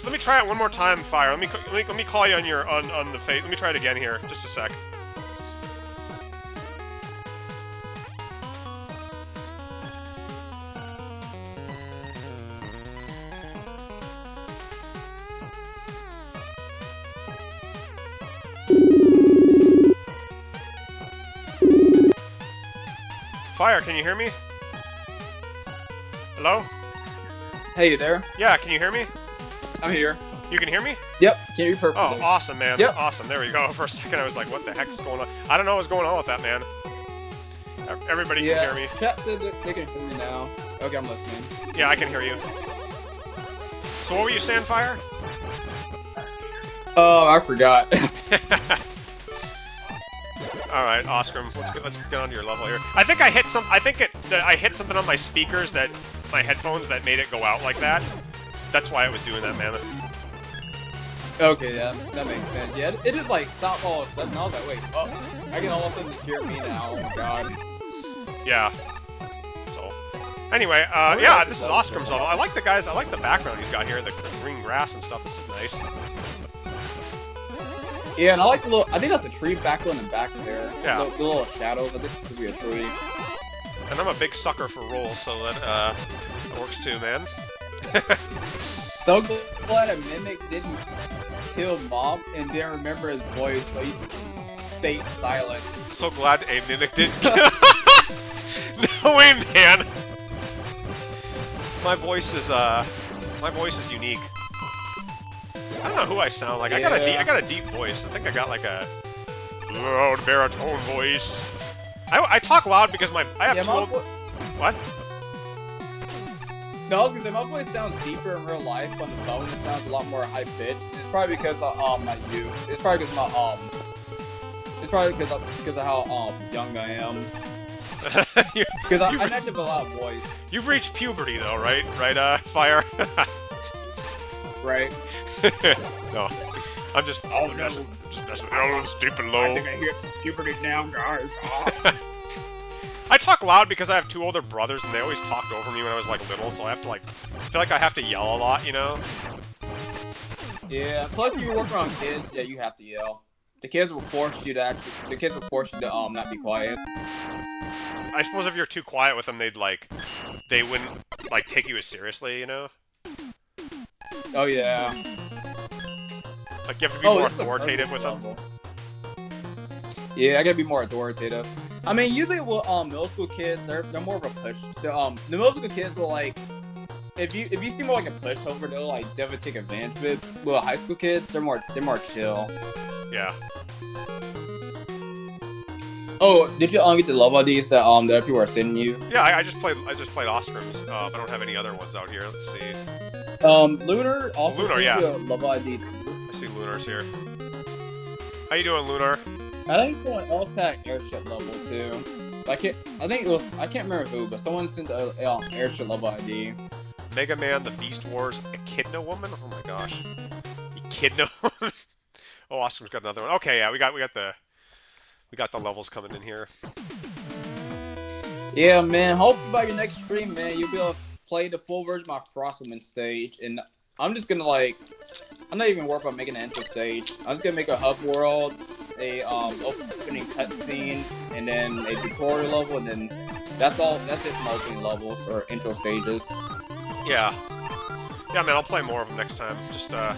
Let me try it one more time, Fire. Let me call you on your on the face. Let me try it again here. Just a sec. Fire, can you hear me? Hello? Hey, you there? Yeah, can you hear me? I'm here. You can hear me? Yep, can hear you perfectly. Oh, awesome, man. Yep. Awesome. There we go. For a second, I was like, what the heck is going on? I don't know what's going on with that, man. Everybody can hear me. Chat said they can hear me now. Okay, I'm listening. Yeah, I can hear you. So what were you saying, Fire? Oh, I forgot. All right, Oscar, let's get onto your level here. I think I hit I hit something on my speakers my headphones that made it go out like that. That's why it was doing that, man. Okay, yeah, that makes sense. Yeah, it just like stopped all of a sudden. I was like, wait, oh, I can all of a sudden just hear me now. Oh my god. Yeah. So, anyway, yeah, this is Oscar's level. I like the background he's got here, the green grass and stuff. This is nice. Yeah, and I like the little. I think that's a tree background in the back there. Yeah. The little shadows. I think it could be a tree. And I'm a big sucker for rolls, so that works too, man. So glad a Mimic didn't kill Mob and didn't remember his voice, so he stayed silent. So glad a Mimic didn't. No way, man. My voice is unique. I don't know who I sound like. Yeah. I got a deep voice. I think I got like a loud baritone voice. I talk loud because I have two old... What? No, I was gonna say my voice sounds deeper in real life. On the phone, it sounds a lot more high pitched. It's probably because my youth. It's probably because my It's probably because of how young I am. Because I match up a lot of voice. You've reached puberty though, right? Right, Fire. Right. No, I'm just messing with it's deep and low. I think I hear puberty now, guys. I talk loud because I have two older brothers and they always talked over me when I was like little, so I have to like feel like I have to yell a lot, you know? Yeah. Plus, if you work around kids, yeah, you have to yell. The kids will force you to not be quiet. I suppose if you're too quiet with them, they wouldn't like take you as seriously, you know? Oh yeah. Like you have to be more authoritative with them. Yeah, I gotta be more authoritative. I mean, usually with middle school kids, they're more of a push. The middle school kids will like, if you see more like a pushover, they'll like definitely take advantage of it. With high school kids, they're more chill. Yeah. Oh, did you get the love IDs that the other people are sending you? Yeah, I just played Osprums. I don't have any other ones out here. Let's see. Lunar also sent you a love ID too. I see Lunar's here. How you doing, Lunar? I think someone else had airship level too. I can't remember who, but someone sent an airship level ID. Mega Man, the Beast Wars, Echidna Woman. Oh my gosh, Echidna Woman. Oh, Oscar's got another one. Okay, yeah, we got the levels coming in here. Yeah, man. Hopefully by your next stream, man, you'll be able to play the full version of my Frostwoman stage, and I'm just gonna I'm not even worried about making an intro stage. I'm just gonna make a hub world, a opening cutscene, and then a tutorial level, and then that's all. That's it for my opening levels or intro stages. Yeah. Yeah, man, I'll play more of them next time. Just, I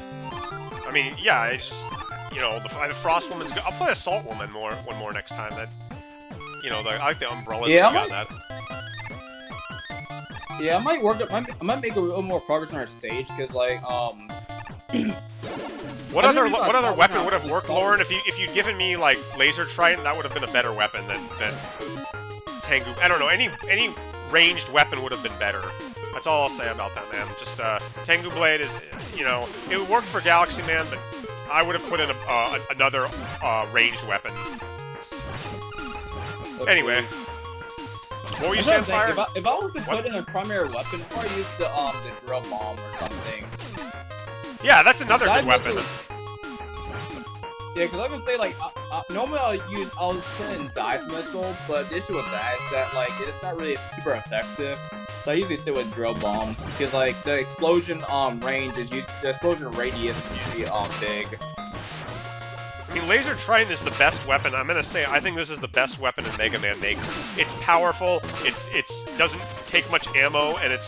mean, yeah, it's just, you know, the Frost Woman's good. I'll play Assault Woman one more next time. That, you know, I like the umbrellas that you got that. Yeah, I might make a little more progress on our stage, because, like, What other weapon would have worked, Lauren? If you'd given me, like, Laser Trident, that would have been a better weapon than Tengu. I don't know, any ranged weapon would have been better. That's all I'll say about that, man. Just, Tengu Blade is, you know, it worked for Galaxy Man, but I would have put in another ranged weapon. Anyway. What were you saying, Fire? If I was to put in a primary weapon, I'd probably use the drill bomb or something. Yeah, that's another good weapon. Yeah, because I would say, like, normally I'll put in dive missile, but the issue with that is that, like, it's not really super effective. So I usually stick with drill bomb, because, like, the explosion radius is usually big. I mean, Laser Trident is the best weapon. I'm gonna say I think this is the best weapon in Mega Man Maker. It's powerful. It doesn't take much ammo, and it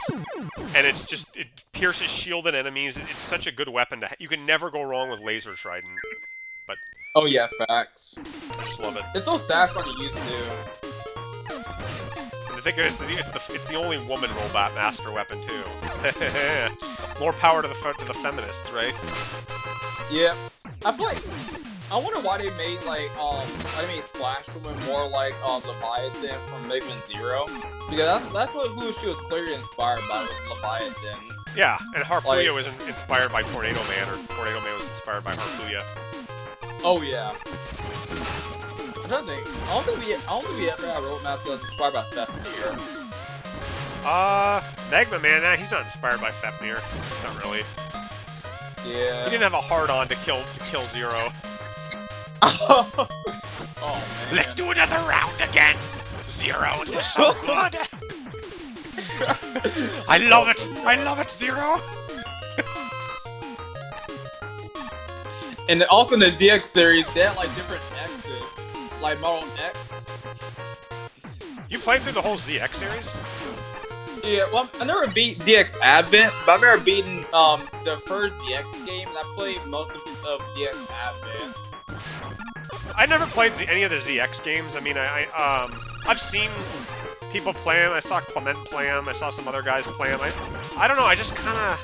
pierces shielded enemies. It's such a good weapon to. You can never go wrong with Laser Trident. But oh yeah, facts. I just love it. It's so satisfying to use too. And the thing is, it's the only woman robot master weapon too. More power to the feminists, right? Yeah, I wonder why they made Splash Woman more like Leviathan from Mega Man Zero, because that's who she was clearly inspired by, was Leviathan. Yeah, and Harpooya was inspired by Tornado Man, or Tornado Man was inspired by Harpooya. Oh yeah. I don't think we ever had a Roadmaster that's inspired by Fafnir. Magma Man, nah, he's not inspired by Fafnir. Not really. Yeah. He didn't have a hard-on to kill Zero. Oh man. Let's do another round again! Zero, it was so good! I love it! I love it, Zero! And also in the ZX series, they had like different X's. Like Model X. You played through the whole ZX series? Yeah, well, I never beat ZX Advent, but I've never beaten the first ZX game, and I played most of ZX Advent. I never played any of the ZX games. I mean, I've seen people play them. I saw Clement play them. I saw some other guys play them. I don't know. I just kind of...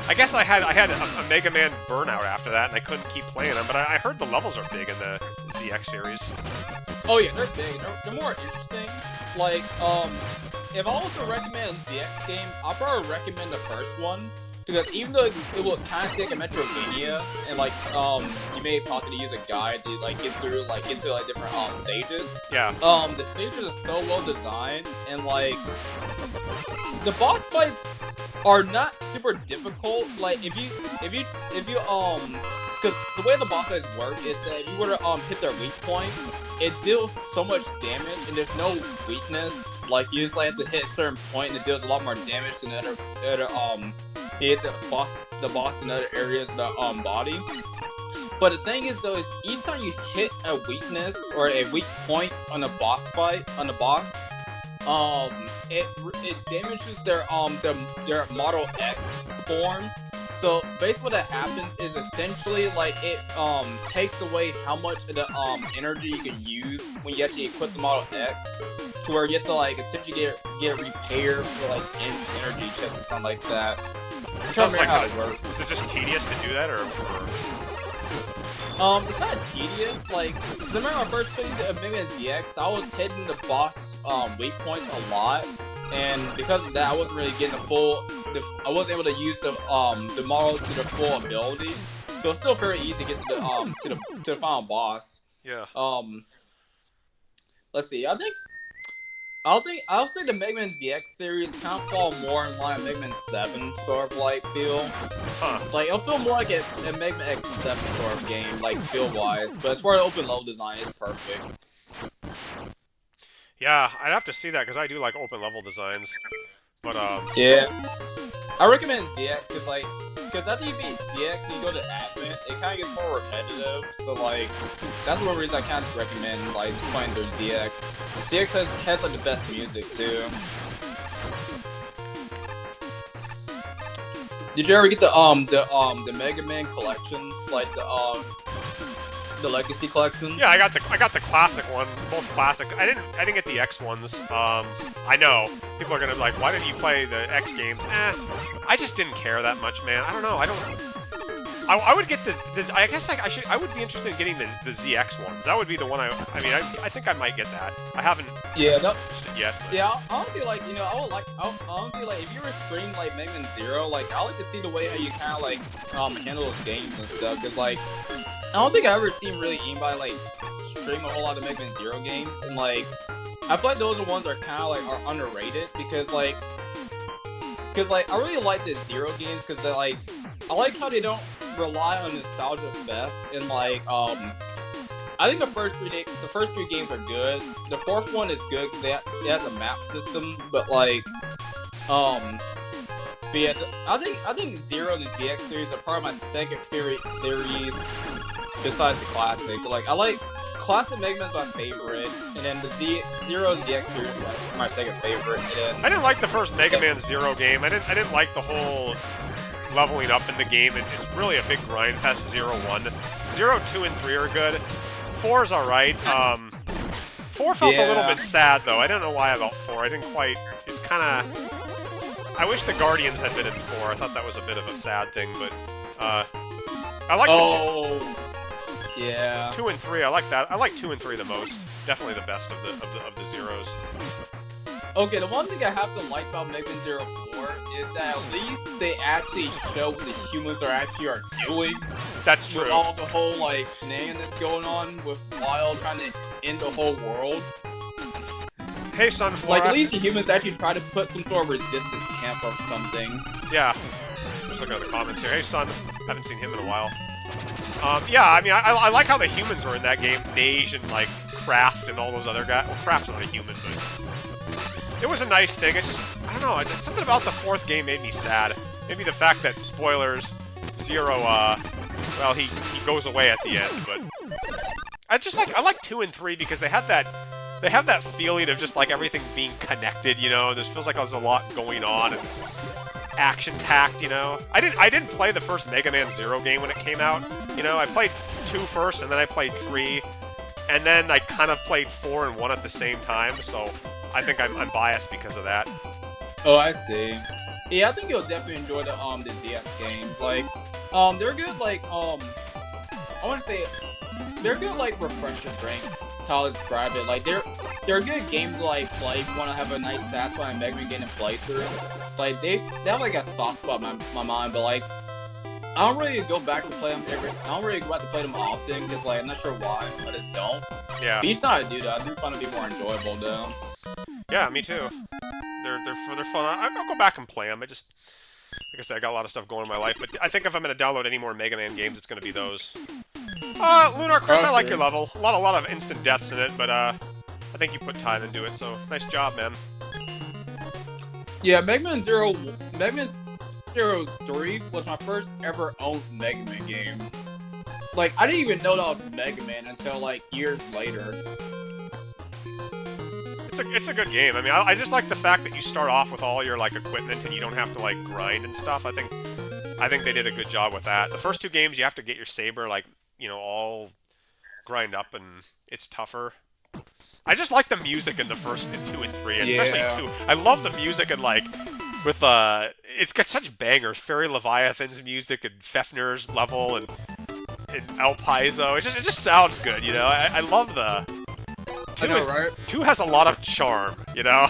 I guess I had a Mega Man burnout after that, and I couldn't keep playing them. But I heard the levels are big in the ZX series. Oh yeah, they're big. They're more interesting. Like, if I was to recommend a ZX game, I'd probably recommend the first one. Because even though it will kind of take a Metroidvania, and like, you may possibly use a guide to like get through like into like different stages. Yeah. The stages are so well designed, and like, the boss fights are not super difficult. Like, if you because the way the boss fights work is that if you were to hit their weak point, it deals so much damage, and there's no weakness. Like, you just like have to hit a certain point, and it deals a lot more damage than other hit the boss in other areas of the body. But the thing is though, is each time you hit a weakness or a weak point on a boss fight, on the boss, it damages their Model X form. So basically what that happens is essentially like it takes away how much of the energy you can use when you actually equip the Model X, to where you have to like essentially get repaired for like energy chips or something like that. Sounds like how it works. Is it just tedious to do that, or? It's not tedious. Like, cause I remember my first playthrough of Mega Man ZX, I was hitting the boss weak points a lot, and because of that, I wasn't really getting I wasn't able to use the model to the full ability. So it's still very easy to get to the final boss. Yeah. Let's see. I'll say the Mega Man ZX series kind of fall more in line with Mega Man 7 sort of like feel. Huh. Like, it'll feel more like a Mega Man X7 sort of game, like feel wise. But as far as open level design, it's perfect. Yeah, I'd have to see that because I do like open level designs. But yeah, I recommend ZX because after you beat ZX and you go to Advent, it kind of gets more repetitive. So like, that's one reason I kind of recommend like just playing through ZX. ZX has like the best music too. Did you ever get the Mega Man collections, like the Legacy collection? yeah, I got the classic one, both classic. I didn't get the X ones. I know people are gonna be like, why didn't you play the X games? I just didn't care that much, man. I don't know. I would get this. I guess like I would be interested in getting the ZX ones. That would be the one I mean, I think I might get that. I haven't. Yeah. Yet. But. Yeah. Honestly, like, you know, honestly, like, if you were streaming like Mega Man Zero, like, I like to see the way how you kind of like handle those games and stuff. Cause like, I don't think I've ever seen really anybody like stream a whole lot of Mega Man Zero games, and like, I feel like those are ones that are kind of like are underrated because I really like the Zero games because they're like, I like how they don't rely on nostalgia fest, and like I think the first three games are good. The fourth one is good because it has a map system, but like but yeah, I think Zero and the ZX series are probably my second favorite series besides the classic. Like, I like classic Mega Man's my favorite, and then the Zero ZX series is like my second favorite. And I didn't like the first Mega Man Zero game. I didn't like the whole leveling up in the game. It's really a big grind fest. 0, 1, 0, 2, and 3 are good. 4 is alright. 4 felt a little bit sad though. I don't know why about 4. I didn't quite. It's kind of. I wish the Guardians had been in 4. I thought that was a bit of a sad thing, but I like the yeah. 2 and 3. I like that. I like 2 and 3 the most. Definitely the best of the Zeros. Okay, the one thing I have to like about Mega Man Zero 4 is that at least they actually show what the humans are doing. That's true. With all the whole like shenanigans going on with Wild trying to end the whole world. Hey, Sunflora. Like, at least the humans actually try to put some sort of resistance camp or something. Yeah. Just looking at the comments here. Hey, Sun. Haven't seen him in a while. Yeah, I mean, I like how the humans are in that game. Nage and, like, Kraft and all those other guys. Well, Kraft's not a human, but... It was a nice thing. It just... I don't know. Something about the 4th game made me sad. Maybe the fact that, spoilers, Zero, well, he goes away at the end, but... I like 2 and 3 because they have that feeling of just like everything being connected, you know. This feels like there's a lot going on and it's action-packed, you know. I didn't play the first Mega Man Zero game when it came out, you know. I played 2 first, and then I played 3, and then I kind of played 4 and 1 at the same time. So I think I'm biased because of that. Oh, I see. Yeah, I think you'll definitely enjoy the ZF games. Like, they're good. Like, I want to say they're good. Like, refresher drink. How to describe it? Like, they're a good game to like play if you want to have a nice satisfying Mega Man game to play through. Like, they have like a soft spot in my mind, but like, I don't really go back to play them I don't really go back to play them often because like I'm not sure why. I just don't. Yeah. But each time I do that, I do find it to be more enjoyable though. Yeah, me too. They're fun. I'll go back and play them. Like I said, I got a lot of stuff going in my life, but I think if I'm gonna download any more Mega Man games, it's gonna be those. Lunar Chris, I like your level. A lot of instant deaths in it, but I think you put time into it. So nice job, man. Yeah, Mega Man 03 was my first ever owned Mega Man game. Like, I didn't even know that was Mega Man until like years later. It's a good game. I mean, I just like the fact that you start off with all your like equipment and you don't have to like grind and stuff. I think they did a good job with that. The first two games you have to get your saber like, you know, all grind up and it's tougher. I just like the music in the first in 2 and 3, especially 2. I love the music and like with it's got such bangers. Fairy Leviathan's music and Fefner's level and El Paizo. It just sounds good, you know. I love the 2 has a lot of charm, you know.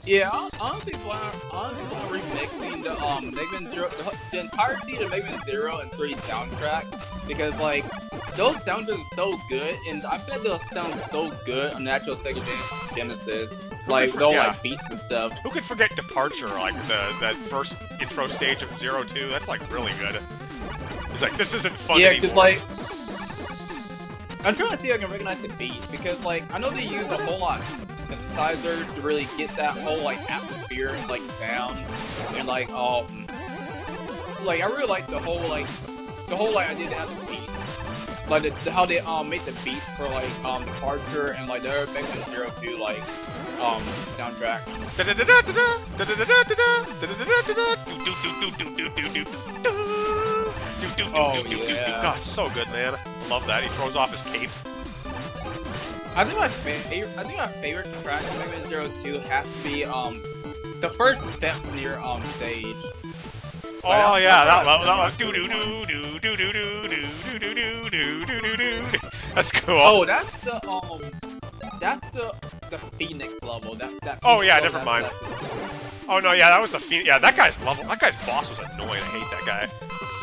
Yeah, honestly, remixing the Mega Man 0, the entirety of Mega Man 0 and 3 soundtrack, because like those soundtracks are so good, and I feel like those sound so good on the actual Sega Genesis, like like beats and stuff. Who could forget Departure, like that first intro stage of 02? That's like really good. It's like this isn't fun anymore. Yeah, because like I'm trying to see if I can recognize the beat, because like I know they use a whole lot of synthesizers to really get that whole like atmosphere and like sound, and like I really like the whole idea to have the beat, like how they make the beat for like Departure and like the other Mega Man 02 like soundtrack. Oh yeah. God, it's so good, man. Love that. He throws off his cape. I think my favorite track in Mega Man 02 has to be the first Fefnir stage. Oh yeah, that level. Do do do do do do do do do do do do do. That's cool. Oh, that's the Phoenix level. That oh yeah, never mind. Oh no, yeah, that was the Phoenix. Yeah, that guy's level. That guy's boss was annoying. I hate that guy.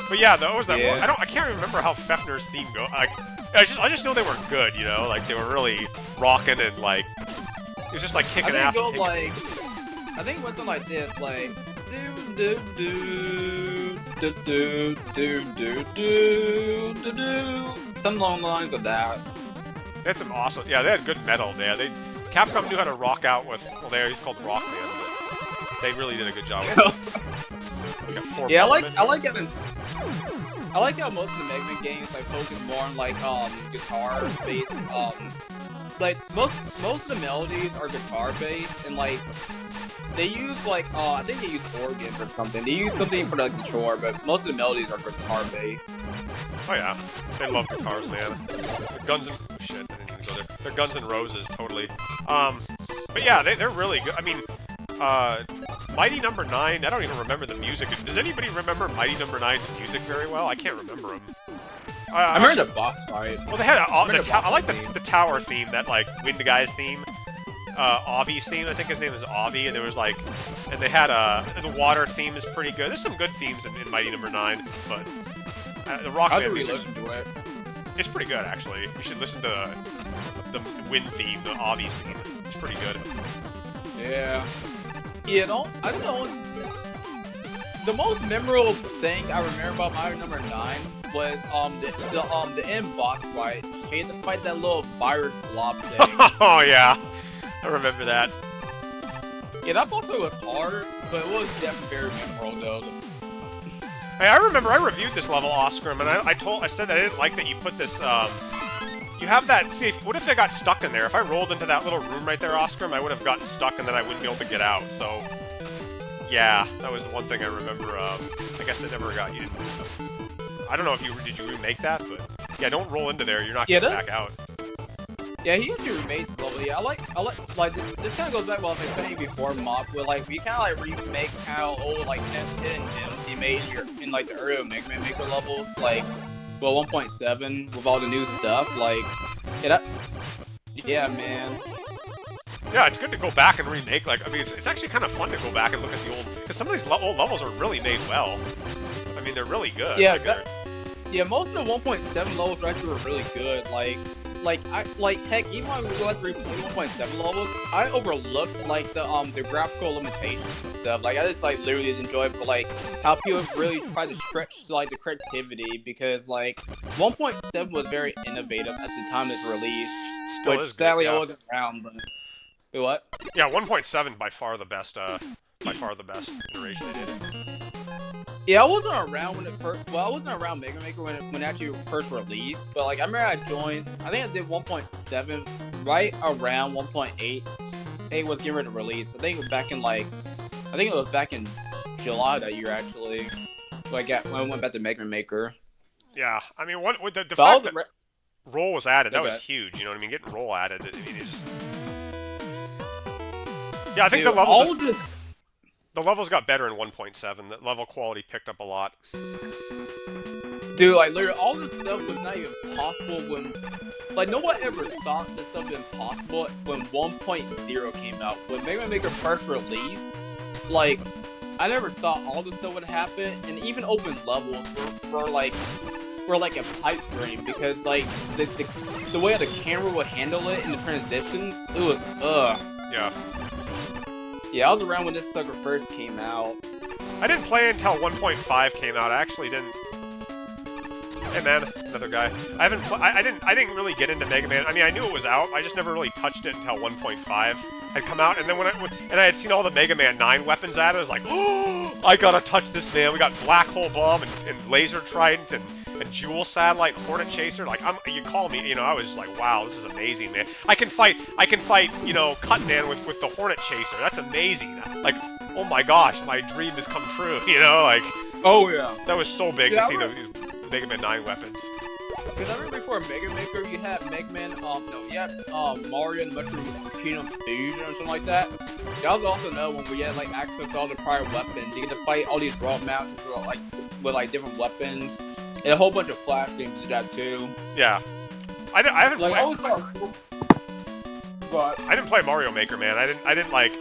But yeah, that was that. Yeah. I can't remember how Fefner's theme go. Like, I just know they were good. You know, like they were really rocking and like it was just like kicking ass. And like, I think it was something like this, like do do do do do do do do do, something along the lines of that. They had some awesome. Yeah, they had good metal there. Capcom knew how to rock out with. Well, he's called Rockman, but they really did a good job with it. Yeah, I like how most of the Mega Man games like focus more on like guitar based like most of the melodies are guitar based, and like they use like I think they use organs or something. They use something for the guitar, but most of the melodies are guitar based. Oh yeah, they love guitars, man. The Guns and oh, shit, I didn't even go there. They're Guns N' Roses, totally. But yeah, they're really good. I mean, Mighty Number 9, I don't even remember the music. Does anybody remember Mighty Number 9's music very well? I can't remember them. I remember the boss fight. Well, they had I like the tower theme, that like Wind Guy's theme. Avi's theme, I think his name is Avi, and there was like, and they had the water theme is pretty good. There's some good themes in Mighty Number 9, but the Rockman music, it's pretty good actually. You should listen to the Wind theme, the Avi's theme. It's pretty good. Yeah. Yeah, I don't know. The most memorable thing I remember about Mario Number 9 was the end boss fight. He had to fight that little virus blob thing. Oh yeah, I remember that. Yeah, that boss fight was hard, but it was definitely very memorable though. Hey, I remember I reviewed this level, Oscar, and I said that I didn't like that you put this you have that. See, what if I got stuck in there? If I rolled into that little room right there, Oscar, I would have gotten stuck, and then I wouldn't be able to get out. So, yeah, that was the one thing I remember. I guess it never got you. I don't know if did you remake that, but yeah, don't roll into there. You're not getting back out. Yeah, he actually remade this level. Yeah, like this kind of goes back to what I was saying before, Mop, where like we kind of like remake how old like hidden gems he made in like the earlier Mega Man Maker levels, like well 1.7 with all the new stuff. Like, yeah, man. Yeah, it's good to go back and remake. Like, I mean, it's actually kind of fun to go back and look at the old, because some of these old levels are really made well. I mean, they're really good. Yeah, like, yeah. Most of the 1.7 levels actually were really good. Heck, even when we go like replay 1.7 levels, I overlooked like the graphical limitations and stuff. Like I just like literally enjoy it for like how people really try to stretch like the creativity, because like 1.7 was very innovative at the time it's released. Still which is good, sadly yeah. I wasn't around, but wait, what? Yeah, 1.7 by far the best. By far the best iteration they did. Yeah, I wasn't around when it first. Well, I wasn't around Mega Maker when it actually first released. But like, I remember I joined. I think I did 1.7 right around 1.8. 8 was getting ready to release. I think it was back in like. I think it was back in July that year actually. Like when I went back to Mega Maker. Yeah, I mean, what with the But fact that roll was added, that Okay. was huge. You know what I mean? Getting roll added. I mean, it's just. Yeah, I think Dude, the levels got better in 1.7. The level quality picked up a lot. Dude, like literally, all this stuff was not even possible when, like, no one ever thought this stuff was impossible when 1.0 came out. When Mega Man Maker first released, like, I never thought all this stuff would happen, and even open levels were like a pipe dream, because like the way the camera would handle it in the transitions, it was Yeah. Yeah, I was around when this sucker first came out. I didn't play until 1.5 came out. I actually didn't. Hey man, another guy. I didn't really get into Mega Man. I mean, I knew it was out. I just never really touched it until 1.5 had come out. And then I had seen all the Mega Man 9 weapons at it, I was like, oh, I gotta touch this, man. We got Black Hole Bomb and Laser Trident and Jewel Satellite, Hornet Chaser. Like, you call me, you know, I was just like, wow, this is amazing, man. I can fight, you know, Cutman with the Hornet Chaser. That's amazing. Like, oh my gosh, my dream has come true, you know, like. Oh yeah. That was so big to see the Mega Man 9 weapons. Because I remember before Mega Maker, you had Mega Man, you had Mario and Mushroom Kingdom Fusion or something like that. That was also another one where you had like access to all the prior weapons. You get to fight all these raw masters with different weapons. And a whole bunch of Flash games did that too. Yeah. I haven't like, played. I didn't play Mario Maker, man. I didn't like.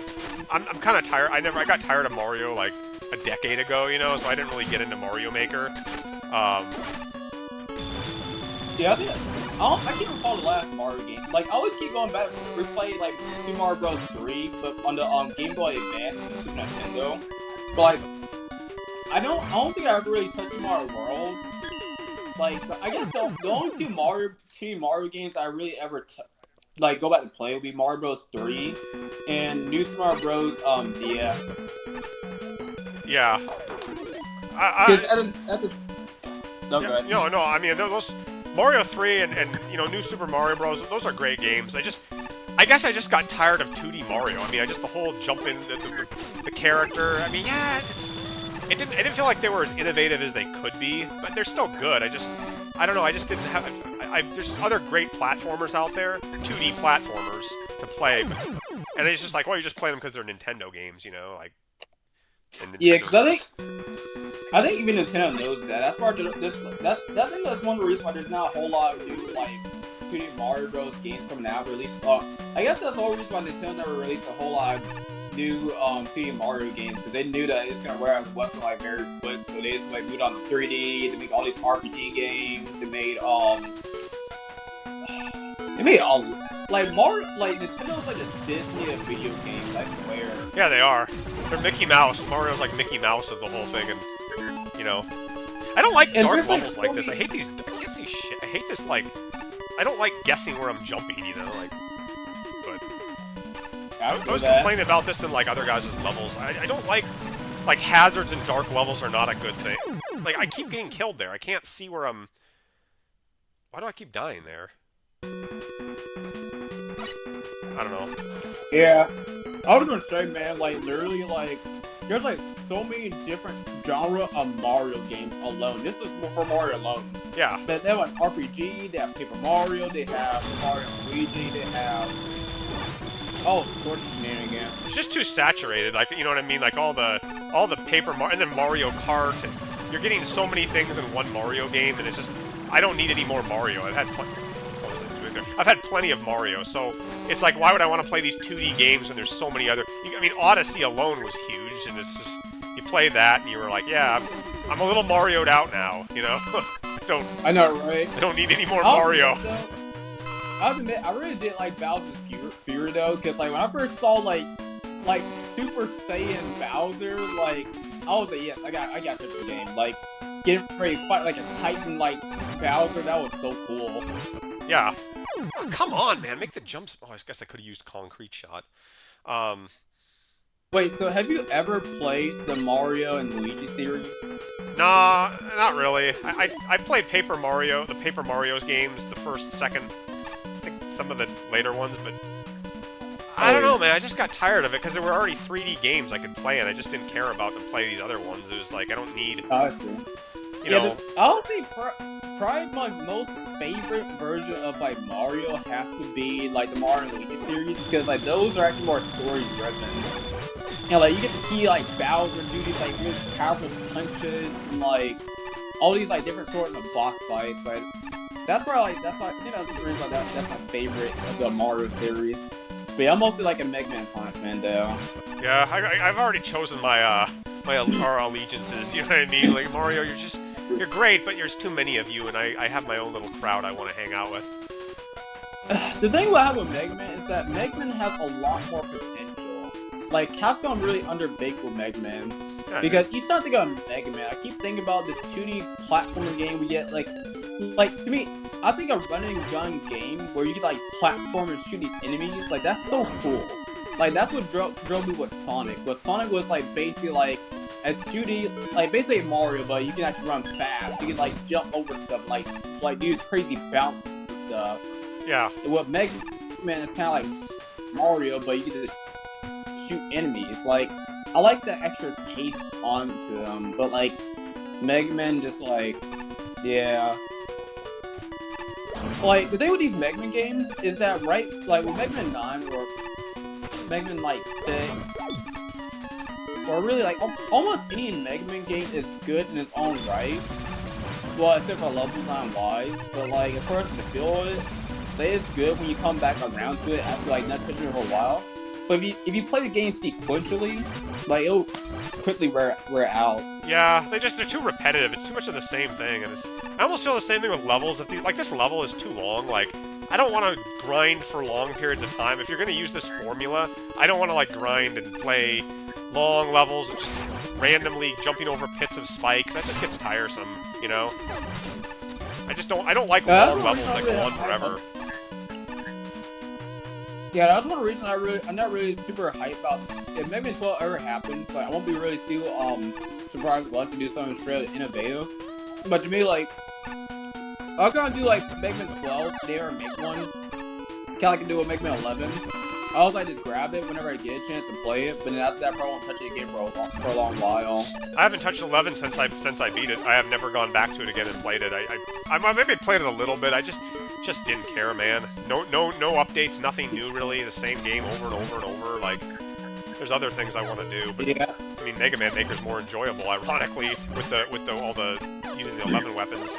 I'm kind of tired. I got tired of Mario like a decade ago, you know. So I didn't really get into Mario Maker. Yeah, I can't recall the last Mario game. Like, I always keep going back to replay like Super Mario Bros. 3, but on the Game Boy Advance and Super Nintendo. But like, I don't think I ever really touched Super Mario World. Like, I guess the only two Mario games I really ever go back to play would be Mario Bros. 3 and New Super Mario Bros. DS. Yeah. Because at the no, yeah, no. I mean, those Mario 3 and you know New Super Mario Bros. Those are great games. I guess I just got tired of 2D Mario. I mean, the whole jumping, the character. I mean, yeah, it didn't feel like they were as innovative as they could be, but they're still good. I don't know. I just didn't have. There's other great platformers out there, 2D platformers to play, and it's just like, well, you just play them because they're Nintendo games, you know, like. Yeah, because I think even Nintendo knows that. That's why that's one of the reasons why there's not a whole lot of new like 2D Mario Bros. Games coming out. I guess that's the whole reason why Nintendo never released a whole lot of new 2D Mario games, because they knew that it's gonna wear out its weapon like very quick. So they just like moved on to 3D. They make all these RPG games. They made all like Mario, like Nintendo's like the Disney of video games. I swear. Yeah, they are. They're Mickey Mouse. Mario's like Mickey Mouse of the whole thing, and you know, I don't like dark levels like this. I hate these. I can't see shit. I hate this. Like, I don't like guessing where I'm jumping. You know, like. But I was complaining about this in like other guys' levels. I don't like hazards and dark levels are not a good thing. Like, I keep getting killed there. I can't see where I'm. Why do I keep dying there? I don't know. Yeah, I was gonna say, man, like literally, like there's like so many different genre of Mario games alone. This is for Mario alone. Yeah. They have like RPG, they have Paper Mario, they have Mario and Luigi, they have all sorts of shenanigans. It's just too saturated, like, you know what I mean? Like, all the Paper Mario, and then Mario Kart, and you're getting so many things in one Mario game, and it's just, I don't need any more Mario. I've had plenty of Mario, so it's like, why would I want to play these 2D games when there's so many other... I mean, Odyssey alone was huge, and it's just, you play that, and you were like, yeah, I'm a little Mario'd out now, you know? I know, right? I don't need any more Mario. I'll admit, I really did like Bowser's Fury though, because like when I first saw like Super Saiyan Bowser, like I was like, yes, I got to touch the game. Like getting ready to fight like a Titan like Bowser, that was so cool. Yeah. Oh, come on, man, make the jumps. Oh, I guess I could have used Concrete Shot. Wait, so have you ever played the Mario and Luigi series? Nah, not really. I played Paper Mario, the Paper Mario's games, the first, second, I think some of the later ones, but I don't know, man. I just got tired of it because there were already 3D games I could play, and I just didn't care about to play these other ones. It was like, I don't need... I see. You know... I'll say probably my most favorite version of like Mario has to be like the Mario and Luigi series, because like those are actually more story driven. You know, like you get to see like Bowser do these like really powerful punches and like all these like different sorts of boss fights. Like that's probably like I think that's the reason why that's my favorite of the Mario series. But yeah, I'm mostly like a Mega Man Sonic fan though. Yeah, I've already chosen my our allegiances. You know what I mean? Like Mario, you're great, but there's too many of you, and I have my own little crowd I want to hang out with. The thing I have with Mega Man is that Mega Man has a lot more potential. Like, Capcom really underbaked with Mega Man. Yeah, because each time I think about Mega Man, I keep thinking about this 2D platforming game we get, like, to me, I think a running gun game where you can, like, platform and shoot these enemies, like, that's so cool. Like, that's what drove me with Sonic. But Sonic was, like, basically, like, a 2D, like, basically Mario, but you can actually run fast. You can, like, jump over stuff, like do these crazy bounces and stuff. Yeah. And with Mega Man, it's kind of like Mario, but you can just shoot enemies. Like, I like the extra taste onto them, but like Mega Man just like, yeah. Like, the thing with these Mega Man games is that, right, like with Mega Man 9 or Mega Man like 6, or really like almost any Mega Man game is good in its own right. Well, except for level design wise, but like as far as the feel of it is good when you come back around to it after like not touching it for a while. But if you play the game sequentially, like it'll quickly wear out. Yeah, they're too repetitive. It's too much of the same thing, and I almost feel the same thing with levels. If this level is too long, like I don't want to grind for long periods of time. If you're going to use this formula, I don't want to like grind and play long levels and just randomly jumping over pits of spikes. That just gets tiresome, you know. I don't like long levels that go on forever. Yeah, that's one reason I'm not really super hyped about if Mega Man 12 ever happens. Like, I won't be really surprised if us to do something straight innovative. But to me, like, I'm gonna do like Mega Man 12 there or make one. Kinda like I do with Mega Man 11. I always like just grab it whenever I get a chance to play it, but then after that, I probably won't touch it again for a long while. I haven't touched 11 since I beat it. I have never gone back to it again and played it. I maybe played it a little bit. I just didn't care, man. No updates, nothing new really. The same game over and over and over. Like, there's other things I want to do, but yeah. I mean, Mega Man Maker's more enjoyable, ironically, with all the using the 11 weapons.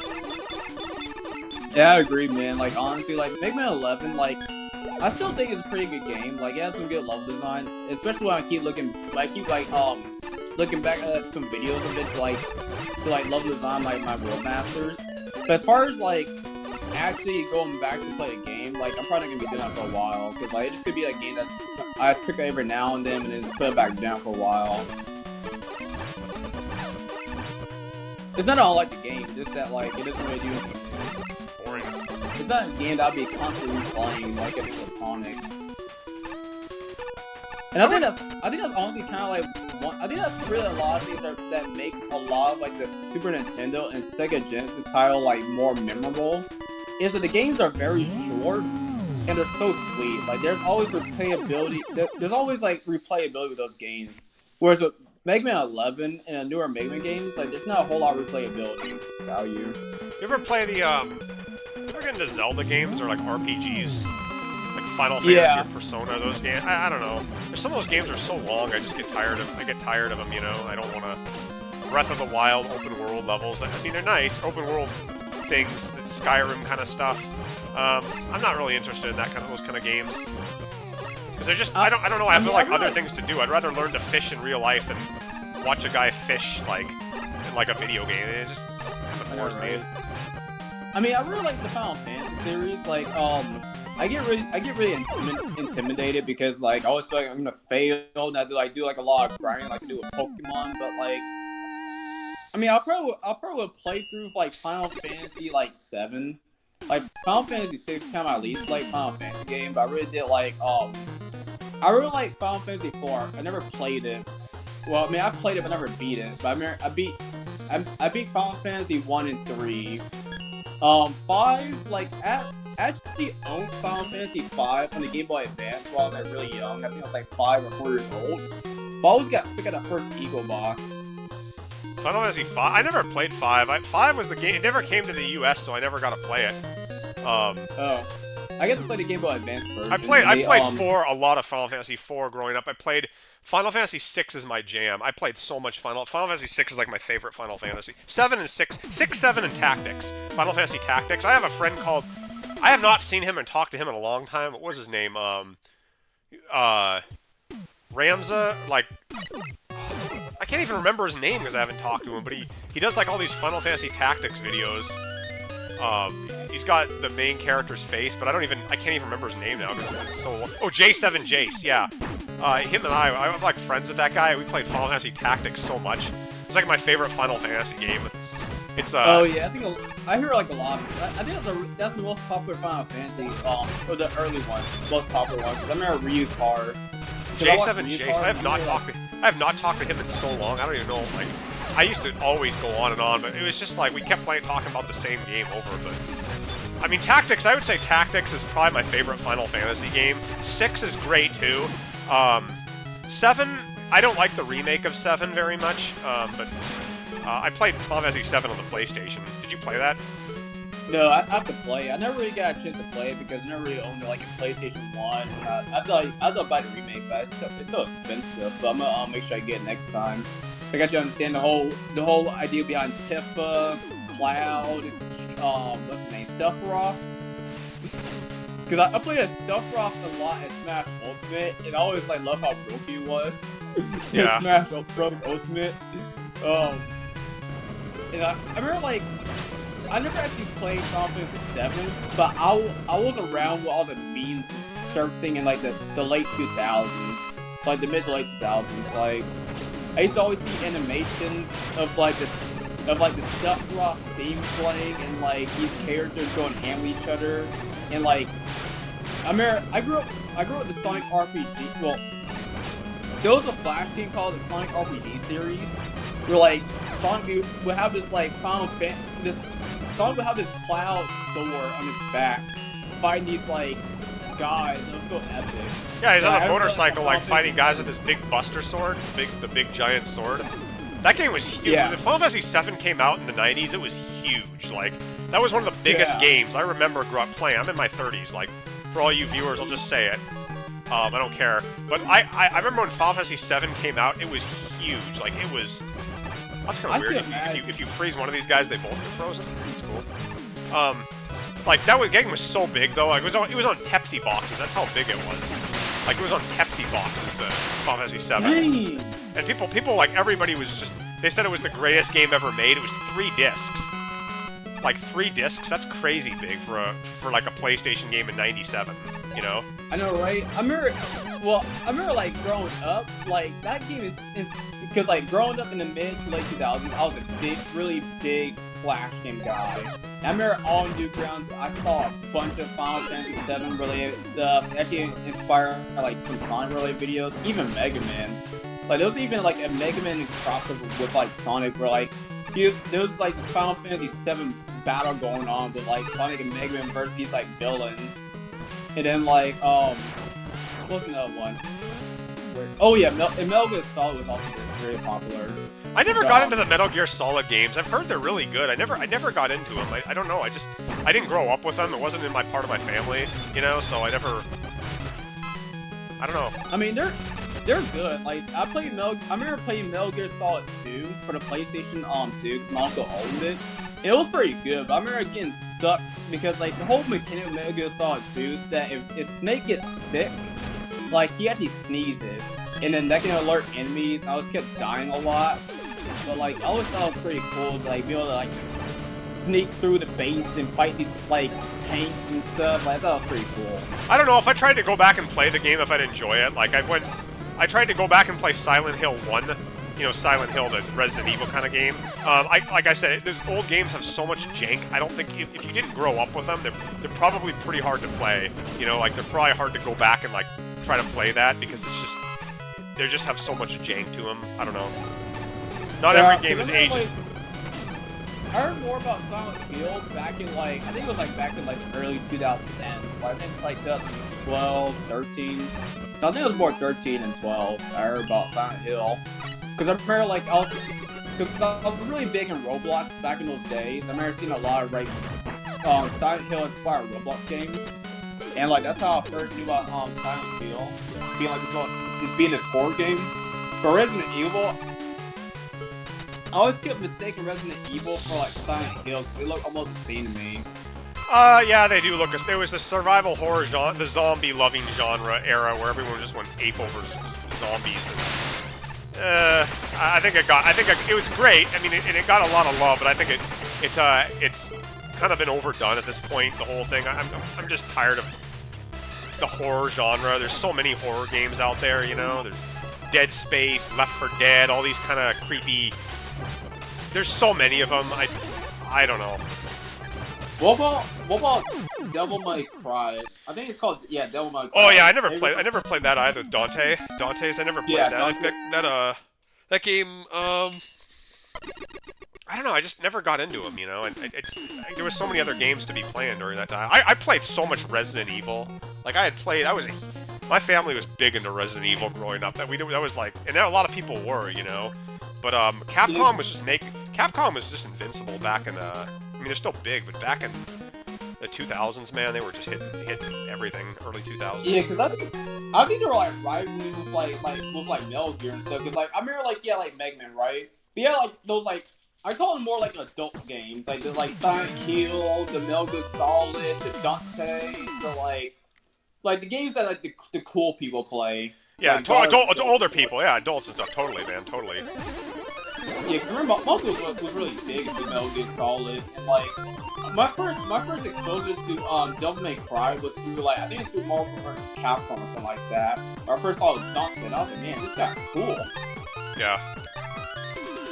Yeah, I agree, man. Like, honestly, like Mega Man 11, like, I still think it's a pretty good game. Like, it has some good level design, especially when I keep looking back at some videos of it, to level design like my World Masters. But as far as like actually going back to play a game, like I'm probably not gonna be doing that for a while, because like it just could be a game I just pick up every now and then just put it back down for a while. It's not all like the game, it's just that like it doesn't really do anything. Boring. It's not a game that I'd be constantly playing like if it was Sonic. And I think that's honestly kind of like I think that's really a lot of things that makes a lot of like the Super Nintendo and Sega Genesis title like more memorable. Is that the games are very short and they're so sweet. Like there's always replayability. There's always like replayability with those games. Whereas with Mega Man 11 and the newer Mega Man games, like there's not a whole lot of replayability value. You ever play the, you ever get into Zelda games or like RPGs? Like Final Fantasy or Persona, those games? I don't know. Some of those games are so long, I just get tired of them, you know? I don't want to... Breath of the Wild, open world levels, I mean, they're nice, open world things, Skyrim kind of stuff. I'm not really interested in those kind of games. Because they're just, I don't know, I feel like other things to do. I'd rather learn to fish in real life than watch a guy fish, like, in like a video game. It just kind of bores me. I mean, I really like the Final Fantasy series. Like, I get really intimidated because like I always feel like I'm gonna fail. Not that I do like a lot of grinding like I do with Pokemon, but like, I mean, I'll probably play through like Final Fantasy like 7. Like Final Fantasy 6 kind of my least like Final Fantasy game, but I really did like I really like Final Fantasy 4. I never played it. Well, I mean, I played it, but never beat it. But I mean, I beat Final Fantasy 1 and 3. 5, like, I actually owned Final Fantasy 5 on the Game Boy Advance while I was, like, really young. I think I was, like, 5 or 4 years old. But I always got stuck at the first Eagle box. Final Fantasy 5? I never played 5. 5 was the game... It never came to the US, so I never got to play it. Oh. I got to play the Game Boy Advance version. I played 4, a lot of Final Fantasy 4 growing up. I played... Final Fantasy 6 is my jam. I played so much Final Fantasy 6 is like my favorite Final Fantasy. 7 and 6, 7 and Tactics. Final Fantasy Tactics. I have a friend called... I have not seen him and talked to him in a long time. What was his name? Ramza? Like... I can't even remember his name because I haven't talked to him, but he does like all these Final Fantasy Tactics videos. He's got the main character's face, but I can't even remember his name now because it's so long. Oh, J7 Jace, yeah. Him and I'm like friends with that guy. We played Final Fantasy Tactics so much. It's like my favorite Final Fantasy game. It's oh yeah, I hear like a lot of it. I think that's the most popular Final Fantasy, or the early ones, most popular ones. Because I remember Ryu Car. J7 Jace. I have not talked to him in so long. I don't even know. Like, I used to always go on and on, but it was just like we kept talking about the same game over. But I mean, Tactics. I would say Tactics is probably my favorite Final Fantasy game. 6 is great too. 7. I don't like the remake of 7 very much. But I played Final Fantasy 7 on the PlayStation. Did you play that? No, I have to play. I never really got a chance to play it because I never really owned like a PlayStation 1. I thought buy the remake, but it's so expensive. But I'm gonna make sure I get it next time. So I got you to understand the whole idea behind Tifa, Cloud, what's his name, Sephiroth. Because I played as Sephiroth a lot at Smash Ultimate, and I always like love how broken he was. Yeah. Smash Ultimate. And I remember like. I never actually played Final Fantasy 7, but I was around with all the memes surfacing in like the late 2000s, like the mid to late 2000s. Like I used to always see animations of like the Sephiroth theme playing and like these characters going ham with each other, and like I grew up with the Sonic RPG. Well, there was a Flash game called the Sonic RPG series, where like Sonic would have this like Sonic would have this cloud sword on his back, fighting these like guys, and it was so epic. Yeah, he's on a motorcycle, like fighting guys with his big Buster sword, the big giant sword. That game was huge. Yeah. When Final Fantasy 7 came out in the 90s, it was huge. Like that was one of the biggest games I remember growing up playing. I'm in my 30s. Like for all you viewers, I'll just say it. I don't care. But I remember when Final Fantasy 7 came out, it was huge. Like it was. That's kind of weird. If you freeze one of these guys, they both get frozen. That's cool. Like that game was so big though. Like it was on Pepsi boxes. That's how big it was. Like it was on Pepsi boxes. The Final Fantasy 7. Dang. And people like everybody was just. They said it was the greatest game ever made. It was 3 discs. Like 3 discs. That's crazy big for like a PlayStation game in '97. You know. I know, right? I remember like growing up, like that game is because like growing up in the mid to late 2000s, I was a really big Flash game guy. And I remember all Newgrounds, I saw a bunch of Final Fantasy 7 related stuff. It actually inspired like some Sonic related videos, even Mega Man. Like there was even like a Mega Man crossover with like Sonic, where like there was like this Final Fantasy 7 battle going on with like Sonic and Mega Man versus these like villains. And then like what's another one? where. Oh yeah, Metal Gear Solid was also very popular. I never got into the Metal Gear Solid games. I've heard they're really good. I never got into them. I don't know. I didn't grow up with them. It wasn't in my part of my family, you know. So I don't know. I mean, they're good. Like I remember playing Metal Gear Solid 2 for the PlayStation 2 because my uncle owned it. And it was pretty good, but I remember getting stuck because like the whole mechanic of Metal Gear Solid 2 is that if Snake gets sick, like he actually sneezes, and then that can alert enemies. I always kept dying a lot, but like I always thought it was pretty cool to like be able to like just sneak through the base and fight these like tanks and stuff. Like, I thought it was pretty cool. I don't know if I tried to go back and play the game if I'd enjoy it. Like I tried to go back and play Silent Hill 1. You know, Silent Hill, the Resident Evil kind of game. Like I said, those old games have so much jank. I don't think if you didn't grow up with them, they're probably pretty hard to play. You know, like they're probably hard to go back and like try to play that because they just have so much jank to them. I don't know. Not every game is aged. Like, I heard more about Silent Hill back in like I think it was like back in like the early 2010s. I think it's like 2012, 13. So I think it was more 13 and 12. I heard about Silent Hill. Because I remember, like, I was really big in Roblox back in those days. I remember seeing a lot of, like, Silent Hill inspired Roblox games. And, like, that's how I first knew about Silent Hill. Being, like, this horror game. But Resident Evil, I always kept mistaking Resident Evil for, like, Silent Hill. Because they look almost the same to me. Yeah, they do look. There was the survival horror genre, the zombie-loving genre era where everyone just went ape over zombies. I think it was great. I mean, it got a lot of love, but I think it's kind of been overdone at this point. The whole thing. I'm just tired of the horror genre. There's so many horror games out there, you know. There's Dead Space, Left 4 Dead, all these kind of creepy. There's so many of them. I don't know. What about Devil May Cry? I think it's called Devil May Cry. Oh yeah, I never played that either. Dante's. I never played that. That game. I don't know. I just never got into them. You know, and there was so many other games to be playing during that time. I played so much Resident Evil. Like my family was big into Resident Evil growing up. That was like, and a lot of people were, you know. But Capcom was just invincible back in I mean, they're still big, but back in the 2000s, man, they were just hitting everything. Early 2000s. Yeah, because I think they were like rivaling with like Metal Gear and stuff. Because like I remember like Mega Man, right? But yeah, like those like I call them more like adult games, like the Silent Hill, the Metal Gear Solid, the Dante, the like the games that like the cool people play. Yeah, like, older people. Yeah, adults and stuff. Totally, man. Totally. Yeah, because I remember my uncle was really big into Metal Gear Solid, and like my first exposure to Devil May Cry was through like I think it's through Marvel vs. Capcom or something like that. Or I first saw Dante, and I was like, man, this guy's cool. Yeah.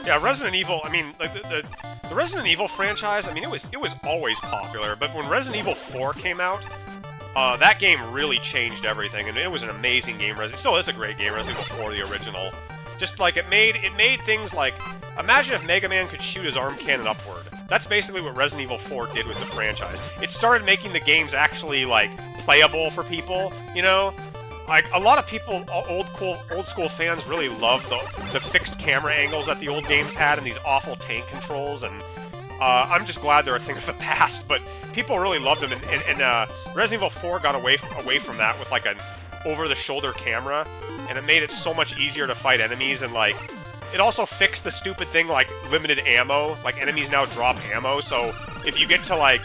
Yeah, Resident Evil. I mean, like the Resident Evil franchise. I mean, it was always popular, but when Resident Evil 4 came out, that game really changed everything, and it was an amazing game. It still is a great game, Resident Evil 4, the original. Just like it made things like, imagine if Mega Man could shoot his arm cannon upward. That's basically what Resident Evil 4 did with the franchise. It started making the games actually like playable for people, you know? Like a lot of people, old school fans really love the fixed camera angles that the old games had and these awful tank controls, and I'm just glad they're a thing of the past, but people really loved them, and Resident Evil 4 got away from that with like an over-the-shoulder camera, and it made it so much easier to fight enemies, and like it also fixed the stupid thing like limited ammo. Like enemies now drop ammo, so if you get to like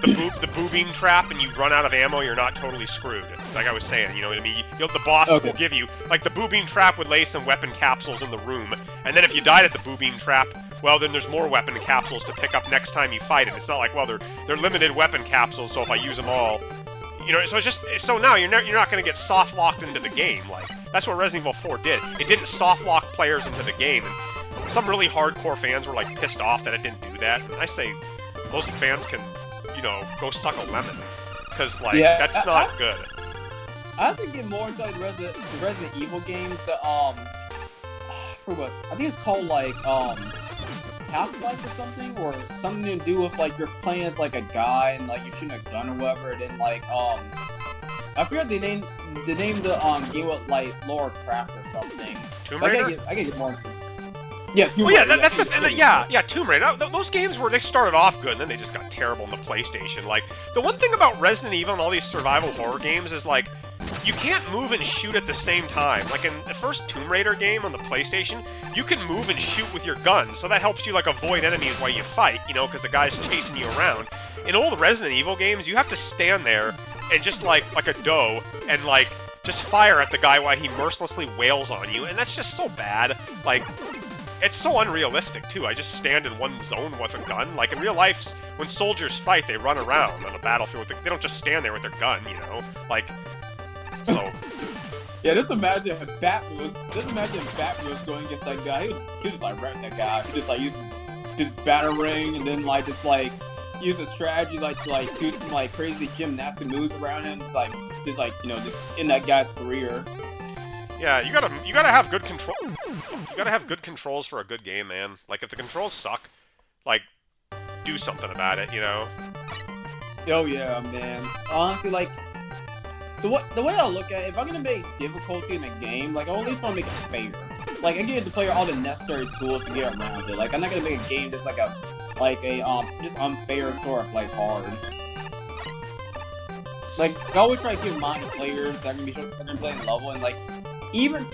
the boobing trap and you run out of ammo, you're not totally screwed. Like I was saying, you know what I mean? The boss will give you, like the boobing trap would lay some weapon capsules in the room, and then if you died at the boobing trap, well then there's more weapon capsules to pick up next time you fight it. It's not like, well, they're limited weapon capsules, so if I use them all, you know, so it's just, so now you're not going to get soft locked into the game. Like that's what Resident Evil 4 did. It didn't soft lock players into the game, and some really hardcore fans were like pissed off that it didn't do that. And I say those fans can, you know, go suck a lemon, because like that's not good. I have to get more into like the Resident Evil games. I think it's called like Half-Life or something, or something to do with like you're playing as like a guy and like you're shooting a gun or whatever, and then like I I forgot they named the game with like Laura Craft or something. Tomb Raider? I gotta get more. Yeah, Tomb Well, yeah, Raider. that's the yeah, Tomb Raider. Those games where they started off good and then they just got terrible on the PlayStation. Like the one thing about Resident Evil and all these survival horror games is like you can't move and shoot at the same time. Like in the first Tomb Raider game on the PlayStation, you can move and shoot with your gun, so that helps you like avoid enemies while you fight, you know, because the guy's chasing you around. In old Resident Evil games, you have to stand there and just like a doe and like just fire at the guy while he mercilessly wails on you, and that's just so bad. Like, it's so unrealistic too. I just stand in one zone with a gun. Like in real life, when soldiers fight, they run around on a battlefield. They don't just stand there with their gun, you know. Like, so. Yeah, just imagine if Batman was going against that guy. He was just like wreck that guy. He just like used his batarang and then like just like use a strategy like to like do some like crazy gymnastic moves around him. Just like you know just in that guy's career. Yeah, you gotta have good control. You gotta have good controls for a good game, man. Like if the controls suck, like do something about it, you know. Oh yeah, man. Honestly, like the way I look at it, if I'm gonna make difficulty in a game, like I at least want to make it fair. Like I give the player all the necessary tools to get around it. Like I'm not gonna make a game just like a just unfair sort of like hard. Like I always try to give mind to players that are gonna be playing the level, and like even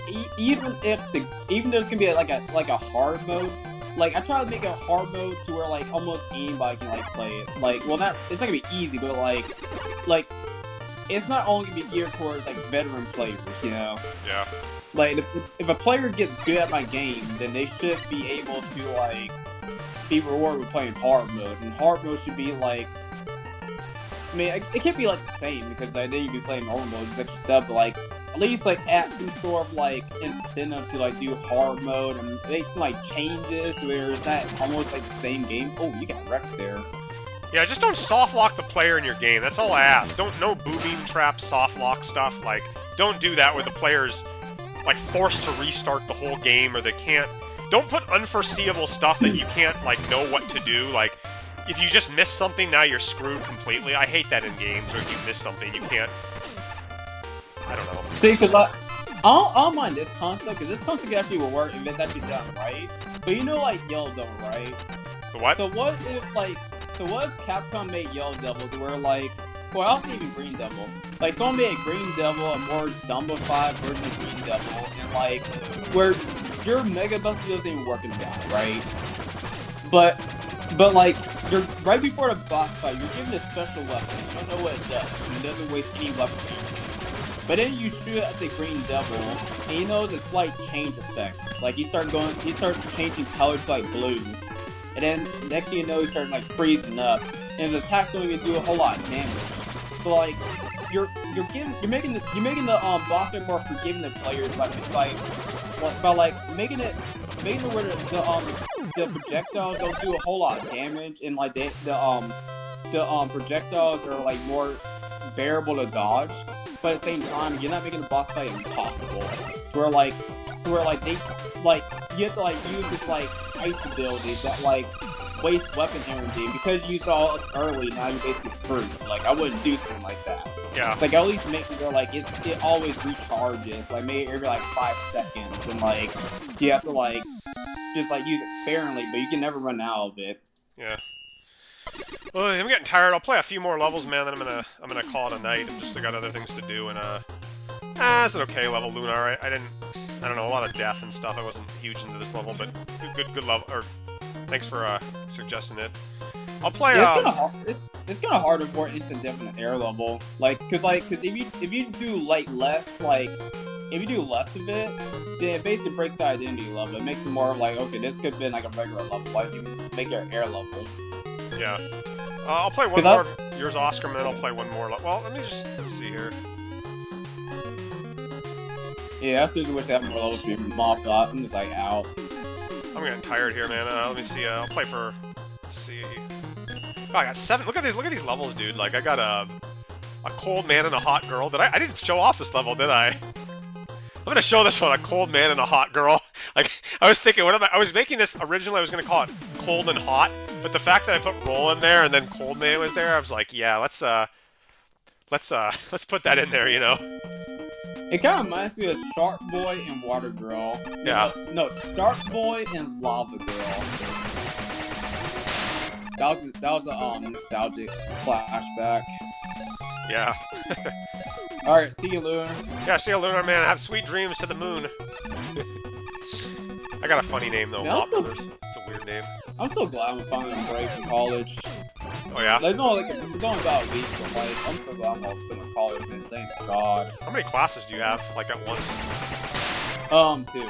if there's gonna be like a hard mode. Like I try to make a hard mode to where like almost anybody can like play it. Like well, it's not gonna be easy, but like it's not only gonna be geared towards like veteran players, you know. Yeah. Like if a player gets good at my game, then they should be able to like be rewarded with playing hard mode, and hard mode should be like. I mean, it can't be like the same because then you'd be playing normal mode, just extra stuff, but like at least like add some sort of like incentive to like do hard mode and make some like changes to where it's not almost like the same game. Oh, you got wrecked there. Yeah, just don't soft lock the player in your game. That's all I ask. No booby trap soft lock stuff. Like, don't do that where the player's like forced to restart the whole game or they can't. Don't put unforeseeable stuff that you can't like know what to do. Like, if you just miss something, now you're screwed completely. I hate that in games where if you miss something, you can't. I don't know. See, because I don't mind this concept because this concept actually will work if it's actually done right. But you know, like Yellow Devil, right? The what? So what if Capcom made Yellow Devil to where like, well, I also even Green Devil. Like someone made a Green Devil, a more zombified version of Green Devil, and like where your Mega Buster doesn't even work in the guy, right? But like you're right before the boss fight, you're given a special weapon. You don't know what it does, and it doesn't waste any weapon damage. But then you shoot at the Green Devil, and he knows a slight change effect. Like he starts changing colors to like blue. And then next thing you know, he starts like freezing up, and his attacks don't even do a whole lot of damage. So like, you're making the boss fight more forgiving to players by making it where the projectiles don't do a whole lot of damage, and like the projectiles are like more bearable to dodge. But at the same time, you're not making the boss fight impossible. Where like they like you have to like use this like ice ability that like wastes weapon energy, and because you saw it early, now you're basically screwed. Like I wouldn't do something like that. Yeah. Like at least make it where like it always recharges. Like maybe every like 5 seconds, and like you have to like just like use it sparingly, but you can never run out of it. Yeah. Well, I'm getting tired. I'll play a few more levels, man. Then I'm gonna call it a night. I got other things to do, and it's an okay level, Lunar. I don't know, a lot of death and stuff. I wasn't huge into this level, but good level. Or thanks for suggesting it. I'll play. Yeah, it's kind of hard for instant death in the air level, like, cause if you do like less of it, then it basically breaks the identity level. It makes it more like, okay, this could have been like a regular level. Why did you make it an air level? Yeah. I'll play one more of yours, Oscar, and then I'll play one more. Well, let's see here. Yeah, I seriously wish I had more levels to be mopped up. I'm just like out. I'm getting tired here, man. Let me see. I'll play for. Let's see. Oh, I got 7. Look at these levels, dude. Like I got a cold man and a hot girl. I didn't show off this level, did I? I'm gonna show this one, a cold man and a hot girl. Like, I was thinking, I was making this, originally I was gonna call it cold and hot, but the fact that I put roll in there and then cold man was there, I was like, yeah, let's let's put that in there, you know. It kind of reminds me of Shark Boy and Water Girl. Yeah. No, Shark Boy and Lava Girl. That was a nostalgic flashback. Yeah. All right, see you, Lunar. Yeah, see you, Lunar Man. Have sweet dreams to the moon. I got a funny name though, Mop Brothers. It's a weird name. I'm so glad I'm finally on break from college. Oh yeah? It's only about a week, but like, I'm so glad I'm all still in college, man. Thank God. How many classes do you have, like, at once? 2.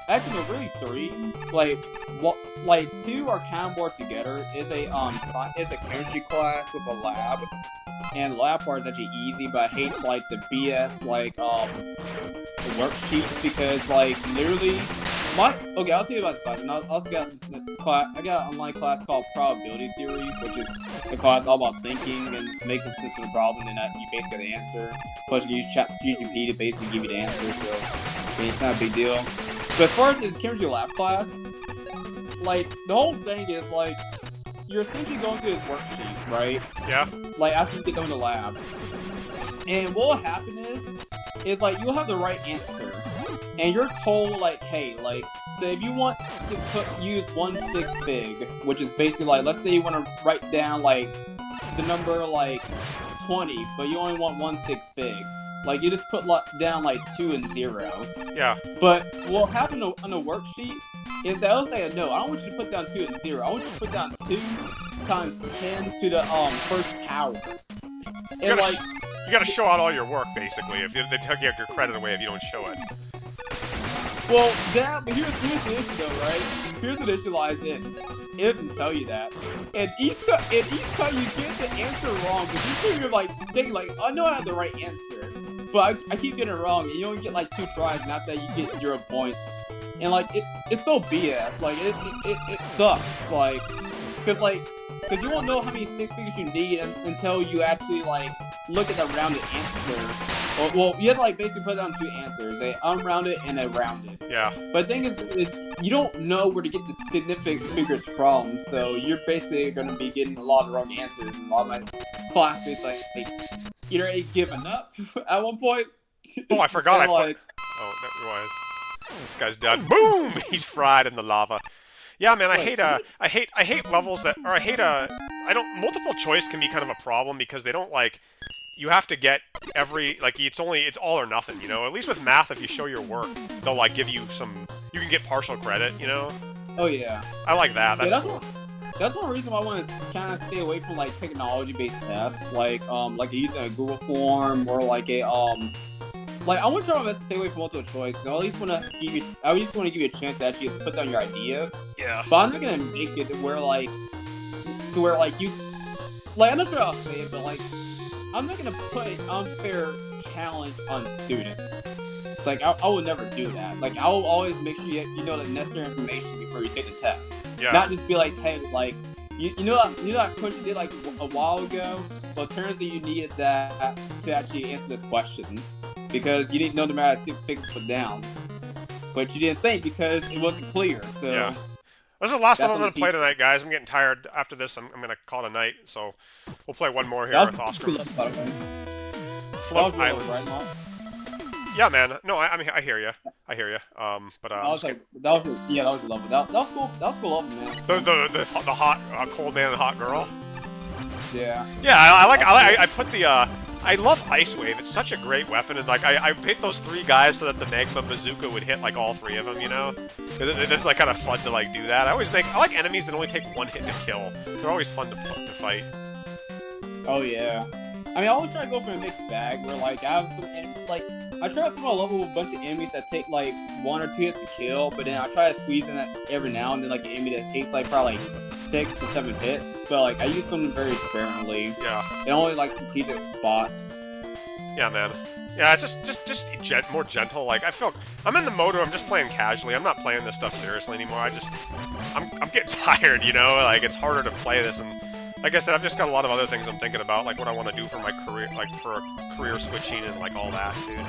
Actually, no, really 3. Like 2 are kind of more together. Is a chemistry class with a lab, and lab part is actually easy. But I hate like the BS the worksheets because like literally okay, I'll tell you about this class. And I also got this class. I got an online class called Probability Theory, which is a class all about thinking and just making sense of the problem, and that you basically get the answer. Plus, you use ChatGPT to basically give you the answer, so I mean, it's not a big deal. But as far as this chemistry lab class, like the whole thing is like you're essentially going through this worksheet, right? Yeah. Like after you get done with the lab, and what will happen is like you'll have the right answer. And you're told, like, hey, like, so if you want to use 1 sig fig, which is basically, like, let's say you want to write down, like, the number, like, 20, but you only want 1 sig fig. Like, you just put down, like, 2 and 0. Yeah. But what happened on the worksheet is that I was like, no, I don't want you to put down 2 and 0. I want you to put down 2 times 10 to the, first power. And, you gotta show out all your work, basically, if they take your credit away if you don't show it. Well, but here's the issue though, right? Here's what the issue lies in. It doesn't tell you that. And each time you get the answer wrong, because you're like thinking like, I know I have the right answer, but I keep getting it wrong, and you only get like 2 tries, not that you get 0 points. And like it's so BS. Like it sucks. Like because you won't know how many sig figures you need until you actually like look at the rounded answer. Well, you have to like basically put down 2 answers, a unrounded and a rounded. Yeah. But the thing is you don't know where to get the significant figures from, so you're basically going to be getting a lot of wrong answers. And a lot of my classmates like either given up at one point. Oh, I forgot. Like, oh, never mind. This guy's done. Boom! He's fried in the lava. Yeah, man, I hate levels that, or multiple choice can be kind of a problem because they don't like. You have to get it's all or nothing, you know? At least with math, if you show your work, they'll, like, give you you can get partial credit, you know? Oh, yeah. I like that, that's cool. That's one reason why I want to kind of stay away from, like, technology-based tests, like using a Google form, or, like, I want to try my best to stay away from multiple choice, and I at least want to give you a chance to actually put down your ideas. Yeah. But I'm not going to make it where, like, you, like, I'm not sure how to say it, but, like, I'm not gonna put an unfair challenge on students. Like, I will never do that. Like, I will always make sure you know the necessary information before you take the test. Yeah. Not just be like, hey, like, you know that question you did, like, a while ago? Well, it turns out you needed that to actually answer this question. Because you didn't know the matter of fix put down. But you didn't think because it wasn't clear, so... Yeah. This is the last level I'm going to play tonight, guys. I'm getting tired. After this, I'm going to call it a night. So we'll play one more here with Oscar. Float Islands. Right, yeah, man. No, I mean, I hear you. I hear you. But that was a level. That was cool. That was cool level, man. The hot cold man and hot girl. Yeah. Yeah, I put the I love Ice Wave. It's such a great weapon, and like I picked those 3 guys so that the Magma Bazooka would hit like all 3 of them. You know, it's like kind of fun to like do that. I like enemies that only take 1 hit to kill. They're always fun to fight. Oh yeah. I mean, I always try to go for a mixed bag where like I have some I try to throw a level with a bunch of enemies that take like 1 or 2 hits to kill, but then I try to squeeze in every now and then like an enemy that takes like probably 6 to 7 hits, but like I use them very sparingly. Yeah. And only like strategic spots. Yeah, man. Yeah, it's just more gentle. Like I feel I'm in the mode where I'm just playing casually. I'm not playing this stuff seriously anymore. I'm getting tired, you know. Like it's harder to play this, and like I said, I've just got a lot of other things I'm thinking about, like what I want to do for my career, like for career switching and like all that, dude.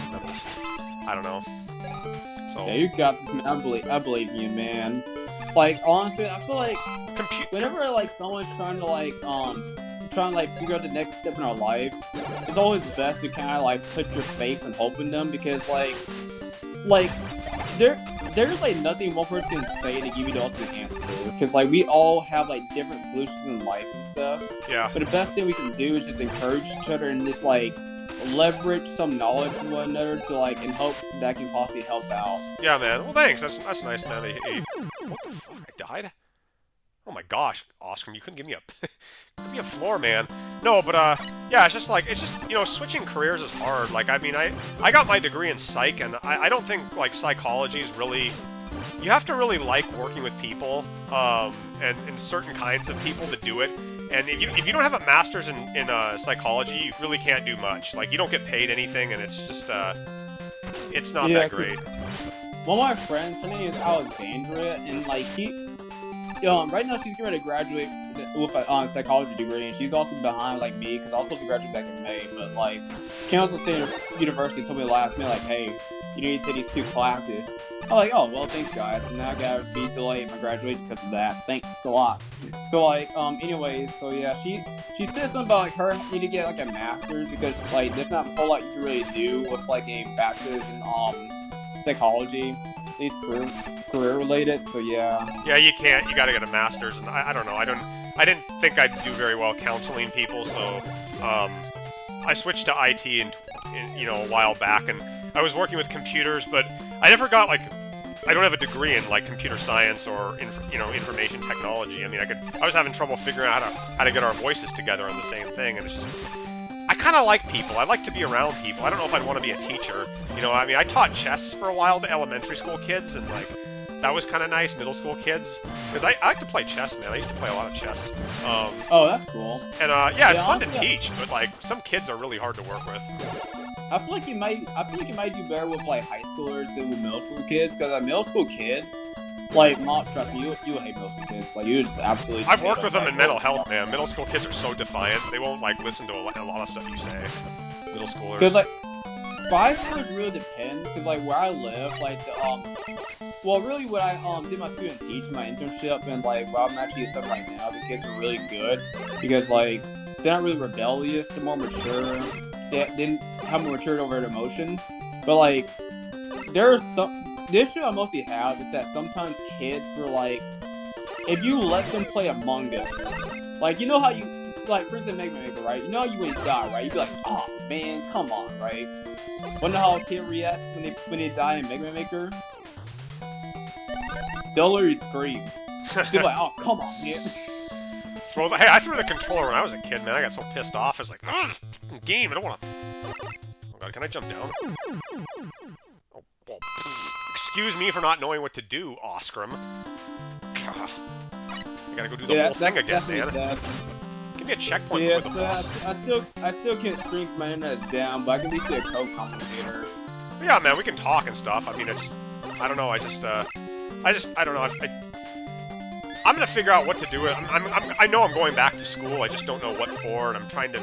I don't know. So yeah, you got this, man. I believe in you, man. Like honestly, I feel like whenever like someone's trying to like trying to like figure out the next step in our life, it's always best to kind of like put your faith and hope in them because like there's like nothing one person can say to give you the ultimate answer because like we all have like different solutions in life and stuff. Yeah. But the best thing we can do is just encourage each other and just like leverage some knowledge from one another to like in hopes that can possibly help out. Yeah, man. Well, thanks. That's nice, man. What the fuck? I died? Oh my gosh, Oscar, you couldn't give me a floor, man. No, but yeah, it's just switching careers is hard. Like, I mean, I got my degree in psych, and I don't think like psychology is really. You have to really like working with people, and certain kinds of people to do it. And if you don't have a master's in psychology, you really can't do much. Like, you don't get paid anything, and it's just it's not that great. One of my friends, her name is Alexandria, and like right now she's getting ready to graduate with a psychology degree, and she's also behind like me because I was supposed to graduate back in May, but like Kansas State University told me last minute like, hey, you need to take these 2 classes. I'm like, oh well, thanks guys, and now I gotta be delayed my graduation because of that. Thanks a lot. So like, anyways, so yeah, she said something about like her need to get like a master's because like there's not a whole lot you can really do with like a bachelor's in psychology, at least career related. So yeah. Yeah, you can't. You gotta get a master's, and I don't know. I didn't think I'd do very well counseling people, so I switched to IT a while back, and I was working with computers, but I never got like. I don't have a degree in like computer science or information technology. I mean, I was having trouble figuring out how to get our voices together on the same thing, and it's just. I kind of like people. I like to be around people. I don't know if I'd want to be a teacher. I mean, I taught chess for a while to elementary school kids, and like that was kind of nice. Middle school kids, because I like to play chess, man. I used to play a lot of chess. Oh, that's cool. And yeah, it's fun to teach, but like some kids are really hard to work with. I feel like you might do better with like high schoolers than with middle school kids, because middle school kids, like, trust me, you hate middle school kids. Like, you just absolutely. I've worked with them in mental health, man. Middle school kids are so defiant; they won't like listen to a lot of stuff you say. Middle schoolers. Because like, for high schoolers really depends. Because like where I live, like well, really, what I did my student teach my internship, and like where I'm actually stuff right now, the kids are really good because like they're not really rebellious; they're more mature. They didn't have more maturity over their emotions, but like there's some. The issue I mostly have is that sometimes kids were like, if you let them play Among Us, like you know how you like for instance Mega Man Maker, right? You know how you would die, right? You'd be like, oh man, come on, right? Wonder how a kid react when they die in Mega Man Maker? They'll literally scream. They're like, oh come on, man. Well, hey, I threw the controller when I was a kid, man. I got so pissed off. I was like, oh, this fucking game. I don't want to. Oh god, can I jump down? Oh, well, excuse me for not knowing what to do, Oscrum. I gotta go do the whole thing again, man. Give me a checkpoint before the boss. I still can't stream because my internet is down, but I can at least be a co-commentator. Yeah, man, we can talk and stuff. I mean, I don't know. I don't know. I'm gonna figure out what to do. I know I'm going back to school. I just don't know what for, and I'm trying to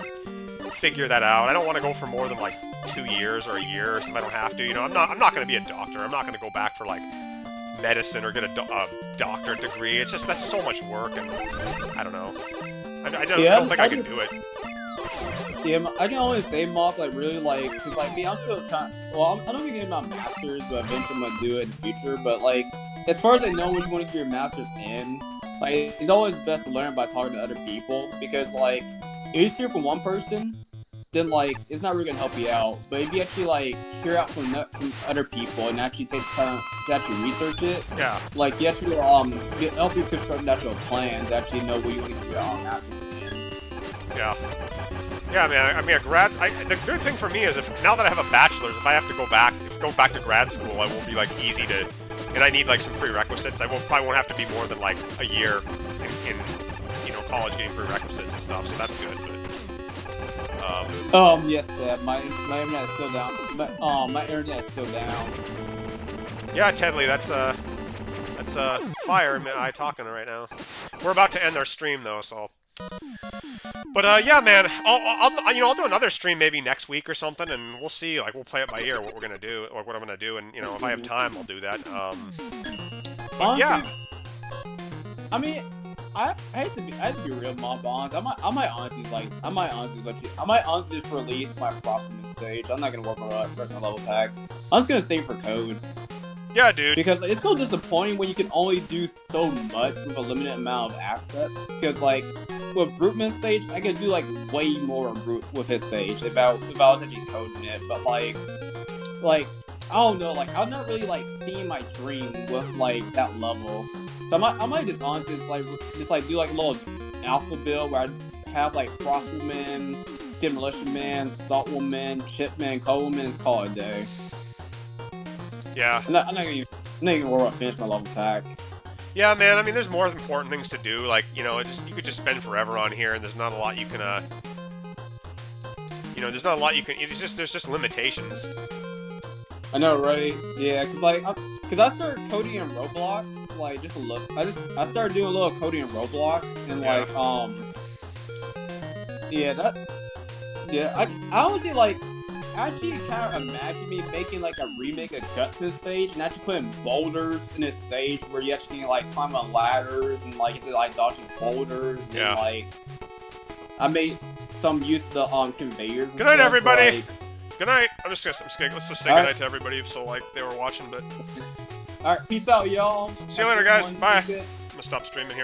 figure that out. I don't want to go for more than like 2 years or a year or something. I don't have to. I'm not gonna be a doctor. I'm not gonna go back for like medicine or get a doctorate degree. It's just that's so much work, and I don't know. I don't think I can do it. Yeah, I can only say, Mock, like, really, like, because, like, me, I'm still trying, well, I don't think getting my master's, but eventually I'm going to do it in the future, but, like, as far as I know what you want to get your master's in, like, it's always best to learn by talking to other people, because, like, if you hear from one person, then, like, it's not really going to help you out, but if you actually, like, hear out from other people and actually take time to actually research it, yeah, like, you actually, help you construct an actual plan to actually know what you want to get your master's in. Yeah. Yeah, man. I mean, the good thing for me is now that I have a bachelor's, if I have to go back to grad school, I won't be like easy to, and I need like some prerequisites. I probably won't have to be more than like a year in college getting prerequisites and stuff. So that's good. But yes, Dad. My internet is still down. My internet is still down. Yeah, Tedley, that's Fire and I talking right now. We're about to end our stream though, so. But yeah, man, I'll do another stream maybe next week or something, and we'll see. Like, we'll play it by ear what we're gonna do, or what I'm gonna do, and if I have time, I'll do that. But honestly, yeah. I mean, I hate to be real, Mom Bonds. I might honestly just release my Frostman stage. I'm not gonna work on the rest of my level pack. I'm just gonna save for code. Yeah, dude. Because it's so disappointing when you can only do so much with a limited amount of assets. Because like with Bruteman's stage, I could do like way more with his stage if I was actually coding it. But like I don't know, like I'm not really like seeing my dream with like that level. So I might just honestly just like do like a little alpha build where I have like Frost Woman, Demolition Man, Salt Woman, Chip Man, Cold Woman, and call it a day. Yeah. I'm not gonna worry about finishing my level pack. Yeah, man. I mean, there's more important things to do. Like, you know, you could just spend forever on here, and there's not a lot you can. You know, there's not a lot you can. There's just limitations. I know, right? Yeah, cause I started coding in Roblox, like just a look. I started doing a little coding in Roblox, and like I honestly like. Actually, kind of imagine me making like a remake of Gutsman stage and actually putting boulders in this stage where you actually like climb on ladders and like you have to like dodge these boulders. And, like I made some use of the conveyors. Good night, stuff, everybody. So, like... Good night. Let's just say good night to everybody. So like they were watching, but all right, peace out, y'all. See you later, guys. Bye. I'm gonna stop streaming here.